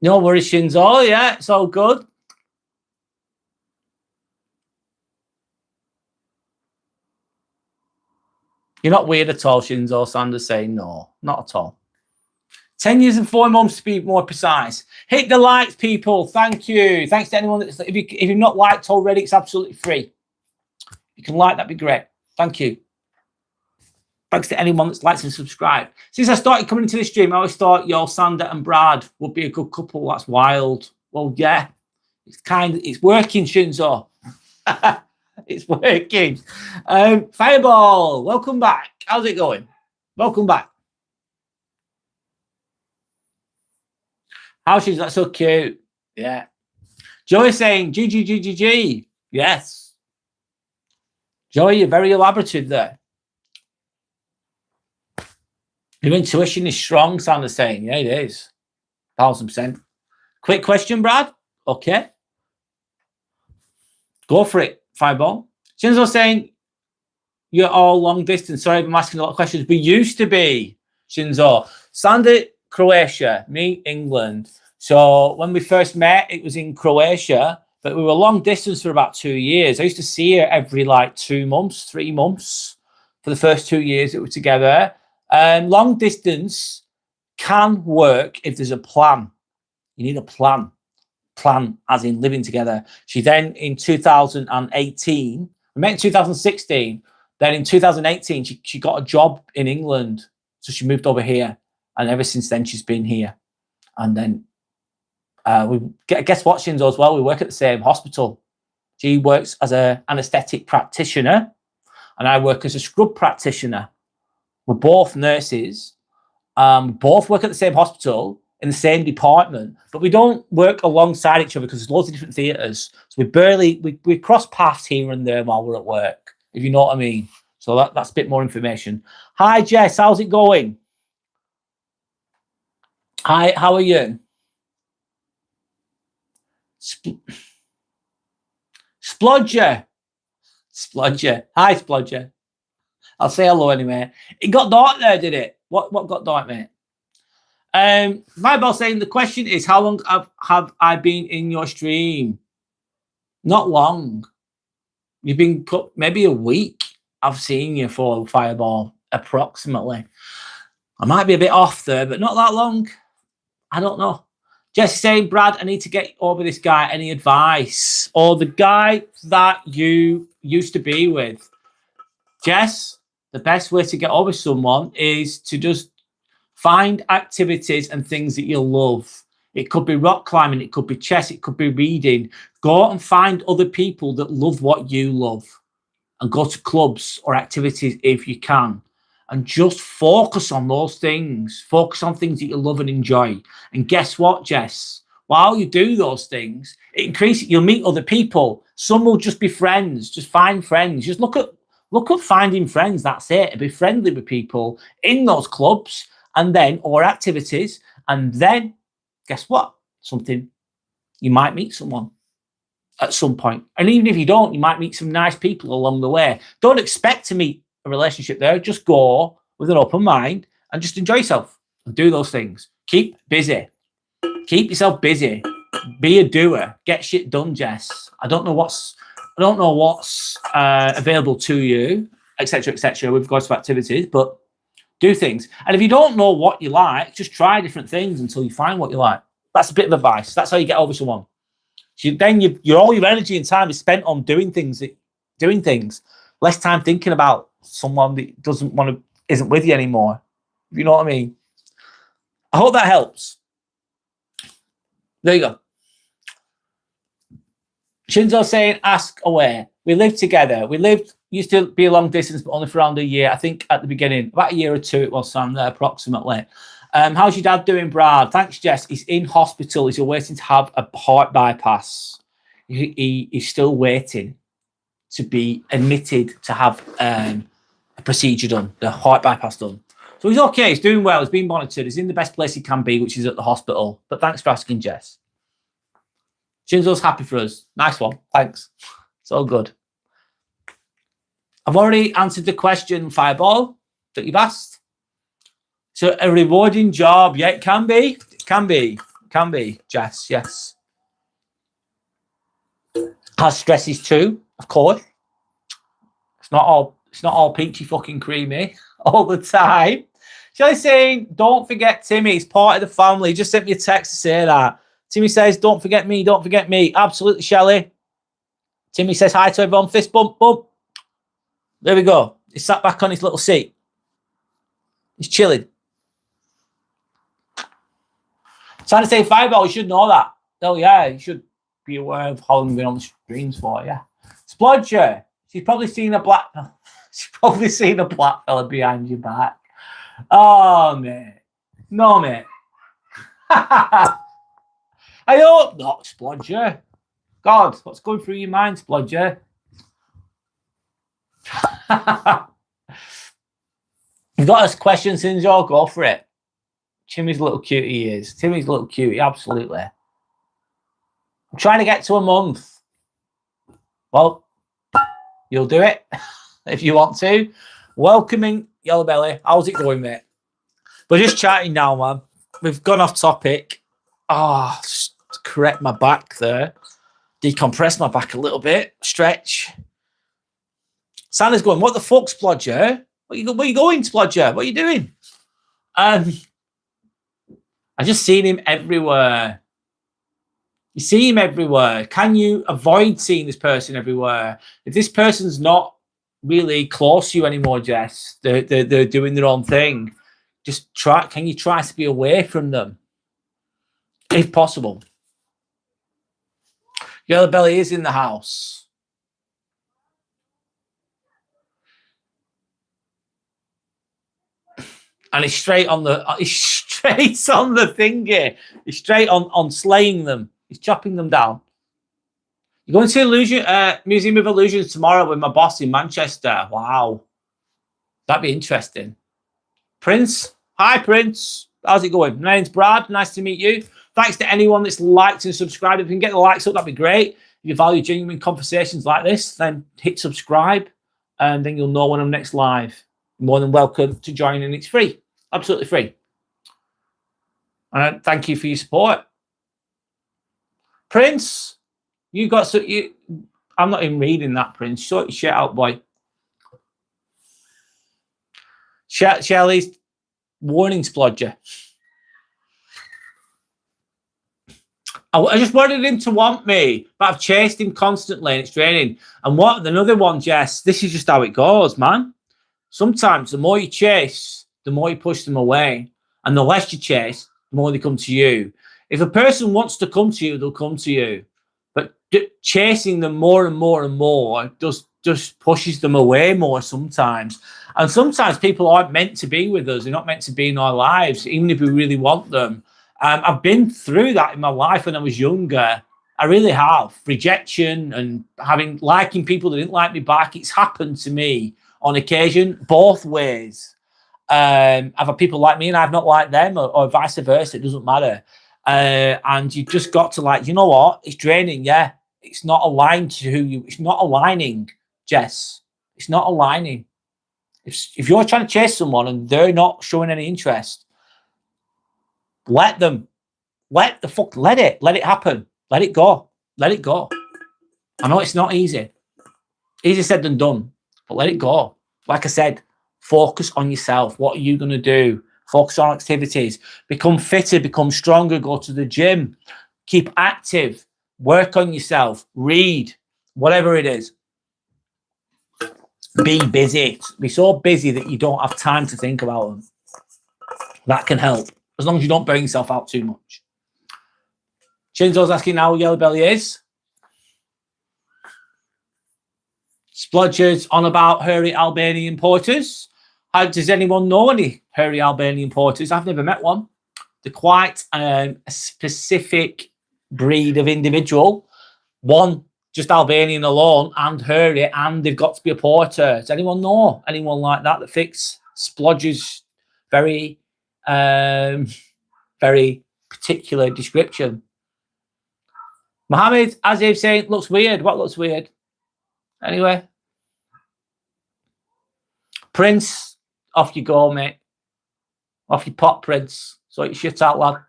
No worries, Shinzo. Yeah, it's all good. You're not weird at all, Shinzo. Sander's saying no, not at all. 10 years and 4 months to be more precise. Hit the likes, people. Thank you. Thanks to anyone that's, if you've not liked already, it's absolutely free. If you can like, that'd be great. Thank you. Thanks to anyone that's liked and subscribed. Since I started coming into the stream, I always thought yo, Sander and Brad would be a good couple. That's wild. Well, yeah, it's working, Shinzo. It's working. Fireball, welcome back. How's it going? Welcome back. How she's that so cute? Yeah. Joey saying G. Yes. Joey, you're very elaborative there. Your intuition is strong, Sander's saying. Yeah, it is. 1000%. Quick question, Brad. Okay. Go for it, Fireball. Shinzo saying you're all long distance. Sorry, I'm asking a lot of questions. We used to be, Shinzo. Sander, Croatia, me, England. So when we first met, it was in Croatia, but we were long distance for about 2 years. I used to see her every like 2 months, 3 months for the first 2 years that we were together. Long distance can work if there's a plan. You need a plan. Plan as in living together. She then in 2018, we met in 2016. Then in 2018, she got a job in England. So she moved over here. And ever since then, she's been here. And then guess what, Shinzo, as well? We work at the same hospital. She works as an anaesthetic practitioner. And I work as a scrub practitioner. We're both nurses. Both work at the same hospital in the same department, but we don't work alongside each other because there's loads of different theatres. So we cross paths here and there while we're at work, if you know what I mean. So that's a bit more information. Hi, Jess. How's it going? Hi, how are you? Splodger. Hi, Splodger. I'll say hello anyway. It got dark there, did it? What got dark, mate? Fireball saying the question is, how long have I been in your stream? Not long. You've been put maybe a week. I've seen you for Fireball, approximately. I might be a bit off there, but not that long. I don't know. Jesse saying, Brad, I need to get over this guy. Any advice? Or the guy that you used to be with. Jess, the best way to get over someone is to just find activities and things that you love. It could be rock climbing, it could be chess, it could be reading. Go out and find other people that love what you love and go to clubs or activities if you can. And just focus on those things. Focus on things that you love and enjoy. And guess what, Jess? While you do those things, it increases. You'll meet other people. Some will just be friends. Just find friends. Just look at finding friends. That's it. Be friendly with people in those clubs and then or activities. And then guess what? You might meet someone at some point. And even if you don't, you might meet some nice people along the way. Don't expect to meet a relationship there. Just go with an open mind and just enjoy yourself and do those things. Keep busy. Keep yourself busy. Be a doer. Get shit done, Jess. I don't know what's available to you, etc., with regards to activities, but do things. And if you don't know what you like, just try different things until you find what you like. That's a bit of advice. That's how you get over someone. Then all your energy and time is spent on doing things. Less time thinking about someone that isn't with you anymore. You know what I mean? I hope that helps. There you go. Shinzo saying, ask away. We lived together. Used to be a long distance, but only for around a year. I think at the beginning, about a year or two it was, Sam, there approximately. How's your dad doing, Brad? Thanks, Jess. He's in hospital. He's waiting to have a heart bypass. He's still waiting to be admitted to have a procedure done, the heart bypass done. So he's okay. He's doing well. He's being monitored. He's in the best place he can be, which is at the hospital. But thanks for asking, Jess. Shinzo's happy for us. Nice one. Thanks. It's all good. I've already answered the question, Fireball, that you've asked. So a rewarding job. Yeah, it can be. It can be. It can be, Jess. Yes. Has stresses too, of course. It's not all peachy fucking creamy all the time. Shelley's saying, don't forget Timmy. He's part of the family. He just sent me a text to say that. Timmy says, don't forget me. Don't forget me. Absolutely, Shelley. Timmy says hi to everyone. Fist bump, bump. There we go. He's sat back on his little seat. He's chilling. Trying to say Fireball, you should know that. Oh, yeah, you should be aware of how long we've been on the streams for, yeah. Splodger. She's probably seen a black... She's probably seen a black fella behind your back. Oh, mate. No, mate. I hope not, Splodger. God, what's going through your mind, Splodger? You've got us questions, Sinjo. Go for it. Timmy's a little cutie, he is. Timmy's a little cutie, absolutely. I'm trying to get to a month. Well, you'll do it if you want to. Welcoming Yellow Belly. How's it going, mate? We're just chatting now, man. We've gone off topic. Ah, oh, just correct my back there. Decompress my back a little bit. Stretch. Santa's going, what the fuck, Splodger? Where you going, Splodger? What are you doing? I just seen him everywhere. You see him everywhere. Can you avoid seeing this person everywhere? If this person's not really close to you anymore, Jess, they're doing their own thing, just try. Can you try to be away from them? If possible. Yellow Belly is in the house. And he's straight on the thingy. He's straight on slaying them. He's chopping them down. You're going to Museum of Illusions tomorrow with my boss in Manchester. Wow. That'd be interesting. Prince. Hi, Prince. How's it going? My name's Brad. Nice to meet you. Thanks to anyone that's liked and subscribed. If you can get the likes up, that'd be great. If you value genuine conversations like this, then hit subscribe and then you'll know when I'm next live. You're more than welcome to join, and it's free. Absolutely free. And thank you for your support. Prince, you got so you. I'm not even reading that, Prince. Sort your shit out, boy. Shelley's warning, Splodger. I just wanted him to want me, but I've chased him constantly and it's draining. And what another one, Jess, this is just how it goes, man. Sometimes the more you chase, the more you push them away. And the less you chase, the more they come to you. If a person wants to come to you, they'll come to you. But chasing them more and more and more just pushes them away more sometimes. And sometimes people aren't meant to be with us. They're not meant to be in our lives, even if we really want them. I've been through that in my life when I was younger. I really have. Rejection and liking people that didn't like me back. It's happened to me on occasion, both ways. I've had people like me and I've not liked them, or vice versa. It doesn't matter. And you just got to you know what? It's draining, yeah. It's not aligned to who you. It's not aligning, Jess. It's not aligning. If you're trying to chase someone and they're not showing any interest, let them. Let it happen. Let it go. Let it go. I know it's not easy. Easier said than done, but let it go. Like I said, focus on yourself. What are you going to do? Focus on activities. Become fitter, become stronger, go to the gym. Keep active. Work on yourself. Read. Whatever it is. Be busy. Be so busy that you don't have time to think about them. That can help. As long as you don't burn yourself out too much. Shinzo's asking how Yellow Belly is. Splodger's on about hairy Albanian porters. Does anyone know any hairy Albanian porters? I've never met one. They're quite a specific breed of individual. One, just Albanian alone, and hairy, and they've got to be a porter. Does anyone know anyone like that fits Splodger's very, very particular description? Mohammed, as if saying, looks weird. What looks weird? Anyway. Prince, off you go, mate. Off you pop, Prince. Sort your shit out, lad.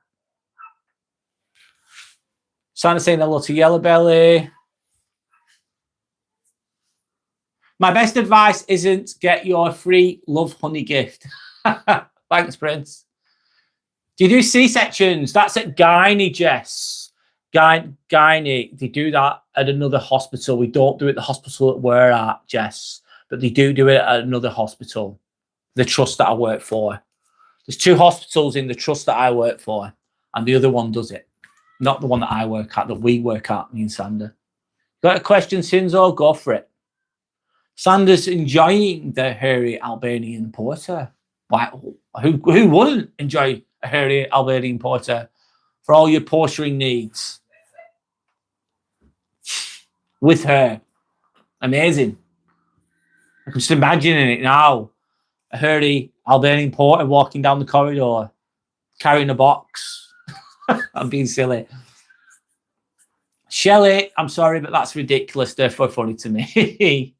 Santa saying hello to Yellow Belly. My best advice isn't get your free love honey gift. Thanks, Prince. Do you do C-sections? That's at Gynae, Jess. Gynae, they do that at another hospital. We don't do it at the hospital that we're at, Jess. But they do it at another hospital, the trust that I work for. There's 2 hospitals in the trust that I work for, and the other one does it. Not the one that I work at, that we work at, me and Sander. Got a question, Sinzo? Go for it. Sander's enjoying the hairy Albanian porter. Why? Who wouldn't enjoy a hairy Albanian porter for all your portering needs? With her. Amazing. I'm just imagining it now. A hairy Albanian porter walking down the corridor, carrying a box. I'm being silly. Shelley, I'm sorry, but that's ridiculous. Therefore funny to me.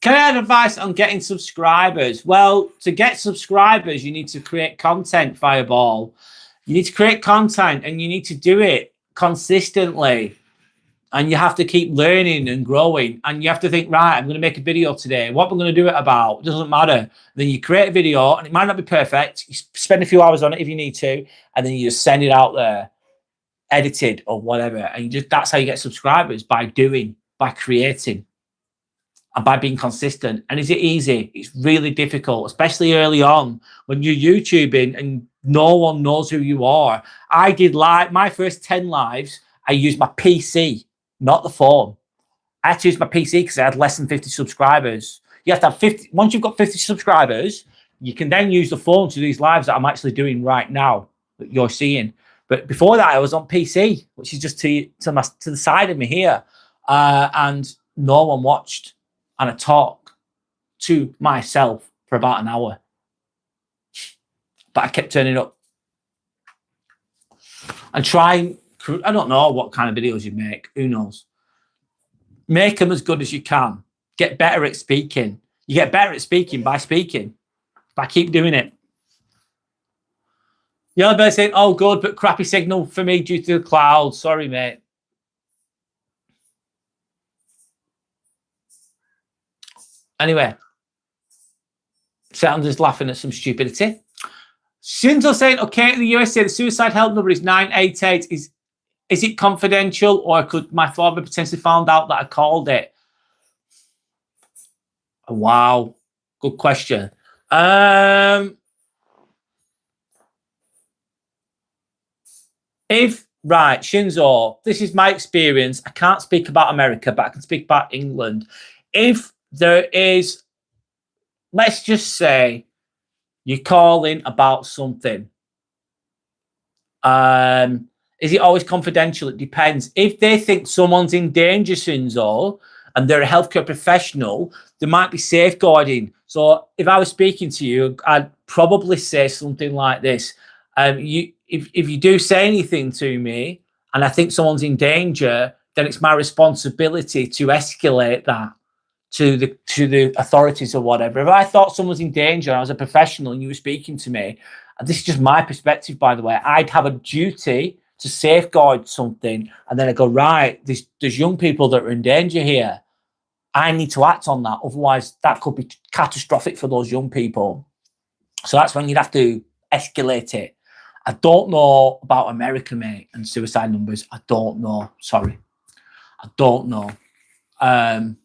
Can I have advice on getting subscribers? Well, to get subscribers, you need to create content, Fireball. You need to create content and you need to do it consistently. And you have to keep learning and growing. And you have to think, right, I'm going to make a video today. What am I going to do it about? It doesn't matter. Then you create a video and it might not be perfect. You spend a few hours on it if you need to. And then you just send it out there, edited or whatever. And that's how you get subscribers, by doing, by creating, and by being consistent. And is it easy? It's really difficult, especially early on when you're YouTubing and no one knows who you are. I did my first 10 lives. I used my PC. Not the phone. I had to use my PC because I had less than 50 subscribers. You have to have 50. Once you've got 50 subscribers, you can then use the phone to these lives that I'm actually doing right now that you're seeing. But before that, I was on PC, which is just to the side of me here. And no one watched. And I talk to myself for about an hour. But I kept turning up. And trying. I don't know what kind of videos you make. Who knows? Make them as good as you can. Get better at speaking. You get better at speaking. By keep doing it. Yellow Bear saying, oh, good, but crappy signal for me due to the clouds. Sorry, mate. Anyway. Sounds is laughing at some stupidity. Shinzo saying, okay, in the USA, the suicide help number is 988. Is it confidential, or could my father potentially found out that I called it? Wow. Good question. Right, Shinzo, this is my experience. I can't speak about America, but I can speak about England. If there is, let's just say, you call in about something. Is it always confidential? It depends. If they think someone's in danger, Shinzo, and they're a healthcare professional, there might be safeguarding. So if I was speaking to you, I'd probably say something like this. If you do say anything to me and I think someone's in danger, then it's my responsibility to escalate that to the authorities or whatever. If I thought someone was in danger and I was a professional and you were speaking to me, and this is just my perspective, by the way, I'd have a duty to safeguard something, and then I go, right, there's young people that are in danger here. I need to act on that. Otherwise, that could be catastrophic for those young people. So that's when you'd have to escalate it. I don't know about America, mate, and suicide numbers. I don't know. Sorry. I don't know. I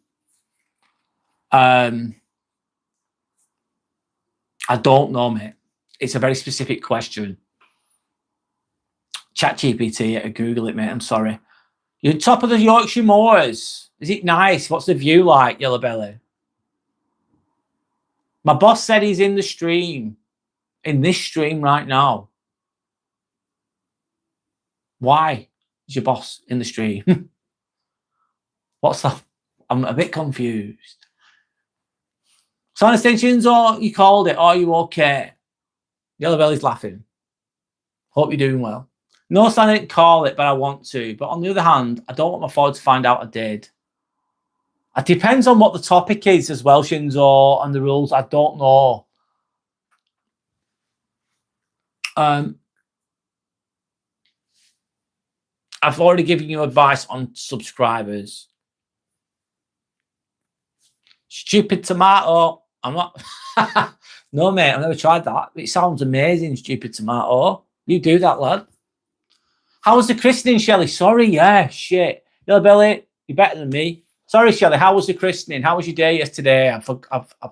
don't know, mate. It's a very specific question. ChatGPT, Google it, mate. I'm sorry. You're top of the Yorkshire Moors. Is it nice? What's the view like, Yellow Belly? My boss said he's in the stream. In this stream right now. Why is your boss in the stream? What's that? I'm a bit confused. Sound extensions, or you called it? Are you okay? Yellow Belly's laughing. Hope you're doing well. No, I didn't call it, but I want to. But on the other hand, I don't want my father to find out I did. It depends on what the topic is as well, Shinzo, and the rules. I don't know. I've already given you advice on subscribers. Stupid tomato. I'm not. No, mate, I've never tried that. It sounds amazing, stupid tomato. You do that, lad. How was the christening, Shelley? Sorry, yeah, shit. Yo, Billy, you're better than me. Sorry, Shelley, how was the christening? How was your day yesterday?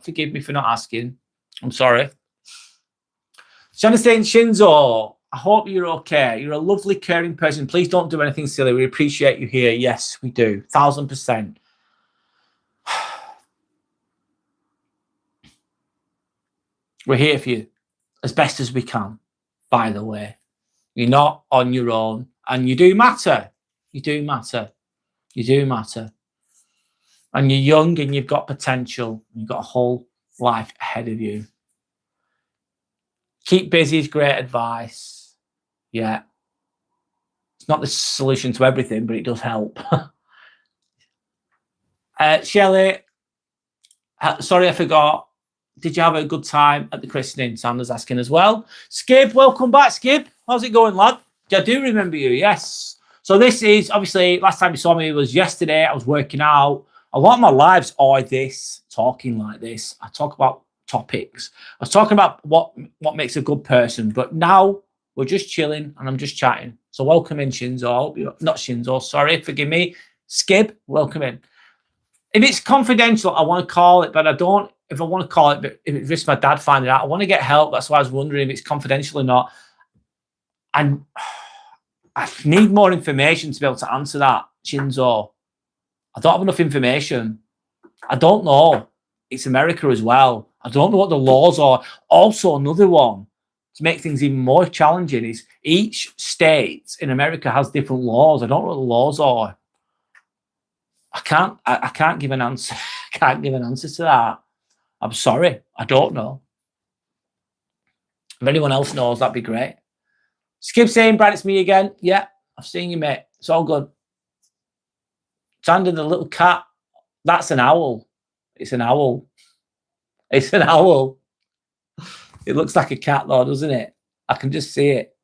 Forgive me for not asking. I'm sorry. Jonathan Shinzo, I hope you're okay. You're a lovely, caring person. Please don't do anything silly. We appreciate you here. Yes, we do. 1000%. We're here for you as best as we can, by the way. You're not on your own, and you do matter. You do matter. You do matter. And you're young and you've got potential. You've got a whole life ahead of you. Keep busy is great advice. Yeah. It's not the solution to everything, but it does help. Shelley, sorry I forgot. Did you have a good time at the christening? Sanders asking as well. Skib, welcome back, Skib. How's it going, lad? I do remember you, yes. So this is, obviously, last time you saw me was yesterday. I was working out. A lot of my lives are this, talking like this. I talk about topics. I was talking about what makes a good person, but now we're just chilling and I'm just chatting. So welcome in, Shinzo. Not Shinzo, sorry, forgive me. Skib, welcome in. If it's confidential, I want to call it, but I don't. If I want to call it, but if it risks my dad finding out, I want to get help. That's why I was wondering if it's confidential or not. And I need more information to be able to answer that, Shinzo. I don't have enough information. I don't know. It's America as well. I don't know what the laws are. Also, another one to make things even more challenging is each state in America has different laws. I don't know what the laws are. I can't give an answer. I can't give an answer to that. I'm sorry. I don't know. If anyone else knows, that'd be great. Skip saying, Brad, it's me again. Yeah, I've seen you, mate. It's all good. Sander, the little cat. That's an owl. It's an owl. It's an owl. It looks like a cat, though, doesn't it? I can just see it.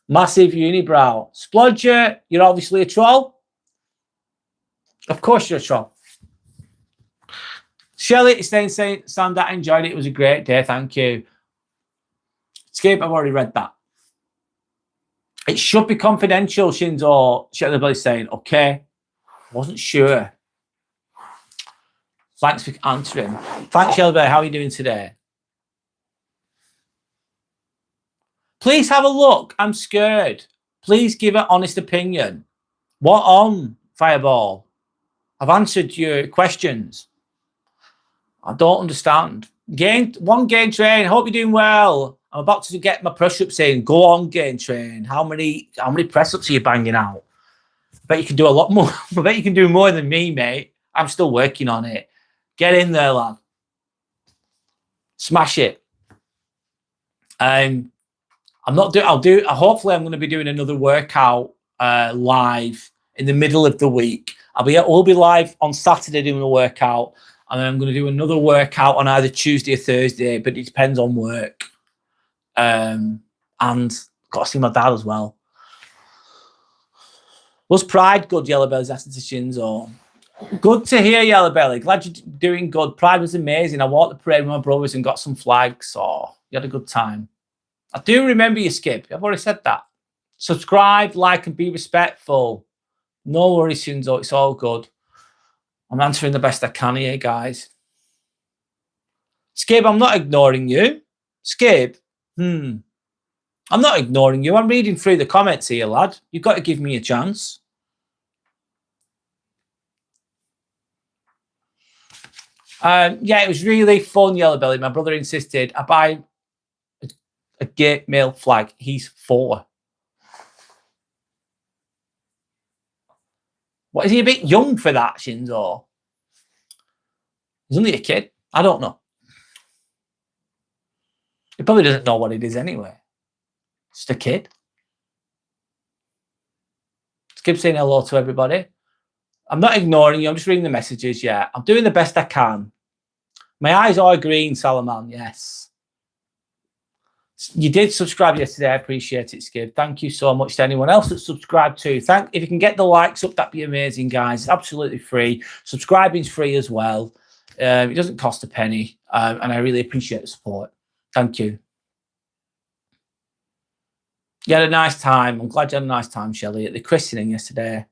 Massive unibrow. Splodger, you're obviously a troll. Of course you're a troll. Shelley is saying, Sander, I enjoyed it. It was a great day. Thank you. Skip, I've already read that. It should be confidential, Shinzo. Shelley saying, okay. Wasn't sure. Thanks for answering. Thanks, Shelby. How are you doing today? Please have a look. I'm scared. Please give an honest opinion. What on, Fireball? I've answered your questions. I don't understand. One game train. Hope you're doing well. I'm about to get my press-ups in. Go on, game train. How many press-ups are you banging out? I bet you can do a lot more. I bet you can do more than me, mate. I'm still working on it. Get in there, lad. Smash it. I'm not doing. Hopefully, I'm going to be doing another workout live in the middle of the week. We'll be live on Saturday doing a workout, and then I'm going to do another workout on either Tuesday or Thursday. But it depends on work. And got to see my dad as well. Was Pride good? Yellow Belly's asking to Shinzo. Good to hear, Yellow Belly. Glad you're doing good. Pride was amazing. I walked the parade with my brothers and got some flags. Oh, you had a good time. I do remember you, Skip. I've already said that. Subscribe, like, and be respectful. No worries, Shinzo. It's all good. I'm answering the best I can here, guys. Skip, I'm not ignoring you. Skip, I'm not ignoring you. I'm reading through the comments here, lad. You've got to give me a chance. Yeah, it was really fun, Yellow Belly. My brother insisted I buy a gay male flag. He's 4. What, is he a bit young for that, Shinzo? He's only a kid. I don't know. He probably doesn't know what it is anyway. Just a kid. Just keep saying hello to everybody. I'm not ignoring you. I'm just reading the messages. Yeah, I'm doing the best I can. My eyes are green, Salaman. Yes. You did subscribe yesterday. I appreciate it, Skip. Thank you so much to anyone else that subscribed too. If you can get the likes up, that'd be amazing, guys. It's absolutely free. Subscribing's free as well. It doesn't cost a penny, and I really appreciate the support. Thank you. You had a nice time. I'm glad you had a nice time, Shelley, at the christening yesterday.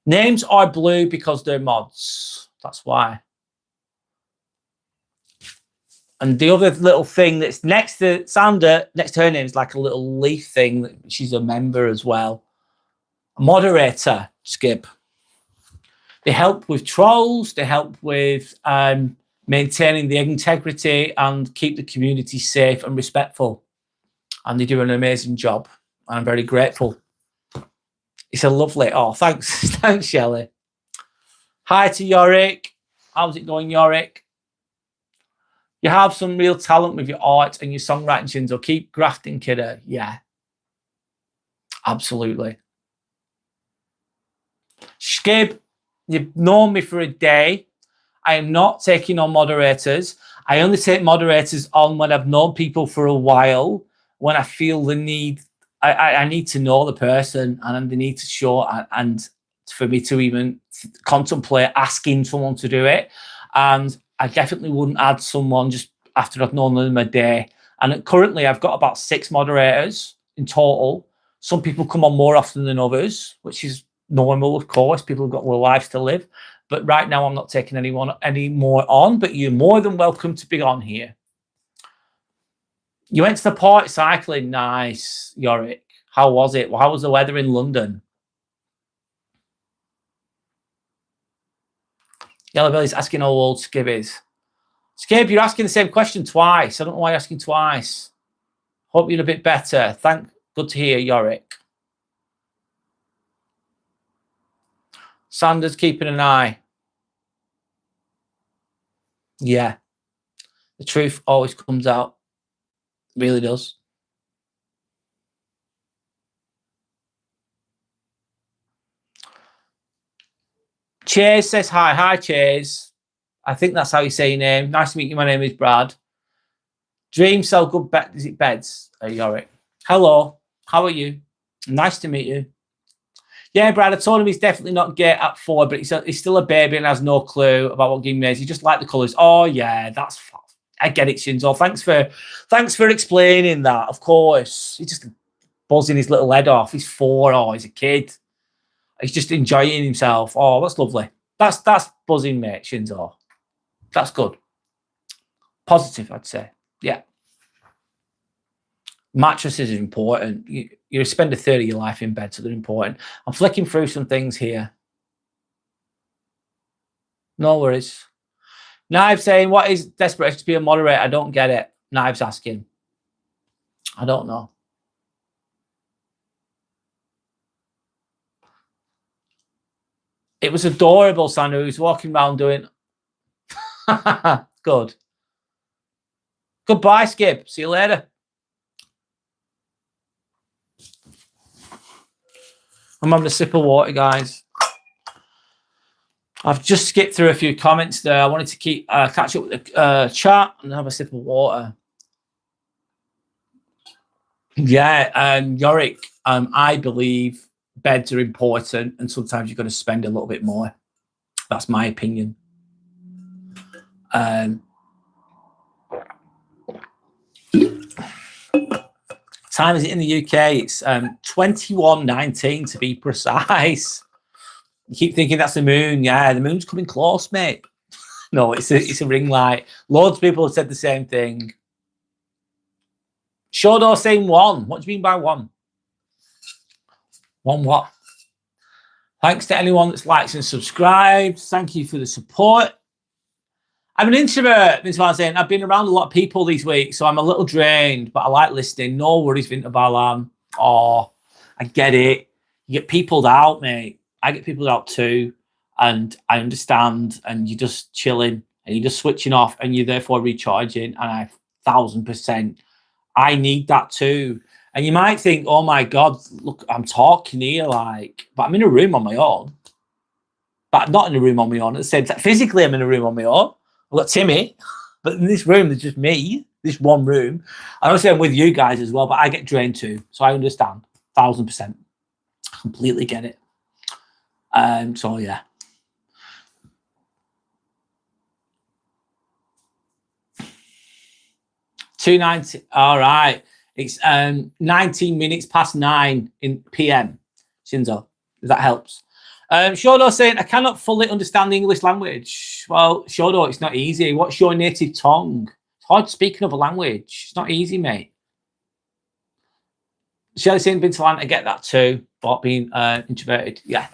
Names are blue because they're mods. That's why. And the other little thing that's next to Sandra, next to her name, is like a little leaf thing. That she's a member as well. A moderator, Skip. They help with trolls. They help with maintaining the integrity and keep the community safe and respectful. And they do an amazing job. And I'm very grateful. It's a lovely. Oh, thanks. Thanks, Shelley. Hi to Yorick. How's it going, Yorick? You have some real talent with your art and your songwriting, Shinzo. Keep grafting, kiddo. Yeah. Absolutely. Skib, you've known me for a day. I am not taking on moderators. I only take moderators on when I've known people for a while, when I feel the need. I need to know the person and the need to show and for me to even contemplate asking someone to do it. And I definitely wouldn't add someone just after I've known them a day. And currently I've got about 6 moderators in total. Some people come on more often than others, which is normal, of course. People have got their lives to live. But right now I'm not taking anyone any more on, but you're more than welcome to be on here. You went to the park cycling. Nice, Yorick. How was it? How was the weather in London? Yellow Belly's asking how old Skib is. Skib, you're asking the same question twice. I don't know why you're asking twice. Hope you're a bit better. Good to hear, Yorick. Sanders keeping an eye. Yeah. The truth always comes out. It really does. Cheers says hi. Hi, Cheers. I think that's how you say your name. Nice to meet you. My name is Brad. Dream sell good is it beds? Yorick. Hello. How are you? Nice to meet you. Yeah, Brad, I told him he's definitely not gay at 4, but he's still a baby and has no clue about what game is. He just like the colours. Oh, yeah, that's fine. I get it, Shinzo. Thanks for explaining that. Of course. He's just buzzing his little head off. He's 4. Oh, he's a kid. He's just enjoying himself. Oh, that's lovely. That's buzzing, mate, Shinzo. That's good. Positive, I'd say. Yeah. Mattresses are important. You spend a third of your life in bed, so they're important. I'm flicking through some things here. No worries. Knives saying, what is desperation to be a moderator? I don't get it. Knives asking. I don't know. It was adorable, Sandra. He was walking around doing... Good. Goodbye, Skip. See you later. I'm having a sip of water, guys. I've just skipped through a few comments there. I wanted to keep catch up with the chat and have a sip of water. Yeah, Yorick, I believe beds are important and sometimes you've got to spend a little bit more. That's my opinion. Time is it in the UK? It's 21:19 to be precise. You keep thinking that's the moon. Yeah, the moon's coming close, mate. No, it's a ring light. Loads of people have said the same thing. Shodo saying 1. What do you mean by 1? 1 what? Thanks to anyone that's liked and subscribed. Thank you for the support. I'm an introvert, Vince Van saying. I've been around a lot of people these weeks, so I'm a little drained, but I like listening. No worries, Vinta Balan. Oh, I get it. You get peopled out, mate. I get peopled out too, and I understand, and you're just chilling, and you're just switching off, and you're therefore recharging, and I 1000%. I need that too. And you might think, oh my God, look, I'm talking here like, but I'm in a room on my own. But I'm not in a room on my own. At the same time, physically, I'm in a room on my own. I've got Timmy, but in this room, there's just me, this one room. And obviously, I'm with you guys as well, but I get drained too. So I understand, 1000%. Completely get it. So yeah. 2:90. All right. It's 19 minutes past 9 in PM. Shinzo, if that helps. Shodo saying, I cannot fully understand the English language. Well, Shodo, it's not easy. What's your native tongue? It's hard speaking of a language. It's not easy, mate. Shelley saying, been to land, I get that too. But being introverted, yeah,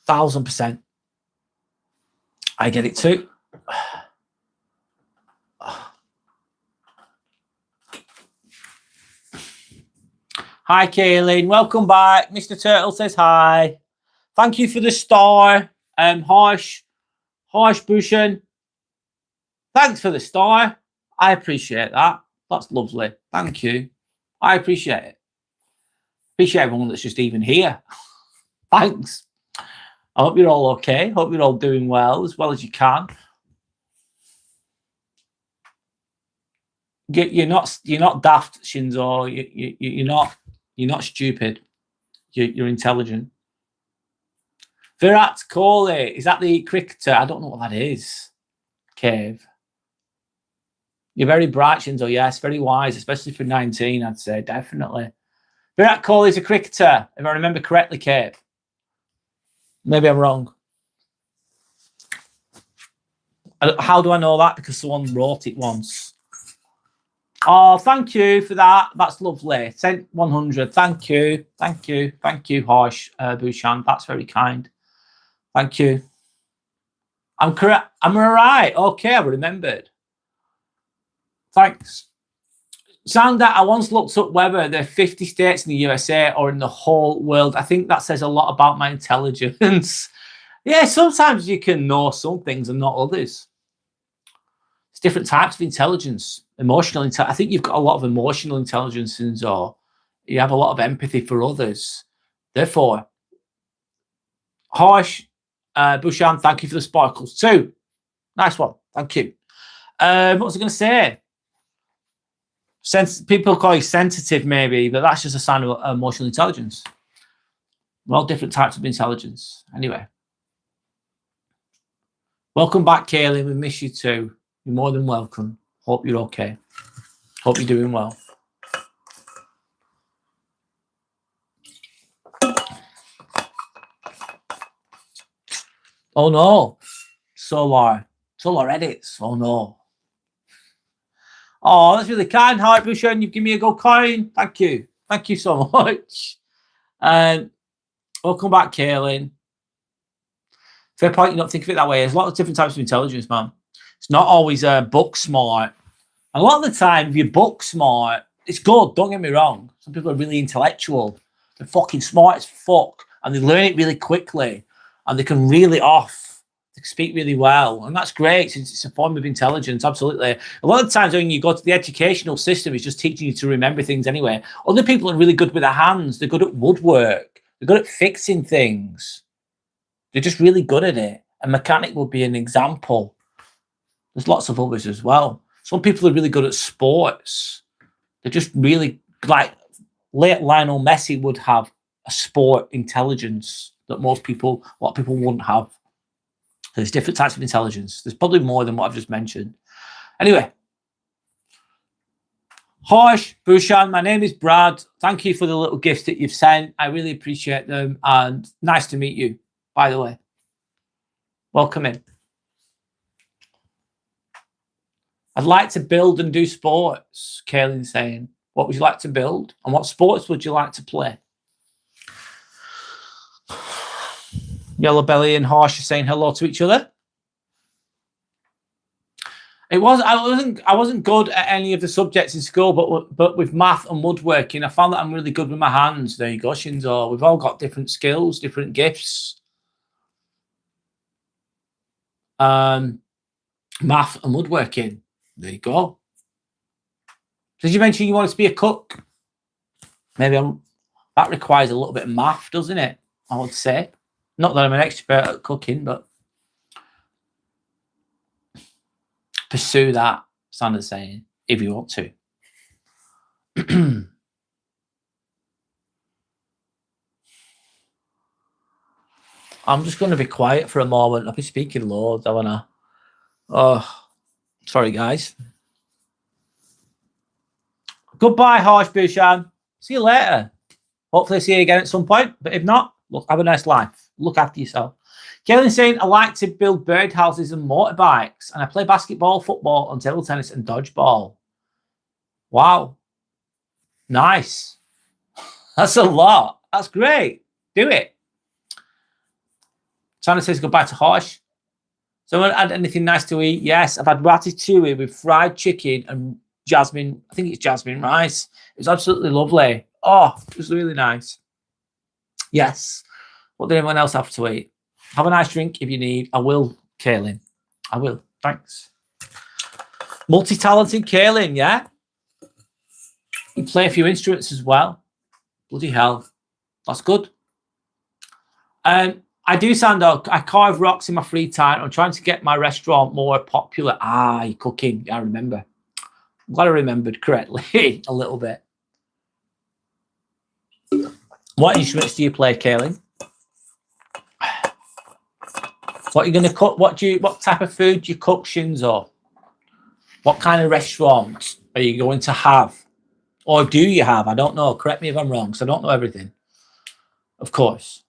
1000%. I get it too. Hi, Kaylin. Welcome back. Mr. Turtle says hi. Thank you for the star. Harsh Bushan. Thanks for the star. I appreciate that. That's lovely. Thank you. I appreciate it. Appreciate everyone that's just even here. Thanks. I hope you're all okay. Hope you're all doing well as you can. You're not daft, Shinzo. You're not stupid. You're intelligent. Virat Kohli, is that the cricketer? I don't know what that is. Cave. You're very bright, Shinzo. Yes, very wise, especially for 19, I'd say, definitely. Virat Kohli is a cricketer, if I remember correctly, Cave. Maybe I'm wrong. How do I know that? Because someone wrote it once. Oh, thank you for that. That's lovely. Sent 100. Thank you. Thank you. Thank you, Harsh Bushan. That's very kind. Thank you. I'm correct. I'm all right. Okay, I remembered. Thanks. Sander, I once looked up whether there are 50 states in the USA or in the whole world. I think that says a lot about my intelligence. Yeah, sometimes you can know some things and not others. It's different types of intelligence. Emotional intelligence. I think you've got a lot of emotional intelligence, or you have a lot of empathy for others. Therefore, Harsh Bushan, thank you for the sparkles too. Nice one. Thank you. What was I going to say? People call you sensitive, maybe, but that's just a sign of emotional intelligence. We're all different types of intelligence. Anyway. Welcome back, Kaylin. We miss you too. You're more than welcome. Hope you're okay. Hope you're doing well. Oh no. Solar edits. Oh no. Oh, that's really kind, Heart Busher, and you've given me a gold coin. Thank you. Thank you so much. And welcome back, Kaylin. Fair point, you don't think of it that way. There's a lot of different types of intelligence, man. It's not always book smart. And a lot of the time, if you're book smart, it's good. Don't get me wrong. Some people are really intellectual. They're fucking smart as fuck. And they learn it really quickly. And they can reel it off. They can speak really well. And that's great. It's a form of intelligence, absolutely. A lot of times when you go to the educational system, it's just teaching you to remember things anyway. Other people are really good with their hands. They're good at woodwork. They're good at fixing things. They're just really good at it. A mechanic would be an example. There's lots of others as well. Some people are really good at sports. They're just really, like late Lionel Messi would have a sport intelligence that a lot of people wouldn't have. So there's different types of intelligence. There's probably more than what I've just mentioned. Anyway. Harsh Bushan, my name is Brad. Thank you for the little gifts that you've sent. I really appreciate them. And nice to meet you, by the way. Welcome in. I'd like to build and do sports, Kaylin's saying. What would you like to build? And what sports would you like to play? Yellow Belly and Harsh are saying hello to each other. I wasn't good at any of the subjects in school, but with math and woodworking, I found that I'm really good with my hands. There you go, Shinzo. We've all got different skills, different gifts. Math and woodworking. There you go. Did you mention you wanted to be a cook? Maybe that requires a little bit of math, doesn't it? I would say. Not that I'm an expert at cooking, but pursue that, Sandra's saying, if you want to. I'm just going to be quiet for a moment. I've been speaking loads, haven't I? Oh, sorry, guys. Goodbye, Harsh Bushan. See you later. Hopefully see you again at some point. But if not, look, have a nice life. Look after yourself. Kaylin saying, I like to build birdhouses and motorbikes. And I play basketball, football, and table tennis and dodgeball. Wow. Nice. That's a lot. That's great. Do it. Sandra says goodbye to Harsh. Someone had anything nice to eat? Yes, I've had ratatouille with fried chicken and jasmine. I think it's jasmine rice. It was absolutely lovely. Oh, it was really nice. Yes. What did anyone else have to eat? Have a nice drink if you need. I will, Kaylin. I will. Thanks. Multi-talented Kaylin, yeah? You play a few instruments as well. Bloody hell. That's good. I do, Sandor. I carve rocks in my free time. I'm trying to get my restaurant more popular. You're cooking. I remember. I'm glad I remembered correctly a little bit. What instruments do you play, Kaylin? What are you going to cook? What type of food do you cook, Shinzo? What kind of restaurant are you going to have? Or do you have? I don't know. Correct me if I'm wrong, because I don't know everything. Of course.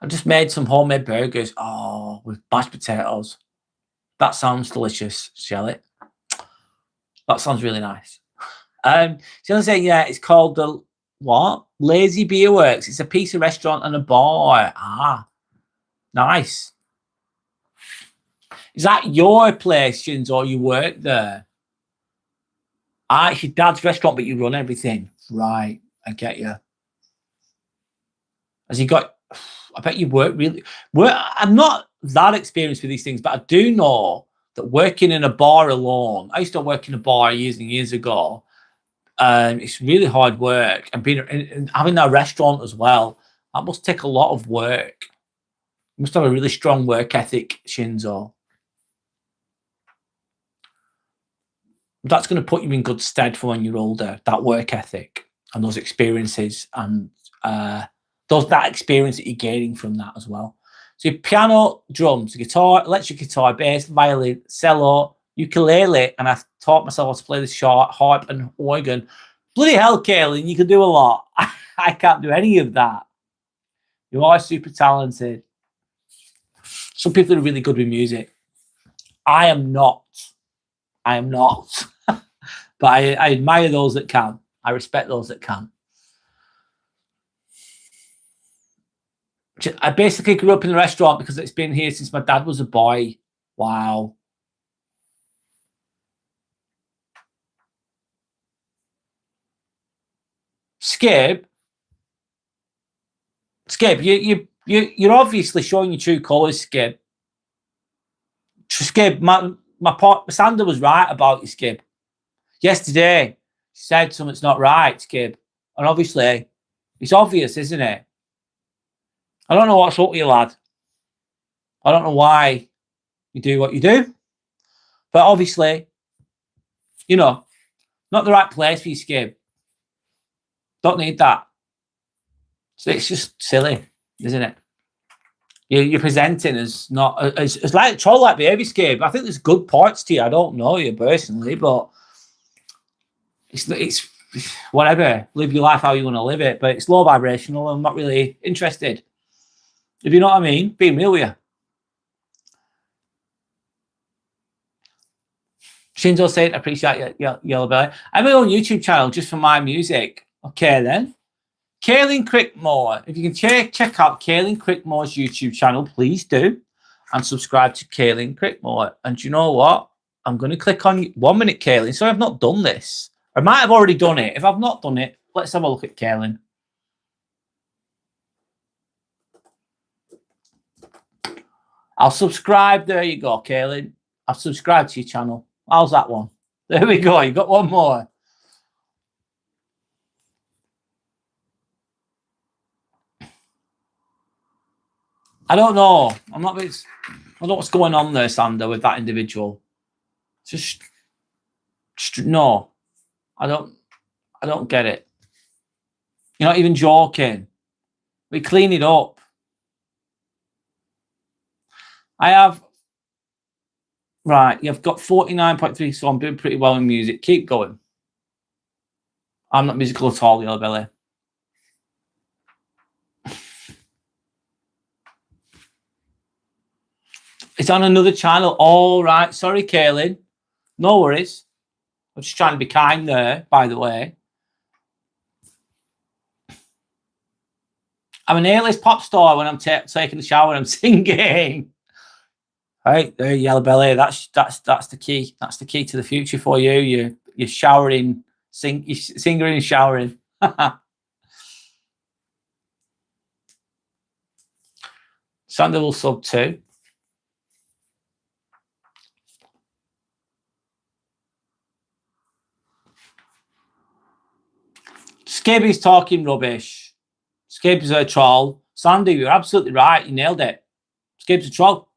I just made some homemade burgers. Oh, with mashed potatoes. That sounds delicious, Shelley. That sounds really nice. She's saying, yeah, it's called the what? Lazy Beer Works. It's a pizza restaurant and a bar. Nice. Is that your place, Shins, or you work there? It's your dad's restaurant, but you run everything. Right, I get you. Has he got... I bet you work really... I'm not that experienced with these things, but I do know that working in a bar alone... I used to work in a bar years and years ago. It's really hard work. And having a restaurant as well, that must take a lot of work. You must have a really strong work ethic, Shinzo. That's going to put you in good stead for when you're older, that work ethic and those experiences and that experience that you're gaining from that as well. So piano, drums, guitar, electric guitar, bass, violin, cello, ukulele, and I've taught myself how to play the harp and organ. Bloody hell, Kaylin, you can do a lot. I can't do any of that. You are super talented. Some people are really good with music. I am not. But I admire those that can. I respect those that can. I basically grew up in the restaurant because it's been here since my dad was a boy. Wow. Skib, you're obviously showing your true colours, Skib. Skib, my Sandra was right about you, Skib. Yesterday, she said something's not right, Skib. And obviously, it's obvious, isn't it? I don't know what's up with you, lad. I don't know why you do what you do. But obviously, you know, not the right place for you, Skib. Don't need that. So it's just silly, isn't it? You're presenting as not as like troll-like behaviour, Skib. I think there's good parts to you. I don't know you personally, but it's whatever. Live your life how you want to live it, but it's low vibrational. I'm not really interested. If you know what I mean, being real with you. Shinzo said, appreciate your Yellow Belly. I have my own YouTube channel just for my music. Okay, then. Kaylin Crickmore. If you can check out Kaylin Crickmore's YouTube channel, please do. And subscribe to Kaylin Crickmore. And you know what? I'm going to click on 1 minute, Kaylin. So I've not done this. I might have already done it. If I've not done it, let's have a look at Kaylin. I'll subscribe. There you go, Kaylin. I've subscribed to your channel. How's that one? There we go. You got one more. I don't know. I don't know what's going on there, Sander, with that individual. Just no. I don't get it. You're not even joking. We clean it up. I have. Right, you've got 49.3, so I'm doing pretty well in music. Keep going. I'm not musical at all, Yellow Belly. It's on another channel. All right. Sorry, Kaylin. No worries. I'm just trying to be kind there, by the way. I'm an A-list pop star when I'm taking a shower and I'm singing. Right there, Yellow Belly. That's the key. That's the key to the future for you. You're showering, you're singer and showering. Sander will sub too. Skibby's talking rubbish. Skibby's a troll. Sandy, you're absolutely right. You nailed it. Skibby's a troll.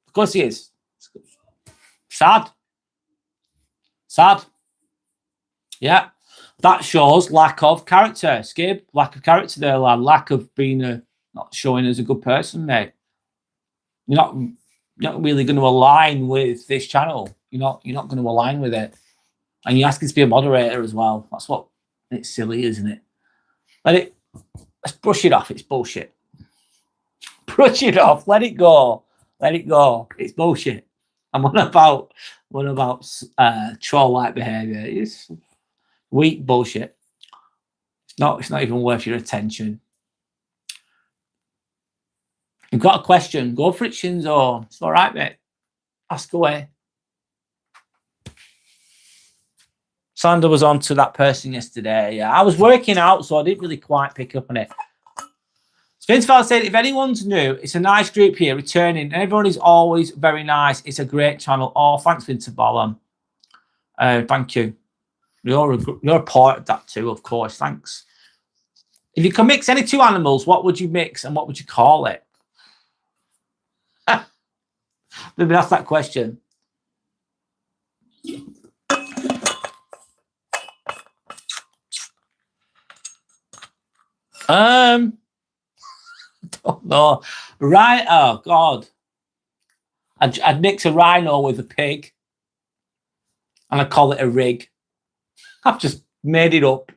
Of course he is. Sad. Sad. Yeah. That shows lack of character. Skib, lack of character there, lad. Lack of being not showing as a good person, mate. You're not really going to align with this channel. You're not going to align with it. And you're asking to be a moderator as well. That's what it's silly, isn't it? Let's brush it off. It's bullshit. Brush it off. Let it go. Let it go. It's bullshit. And what about troll-like behaviour? It's weak bullshit. It's not even worth your attention. You've got a question. Go for it, Shinzo. It's all right, mate. Ask away. Sander was on to that person yesterday. Yeah, I was working out, so I didn't really quite pick up on it. Vinceval said, if anyone's new, it's a nice group here returning, and everyone is always very nice. It's a great channel. Oh, thanks, Vinceval. Thank you. You're a part of that too, of course. Thanks. If you can mix any two animals, what would you mix and what would you call it? Maybe ask that question. Don't know. Right? Oh God! I'd mix a rhino with a pig, and I'd call it a rig. I've just made it up.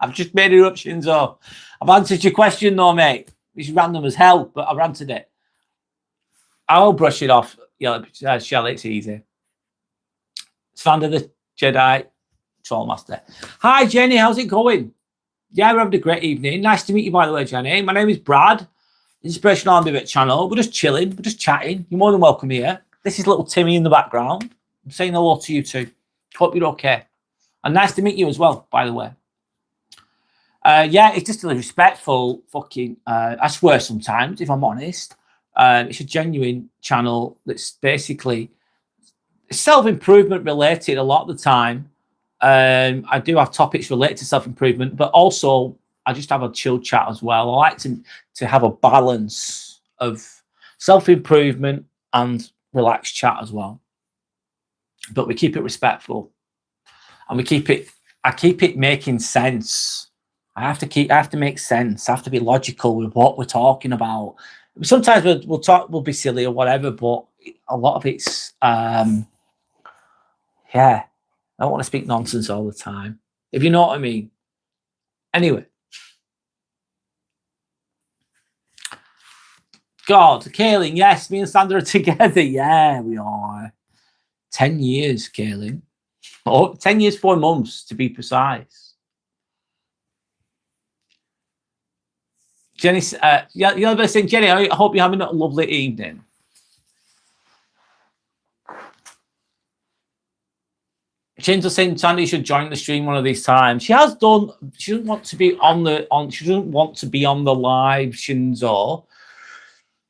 Shinzo. I've answered your question, though, mate. It's random as hell, but I've answered it. I'll brush it off. Yeah, Shelley, it's easy. Sander the Jedi Troll Master. Hi, Jenny. How's it going? Yeah, we're having a great evening. Nice to meet you, by the way, Jenny. My name is Brad. Inspirational Ambivert channel. We're just chilling. We're just chatting. You're more than welcome here. This is little Timmy in the background. I'm saying hello to you too. Hope you're okay. And nice to meet you as well, by the way. Yeah, it's just a respectful fucking... I swear sometimes, if I'm honest. It's a genuine channel that's basically self-improvement related a lot of the time. I do have topics related to self-improvement, but also I just have a chill chat as well. I like to have a balance of self-improvement and relaxed chat as well. But we keep it respectful, and I keep it making sense. I have to make sense. I have to be logical with what we're talking about. Sometimes we'll be silly or whatever, but a lot of it's yeah. I don't want to speak nonsense all the time, if you know what I mean. Anyway. God, Kaylin, yes, me and Sandra are together. Yeah, we are. 10 years, Kaylin. Oh, 10 years, 4 months, to be precise. Jenny, you're the saying, Jenny, I hope you're having a lovely evening. Shinzo saying Sandy should join the stream one of these times. She has done. She doesn't want to be on the live, Shinzo.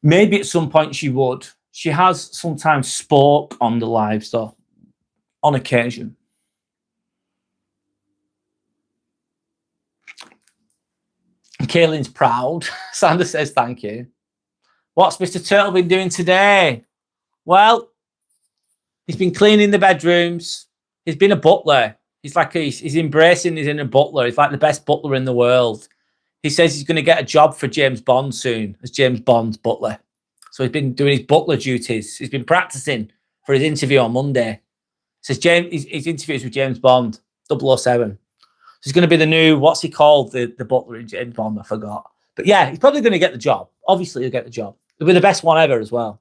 Maybe at some point she would. She has sometimes spoke on the lives though, on occasion. Kaylin's proud. Sandra says thank you. What's Mr. Turtle been doing today? Well, he's been cleaning the bedrooms. He's been a butler. He's like he's embracing his inner butler. He's like the best butler in the world. He says he's going to get a job for James Bond soon as James Bond's butler. So he's been doing his butler duties. He's been practicing for his interview on Monday. Says his interviews with James Bond, 007. So he's going to be the new, what's he called, the butler in James Bond? I forgot. But yeah, he's probably going to get the job. Obviously, he'll get the job. He'll be the best one ever as well.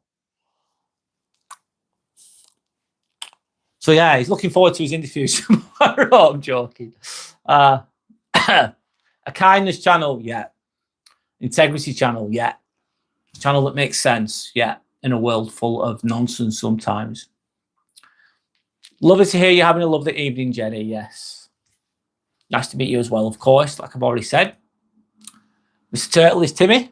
So yeah, he's looking forward to his interviews tomorrow. I'm joking. A kindness channel, yeah. Integrity channel, yeah. Channel that makes sense, yeah. In a world full of nonsense sometimes. Lovely to hear you having a lovely evening, Jenny. Yes. Nice to meet you as well, of course, like I've already said. Mr. Turtle is Timmy.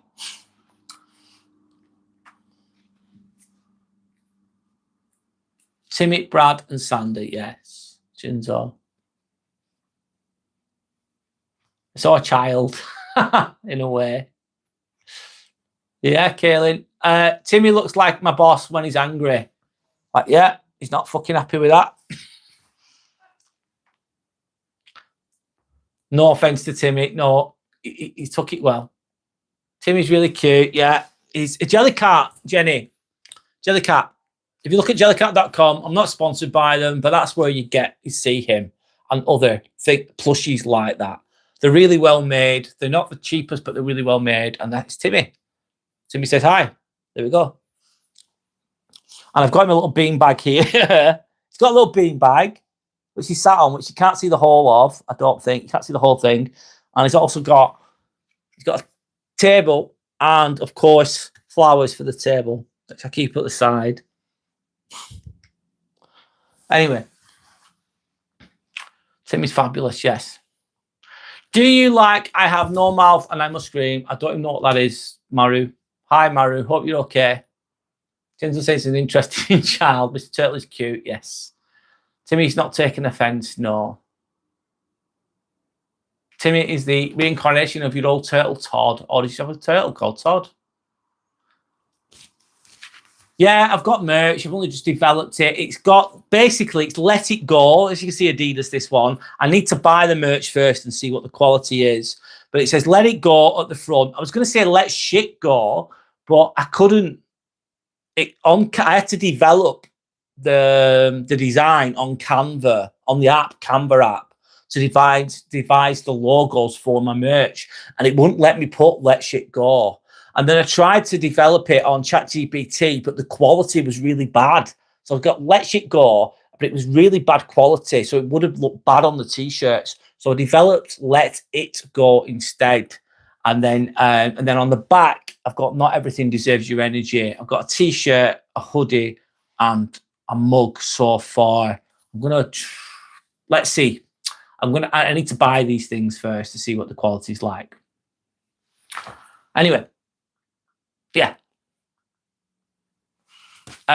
Timmy, Brad, and Sandy, yes. Shinzo. I saw a child, in a way. Yeah, Kaylin. Timmy looks like my boss when he's angry. Like, yeah, he's not fucking happy with that. No offense to Timmy. No, he took it well. Timmy's really cute. Yeah, he's a Jellycat, Jenny. Jellycat. If you look at jellycat.com, I'm not sponsored by them, but that's where you see him and other plushies like that. They're really well made. They're not the cheapest, but they're really well made. And that's Timmy. Timmy says hi. There we go. And I've got him a little bean bag here. He's got a little bean bag, which he sat on, which you can't see the whole of, I don't think. You can't see the whole thing. And he's also got, a table and, of course, flowers for the table, which I keep at the side. Anyway. Timmy's fabulous, yes. Do you like I Have No Mouth and I Must Scream? I don't even know what that is, Maru. Hi, Maru. Hope you're okay. Tinsel says he's an interesting child. Mr. Turtle is cute, yes. Timmy's not taking offense, no. Timmy is the reincarnation of your old turtle, Todd. Or did you have a turtle called Todd? Yeah, I've got merch. I've only just developed it. It's Let It Go. As you can see, Adidas, this one. I need to buy the merch first and see what the quality is. But it says Let It Go at the front. I was going to say Let Shit Go, but I couldn't. I had to develop the design on Canva, on the Canva app, to devise the logos for my merch. And it wouldn't let me put Let Shit Go. And then I tried to develop it on ChatGPT, but the quality was really bad. So I've got Let Shit Go, but it was really bad quality. So it would have looked bad on the T-shirts. So I developed Let It Go instead. And then on the back, I've got Not Everything Deserves Your Energy. I've got a T-shirt, a hoodie, and a mug so far. Let's see. I need to buy these things first to see what the quality's like. Anyway. Yeah.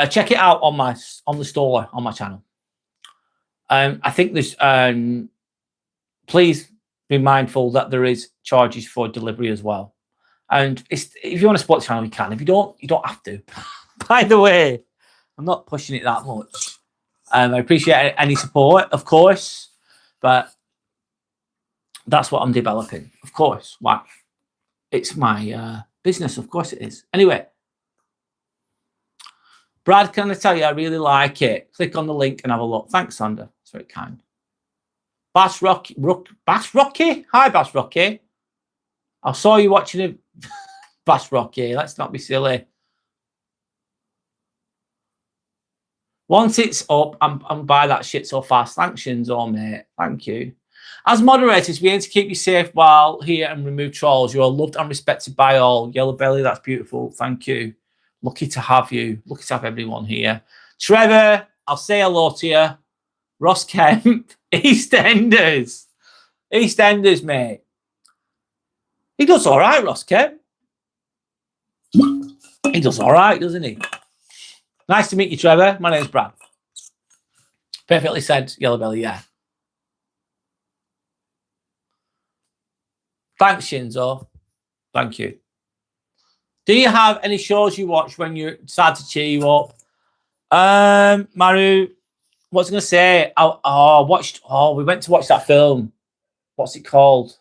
Check it out on the store on my channel. I think there's please be mindful that there is charges for delivery as well. And if you want to support the channel, you can. If you don't have to. By the way, I'm not pushing it that much. I appreciate any support, of course, but that's what I'm developing, of course. Wow. It's my business, of course it is. Anyway, Brad, can I tell you, I really like it. Click on the link and have a look. Thanks, Sander. It's very kind. Bass Rocky. Hi, Bass Rocky. I saw you watching it. Bass Rocky. Let's not be silly. Once it's up, I'm buy that shit so fast. Thanks, Shinzo, mate. Thank you. As moderators, we aim to keep you safe while here and remove trolls. You are loved and respected by all. Yellow Belly, that's beautiful. Thank you. Lucky to have you. Lucky to have everyone here. Trevor, I'll say hello to you. Ross Kemp, EastEnders. EastEnders, mate. He does all right, Ross Kemp. He does all right, doesn't he? Nice to meet you, Trevor. My name's Brad. Perfectly said, Yellow Belly, yeah. Thanks, Shinzo. Thank you. Do you have any shows you watch when you decide to cheer you up? Maru, what's I going to say? We went to watch that film. What's it called?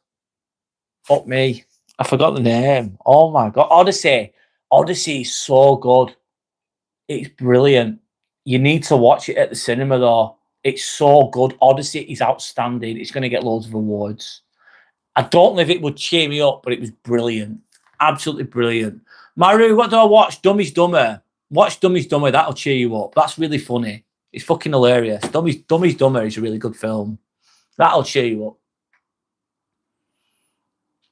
Fuck me. I forgot the name. Oh my God. Odyssey. Odyssey is so good. It's brilliant. You need to watch it at the cinema though. It's so good. Odyssey is outstanding. It's going to get loads of awards. I don't know if it would cheer me up, but it was brilliant. Absolutely brilliant. Maru, what do I watch? Dummy's Dumber. Watch Dummy's Dumber. That'll cheer you up. That's really funny. It's fucking hilarious. Dummy's Dumber is a really good film. That'll cheer you up.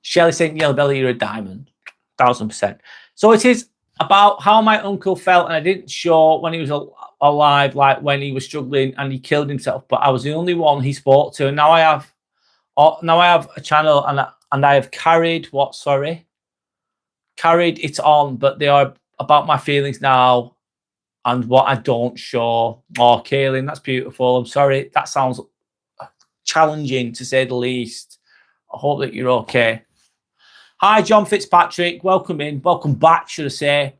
Shelley saying, Yellow Belly, you're a diamond. 1000%. So it is about how my uncle felt, and I didn't show when he was alive, like when he was struggling and he killed himself, but I was the only one he spoke to. And now I have a channel, and I have carried it on, but they are about my feelings now and what I don't show. Oh, Kaylin, that's beautiful. I'm sorry. That sounds challenging to say the least. I hope that you're okay. Hi, John Fitzpatrick. Welcome in. Welcome back, should I say.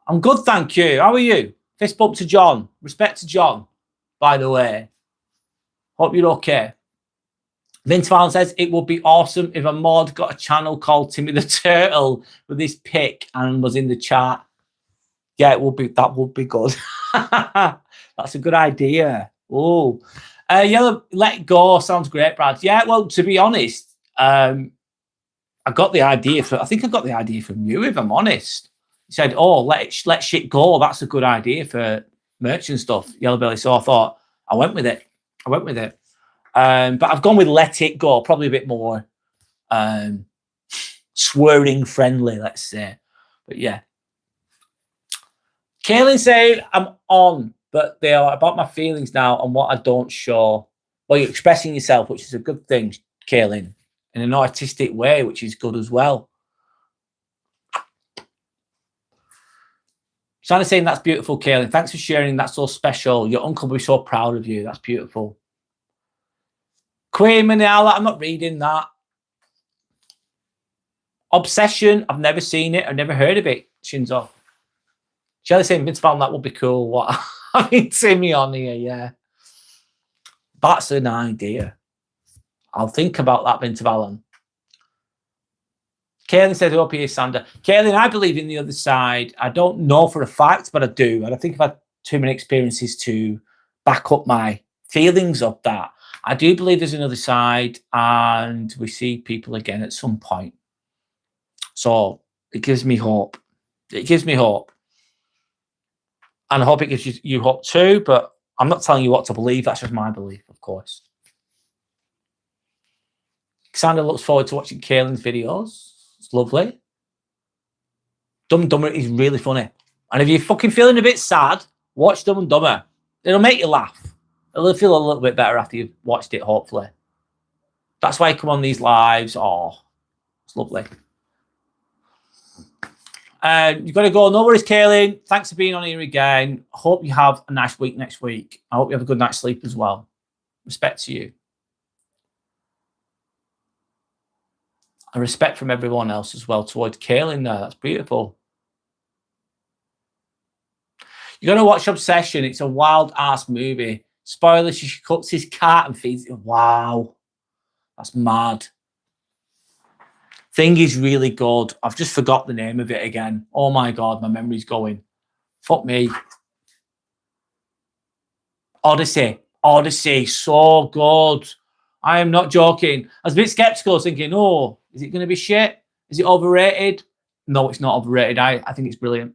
I'm good, thank you. How are you? Fist bump to John. Respect to John, by the way. Hope you're okay. Vince Fallon says, it would be awesome if a mod got a channel called Timmy the Turtle with his pick and was in the chat. Yeah, that would be good. That's a good idea. Oh, Yellow Let Go sounds great, Brad. Yeah, well, to be honest, I got the idea I think I got the idea from you, if I'm honest. He said, oh, let shit go. That's a good idea for merch and stuff, Yellow Belly. So I thought, I went with it. But I've gone with Let It Go, probably a bit more swearing friendly, let's say. But yeah. Kaylin said, I'm on, but they are about my feelings now and what I don't show. Well, you're expressing yourself, which is a good thing, Kaylin, in an artistic way, which is good as well. Shannon saying, that's beautiful, Kaylin. Thanks for sharing. That's so special. Your uncle will be so proud of you. That's beautiful. Queen Manala, I'm not reading that. Obsession, I've never seen it. I've never heard of it, Shinzo. Shelley saying, Vince Fallon, that would be cool. What? I mean, Timmy on here, yeah. That's an idea. I'll think about that, Vince Fallon. Kaylin said, hope you Sander. Kaylin, I believe in the other side. I don't know for a fact, but I do. And I think I've had too many experiences to back up my feelings of that. I do believe there's another side, and we see people again at some point. So it gives me hope. It gives me hope. And I hope it gives you hope too, but I'm not telling you what to believe. That's just my belief, of course. Sandra looks forward to watching Kaylin's videos. It's lovely. Dumb and Dumber is really funny. And if you're fucking feeling a bit sad, watch Dumb and Dumber. It'll make you laugh. It'll feel a little bit better after you've watched it, hopefully. That's why I come on these lives. Oh, it's lovely. You've got to go. No worries, Kaylin. Thanks for being on here again. I hope you have a nice week next week. I hope you have a good night's sleep as well. Respect to you. And respect from everyone else as well towards Kaylin there. That's beautiful. You're going to watch Obsession. It's a wild-ass movie. Spoiler, she cuts his cat and feeds it. Wow. That's mad. Thing is really good. I've just forgot the name of it again. Oh my God, my memory's going. Fuck me. Odyssey. Odyssey, so good. I am not joking. I was a bit skeptical, thinking, oh, is it going to be shit? Is it overrated? No, it's not overrated. I think it's brilliant.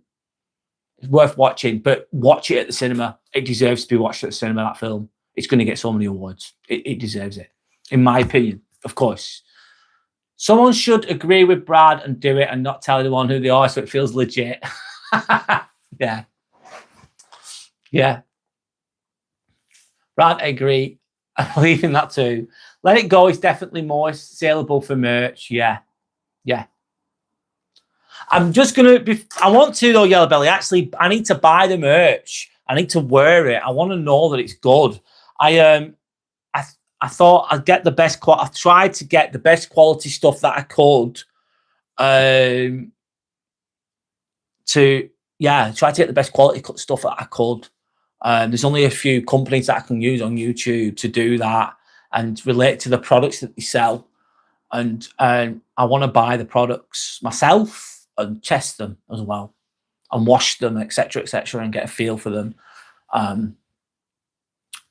It's worth watching, but watch it at the cinema. It deserves to be watched at the cinema, that film. It's going to get so many awards. It deserves it, in my opinion, of course. Someone should agree with Brad and do it and not tell anyone who they are so it feels legit. Yeah. Yeah. Brad, I agree. I believe in that too. Let It Go is definitely more saleable for merch. Yeah. Yeah. I'm just gonna be. I want to though, Yellow Belly. Actually, I need to buy the merch. I need to wear it. I want to know that it's good. I thought I'd get the best quality. I've tried to get the best quality stuff that I could. Try to get the best quality stuff that I could. There's only a few companies that I can use on YouTube to do that and relate to the products that they sell. And I want to buy the products myself and test them as well and wash them, etc., and get a feel for them.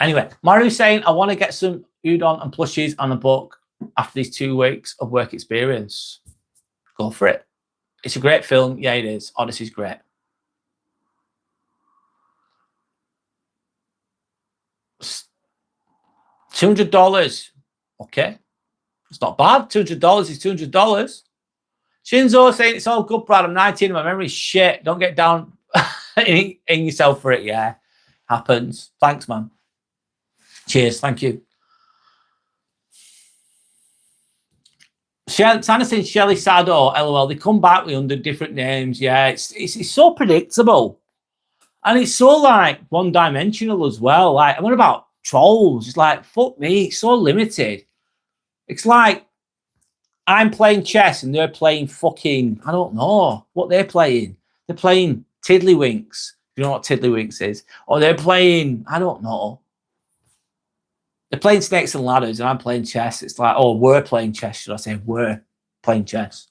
Anyway, Maru's saying, I want to get some udon and plushies on a book after these 2 weeks of work experience. Go for it. It's a great film. Yeah, it is. Odyssey's great. $200. Okay. It's not bad. $200 is $200. Shinzo saying, it's all good, Brad. I'm 19 and my memory's shit. Don't get down in yourself for it. Yeah. Happens. Thanks, man. Cheers. Thank you. Santa saying Shelly Sado, LOL. They come back with under different names. Yeah, it's so predictable. And it's so like one-dimensional as well. Like, what about trolls? It's like, fuck me, it's so limited. It's like I'm playing chess and they're playing fucking, I don't know what they're playing. They're playing Tiddlywinks. You know what Tiddlywinks is? Or they're playing, I don't know. They're playing Snakes and Ladders and I'm playing chess. It's like, oh, we're playing chess, should I say? We're playing chess.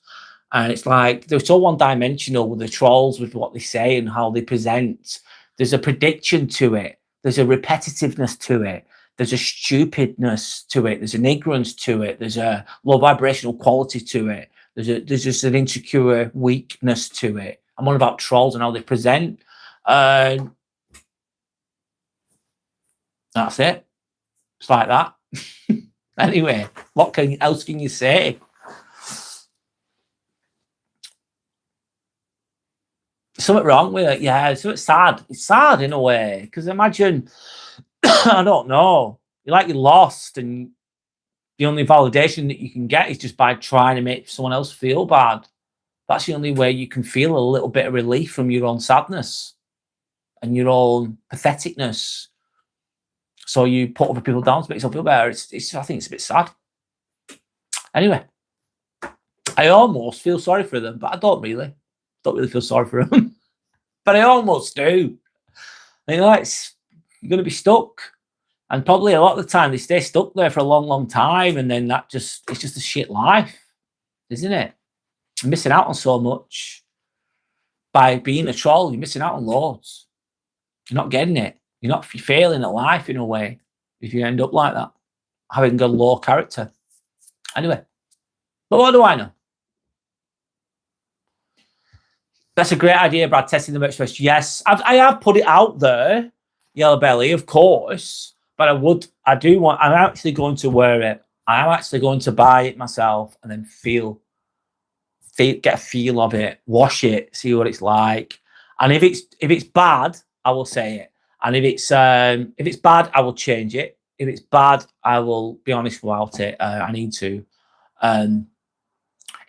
And it's like, they're so one-dimensional with the trolls, with what they say and how they present. There's a prediction to it. There's a repetitiveness to it. There's a stupidness to it. There's an ignorance to it. There's a low vibrational quality to it. There's just an insecure weakness to it. I'm on about trolls and how they present. That's it. It's like that. Anyway, what else can you say? Something wrong with it? Yeah, so it's sad. It's sad in a way because imagine, I don't know, you're lost, and the only validation that you can get is just by trying to make someone else feel bad. That's the only way you can feel a little bit of relief from your own sadness and your own patheticness. So you put other people down to make yourself feel better. I think it's a bit sad. Anyway, I almost feel sorry for them, but I don't really. Don't really feel sorry for them. But I almost do. You know, you're going to be stuck. And probably a lot of the time they stay stuck there for a long, long time. And then it's just a shit life, isn't it? You're missing out on so much. By being a troll, you're missing out on loads. You're not getting it. You're failing at life in a way if you end up like that, having a low character. Anyway, but what do I know? That's a great idea, Brad, testing the merch first. Yes, I have put it out there, Yellow Belly, of course, but I'm actually going to wear it. I am actually going to buy it myself and then get a feel of it, wash it, see what it's like. And if it's bad, I will say it. And if it's bad, I will change it. If it's bad, I will be honest about it. I need to.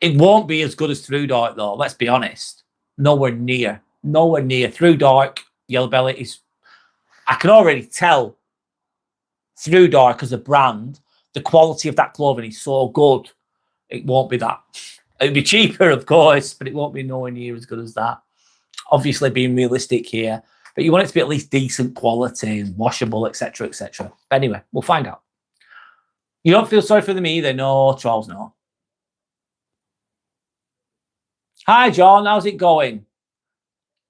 It won't be as good as Through Dark, though. Let's be honest. Nowhere near. Through Dark, Yellow Belly is. I can already tell. Through Dark as a brand, the quality of that clothing is so good. It won't be that. It'll be cheaper, of course, but it won't be nowhere near as good as that. Obviously, being realistic here. But you want it to be at least decent quality and washable, etc., etc. Anyway, we'll find out. You don't feel sorry for them either? No, trolls, no. Hi, John. How's it going?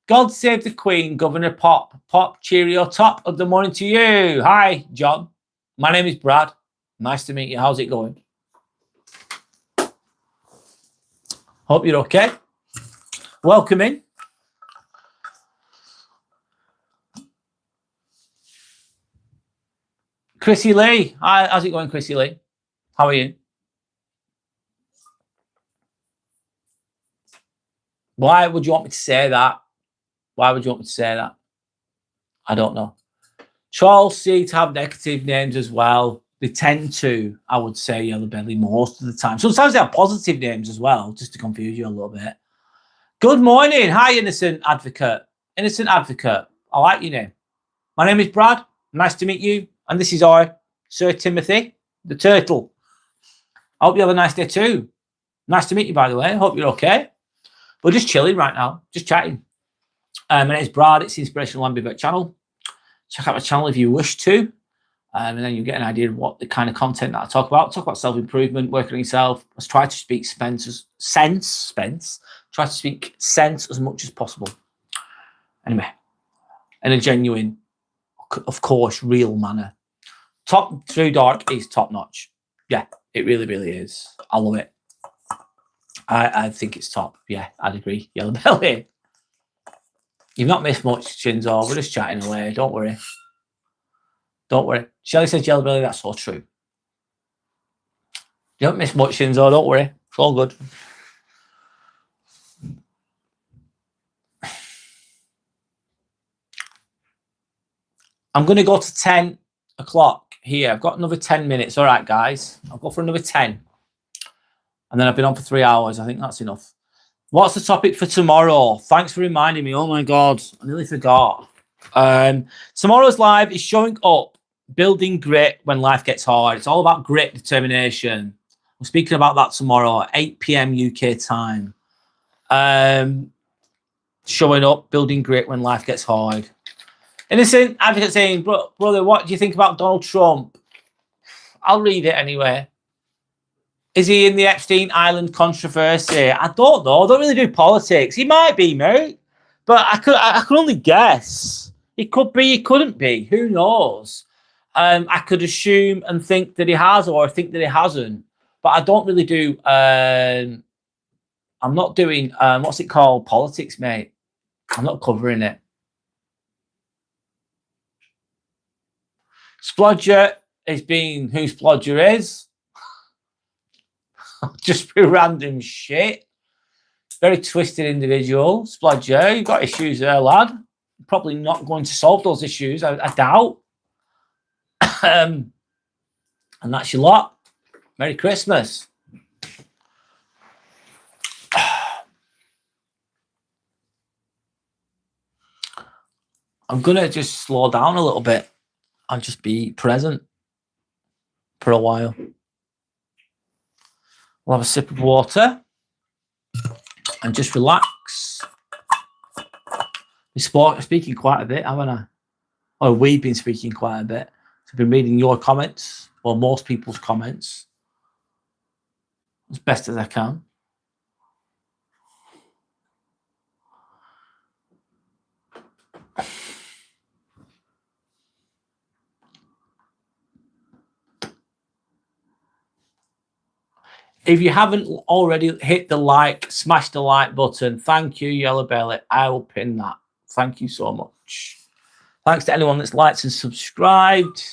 God save the Queen, Governor Pop. Pop, cheerio, top of the morning to you. Hi, John. My name is Brad. Nice to meet you. How's it going? Hope you're okay. Welcome in. Chrissy Lee. Hi, how's it going, Chrissy Lee? How are you? Why would you want me to say that? Why would you want me to say that? I don't know. Trolls seem to have negative names as well. They tend to, I would say, Yellow Belly most of the time. Sometimes they have positive names as well, just to confuse you a little bit. Good morning. Hi, innocent advocate. Innocent advocate. I like your name. My name is Brad. Nice to meet you. And this is our Sir Timothy, the turtle. I hope you have a nice day too. Nice to meet you, by the way. I hope you're okay. We're just chilling right now, just chatting. My name is Brad. It's the Inspirational Ambivert channel. Check out my channel if you wish to. And then you get an idea of what the kind of content that I talk about. Talk about self-improvement, working on yourself. Let's try to speak try to speak sense as much as possible. Anyway, in a genuine, of course, real manner. Top Through Dark is top notch. Yeah, it really, really is. I love it. I think it's top. Yeah, I'd agree. Yellow Belly. You've not missed much, Shinzo. We're just chatting away. Don't worry. Don't worry. Shelley says Yellow Belly. That's so true. You don't miss much, Shinzo. Don't worry. It's all good. I'm going to go to 10 o'clock here. I've got another 10 minutes. All right, guys. I'll go for another 10. And then I've been on for 3 hours. I think that's enough. What's the topic for tomorrow? Thanks for reminding me. Oh, my God. I nearly forgot. Tomorrow's live is showing up, building grit when life gets hard. It's all about grit, determination. I'm speaking about that tomorrow at 8 p.m. UK time. Showing up, building grit when life gets hard. Innocent advocate saying, brother, what do you think about Donald Trump? I'll read it anyway. Is he in the Epstein Island controversy? I don't know. I don't really do politics. He might be, mate. But I could only guess. He could be, he couldn't be. Who knows? I could assume and think that he has or think that he hasn't. But I don't really do, I'm not doing, what's it called? Politics, mate. I'm not covering it. Splodger is being who Splodger is. Just be random shit. Very twisted individual. Splodger, you've got issues there, lad. Probably not going to solve those issues, I doubt. And that's your lot. Merry Christmas. I'm going to just slow down a little bit and just be present for a while. We'll have a sip of water and just relax. We're speaking quite a bit, haven't I? Or we've been speaking quite a bit. So I've been reading your comments, or most people's comments, as best as I can. If you haven't already hit the like, smash the like button. Thank you, Yellow Belly. I will pin that. Thank you so much. Thanks to anyone that's liked and subscribed.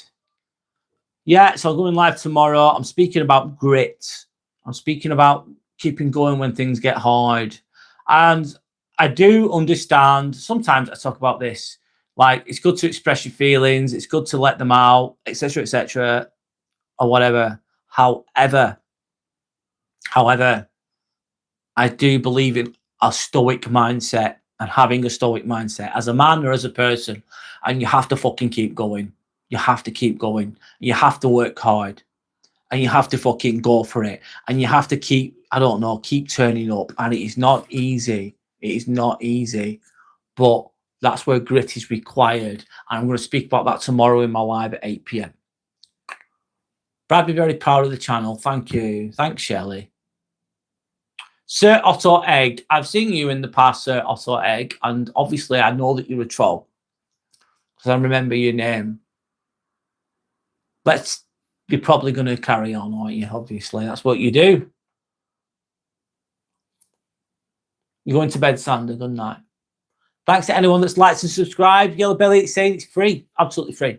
Yeah, so I'm going live tomorrow. I'm speaking about grit. I'm speaking about keeping going when things get hard. And I do understand, sometimes I talk about this, like it's good to express your feelings. It's good to let them out, etc., or whatever. However, I do believe in a stoic mindset and having a stoic mindset as a man or as a person. And you have to fucking keep going. You have to keep going. You have to work hard. And you have to fucking go for it. And you have to keep, I don't know, keep turning up. And it is not easy. It is not easy. But that's where grit is required. And I'm going to speak about that tomorrow in my live at 8 p.m. Brad, be very proud of the channel. Thank you. Thanks, Shelley. Sir Otto Egg, I've seen you in the past, Sir Otto Egg, and obviously I know that you're a troll because I remember your name. You're probably going to carry on, aren't you? Obviously, that's what you do. You're going to bed, Sander. Good night. Thanks to anyone that's liked and subscribed. Yellow Belly, it's saying it's free, absolutely free,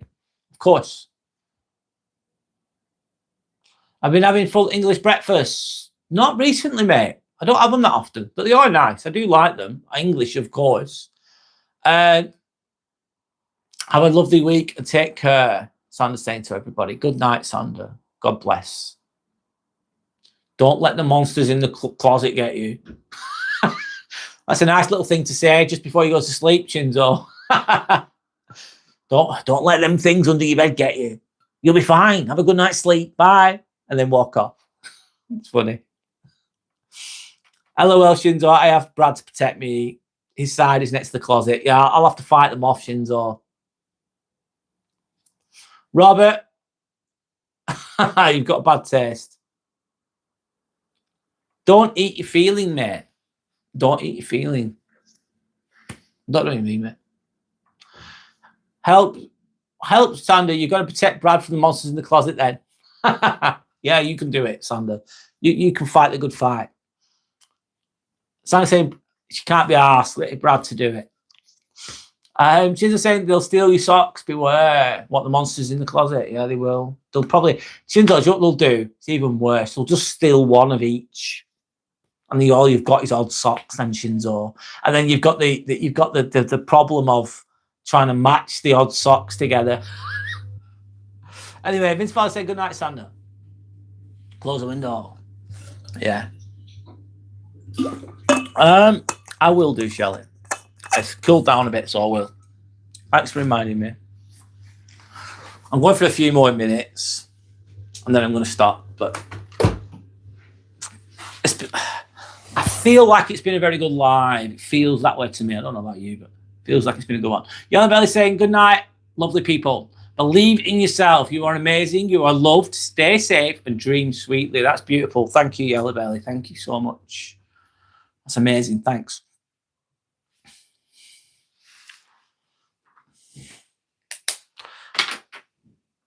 of course. I've been having full English breakfast. Not recently, mate. I don't have them that often, but they are nice. I do like them. English, of course. Have a lovely week and take care. Sander's saying to everybody, good night, Sander. God bless. Don't let the monsters in the closet get you. That's a nice little thing to say just before you go to sleep, Shinzo. Don't let them things under your bed get you. You'll be fine. Have a good night's sleep. Bye. And then walk off. It's funny. LOL, Shinzo. I have Brad to protect me. His side is next to the closet. Yeah, I'll have to fight them off, Shinzo. Robert, you've got a bad taste. Don't eat your feeling, mate. Don't eat your feeling. Don't know what you mean, mate. Help, Sander. You've got to protect Brad from the monsters in the closet then. Yeah, you can do it, Sander. You can fight the good fight. Sander saying she can't be asked. Let Brad to do it. Shinzo saying they'll steal your socks. Beware. What, the monsters in the closet? Yeah, they will. They'll probably... Shinzo, what they'll do? It's even worse. They'll just steal one of each. And all you've got is odd socks then, Shinzo. And then you've got the problem of trying to match the odd socks together. Anyway, Vince Father said good night, Sander. Close the window. Yeah. I will do, Shelley. It's cooled down a bit, so I will. Thanks for reminding me. I'm going for a few more minutes, and then I'm going to stop. But I feel like it's been a very good live. It feels that way to me. I don't know about you, but it feels like it's been a good one. Yellow Belly saying good night, lovely people. Believe in yourself. You are amazing. You are loved. Stay safe and dream sweetly. That's beautiful. Thank you, Yellow Belly. Thank you so much. That's amazing. Thanks.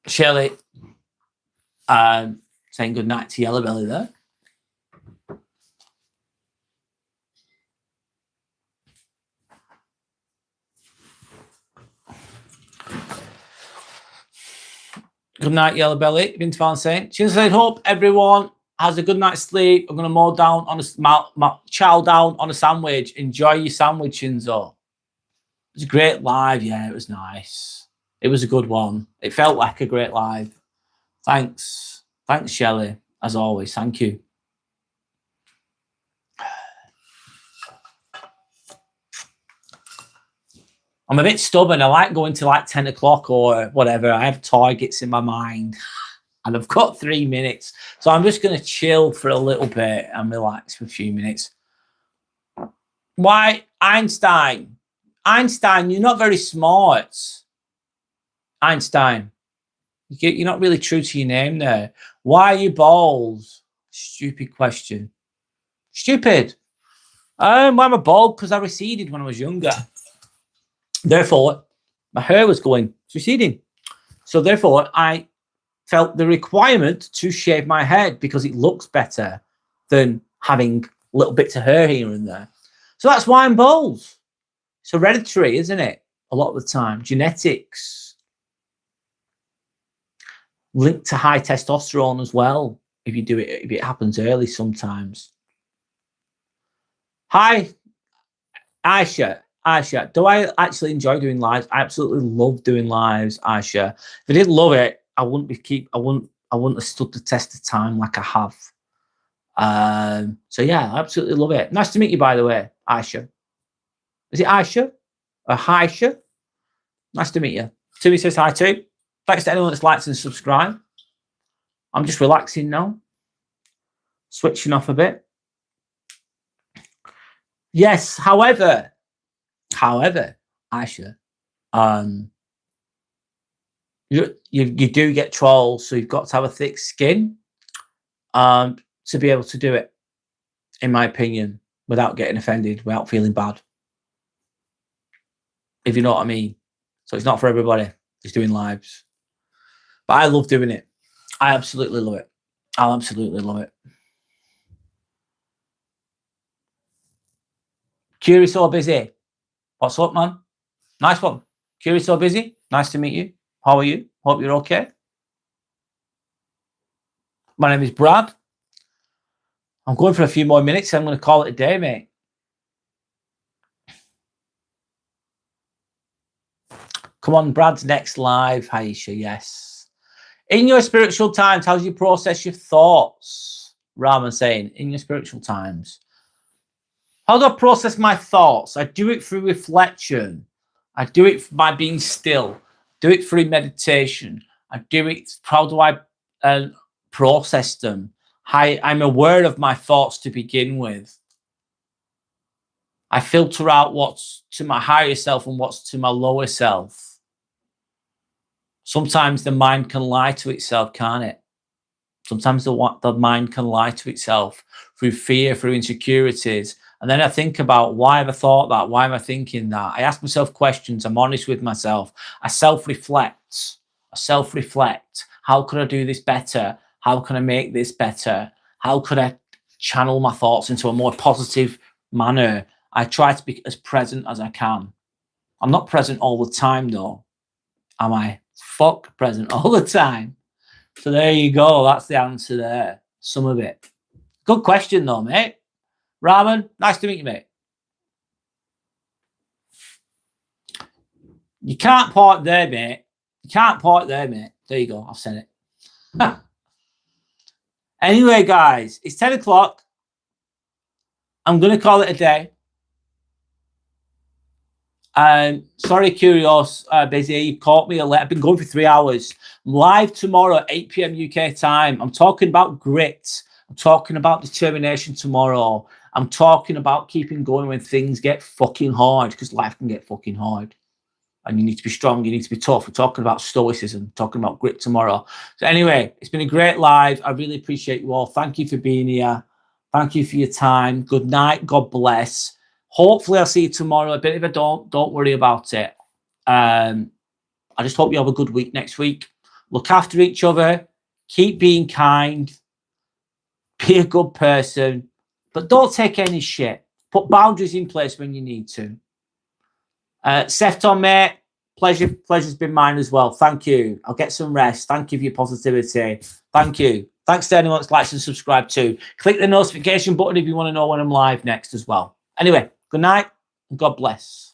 Shelley saying good night to Yellow Belly there. Good night, Yellow Belly. Vince Van saying, Shinzo said, hope everyone has a good night's sleep. I'm going to chow down on a sandwich. Enjoy your sandwich, Shinzo. It was a great live. Yeah, it was nice. It was a good one. It felt like a great live. Thanks. Thanks, Shelley. As always, thank you. I'm a bit stubborn. I like going to like 10 o'clock or whatever. I have targets in my mind. And I've got 3 minutes. So I'm just going to chill for a little bit and relax for a few minutes. Why? Einstein. Einstein, you're not very smart. Einstein. You're not really true to your name there. Why are you bald? Stupid question. Stupid. Why am I bald? Because I receded when I was younger. Therefore, my hair was receding. So therefore, I felt the requirement to shave my head because it looks better than having little bits of hair here and there. So that's why I'm bald. It's hereditary, isn't it? A lot of the time. Genetics. Linked to high testosterone as well. If you do it, if it happens early sometimes. Hi, Aisha. Aisha, do I actually enjoy doing lives? I absolutely love doing lives, Aisha. If I didn't love it, I wouldn't have stood the test of time like I have. So yeah, I absolutely love it. Nice to meet you, by the way, Aisha. Is it Aisha or Haisha? Nice to meet you. Timmy says hi too. Thanks to anyone that's liked and subscribed. I'm just relaxing now. Switching off a bit. Yes, however, Aisha, you do get trolls, so you've got to have a thick skin to be able to do it, in my opinion, without getting offended, without feeling bad. If you know what I mean. So it's not for everybody. Just doing lives. But I love doing it. I absolutely love it. I absolutely love it. Curious or busy? What's up, man? Nice one. Curious or busy? Nice to meet you. How are you? Hope you're okay. My name is Brad. I'm going for a few more minutes. I'm going to call it a day, mate. Come on, Brad's next live. Haisha, yes. In your spiritual times, how do you process your thoughts? Raman saying, in your spiritual times. How do I process my thoughts? I do it through reflection. I do it by being still. Do it through meditation. I do it. How do I process them? I'm aware of my thoughts to begin with. I filter out what's to my higher self and what's to my lower self. Sometimes the mind can lie to itself, can't it? Sometimes the mind can lie to itself through fear, through insecurities. And then I think about, why have I thought that? Why am I thinking that? I ask myself questions. I'm honest with myself. I self-reflect. How could I do this better? How can I make this better? How could I channel my thoughts into a more positive manner? I try to be as present as I can. I'm not present all the time, though. Am I? Fuck present all the time. So there you go. That's the answer there. Some of it. Good question, though, mate. Raman, nice to meet you, mate. You can't park there, mate. You can't park there, mate. There you go. I've said it. Anyway, guys, it's 10 o'clock. I'm going to call it a day. Sorry, Curious, busy. You caught me late. I've been going for 3 hours. I'm live tomorrow at 8 p.m. UK time. I'm talking about grit. I'm talking about determination tomorrow. I'm talking about keeping going when things get fucking hard, because life can get fucking hard. And you need to be strong. You need to be tough. We're talking about stoicism, talking about grit tomorrow. So anyway, it's been a great live. I really appreciate you all. Thank you for being here. Thank you for your time. Good night. God bless. Hopefully I'll see you tomorrow. A bit if I don't worry about it. I just hope you have a good week next week. Look after each other. Keep being kind. Be a good person. But don't take any shit. Put boundaries in place when you need to. Sefton, mate, pleasure's been mine as well. Thank you. I'll get some rest. Thank you for your positivity. Thank you. Thanks to anyone that's liked and subscribed too. Click the notification button if you want to know when I'm live next as well. Anyway, good night and God bless.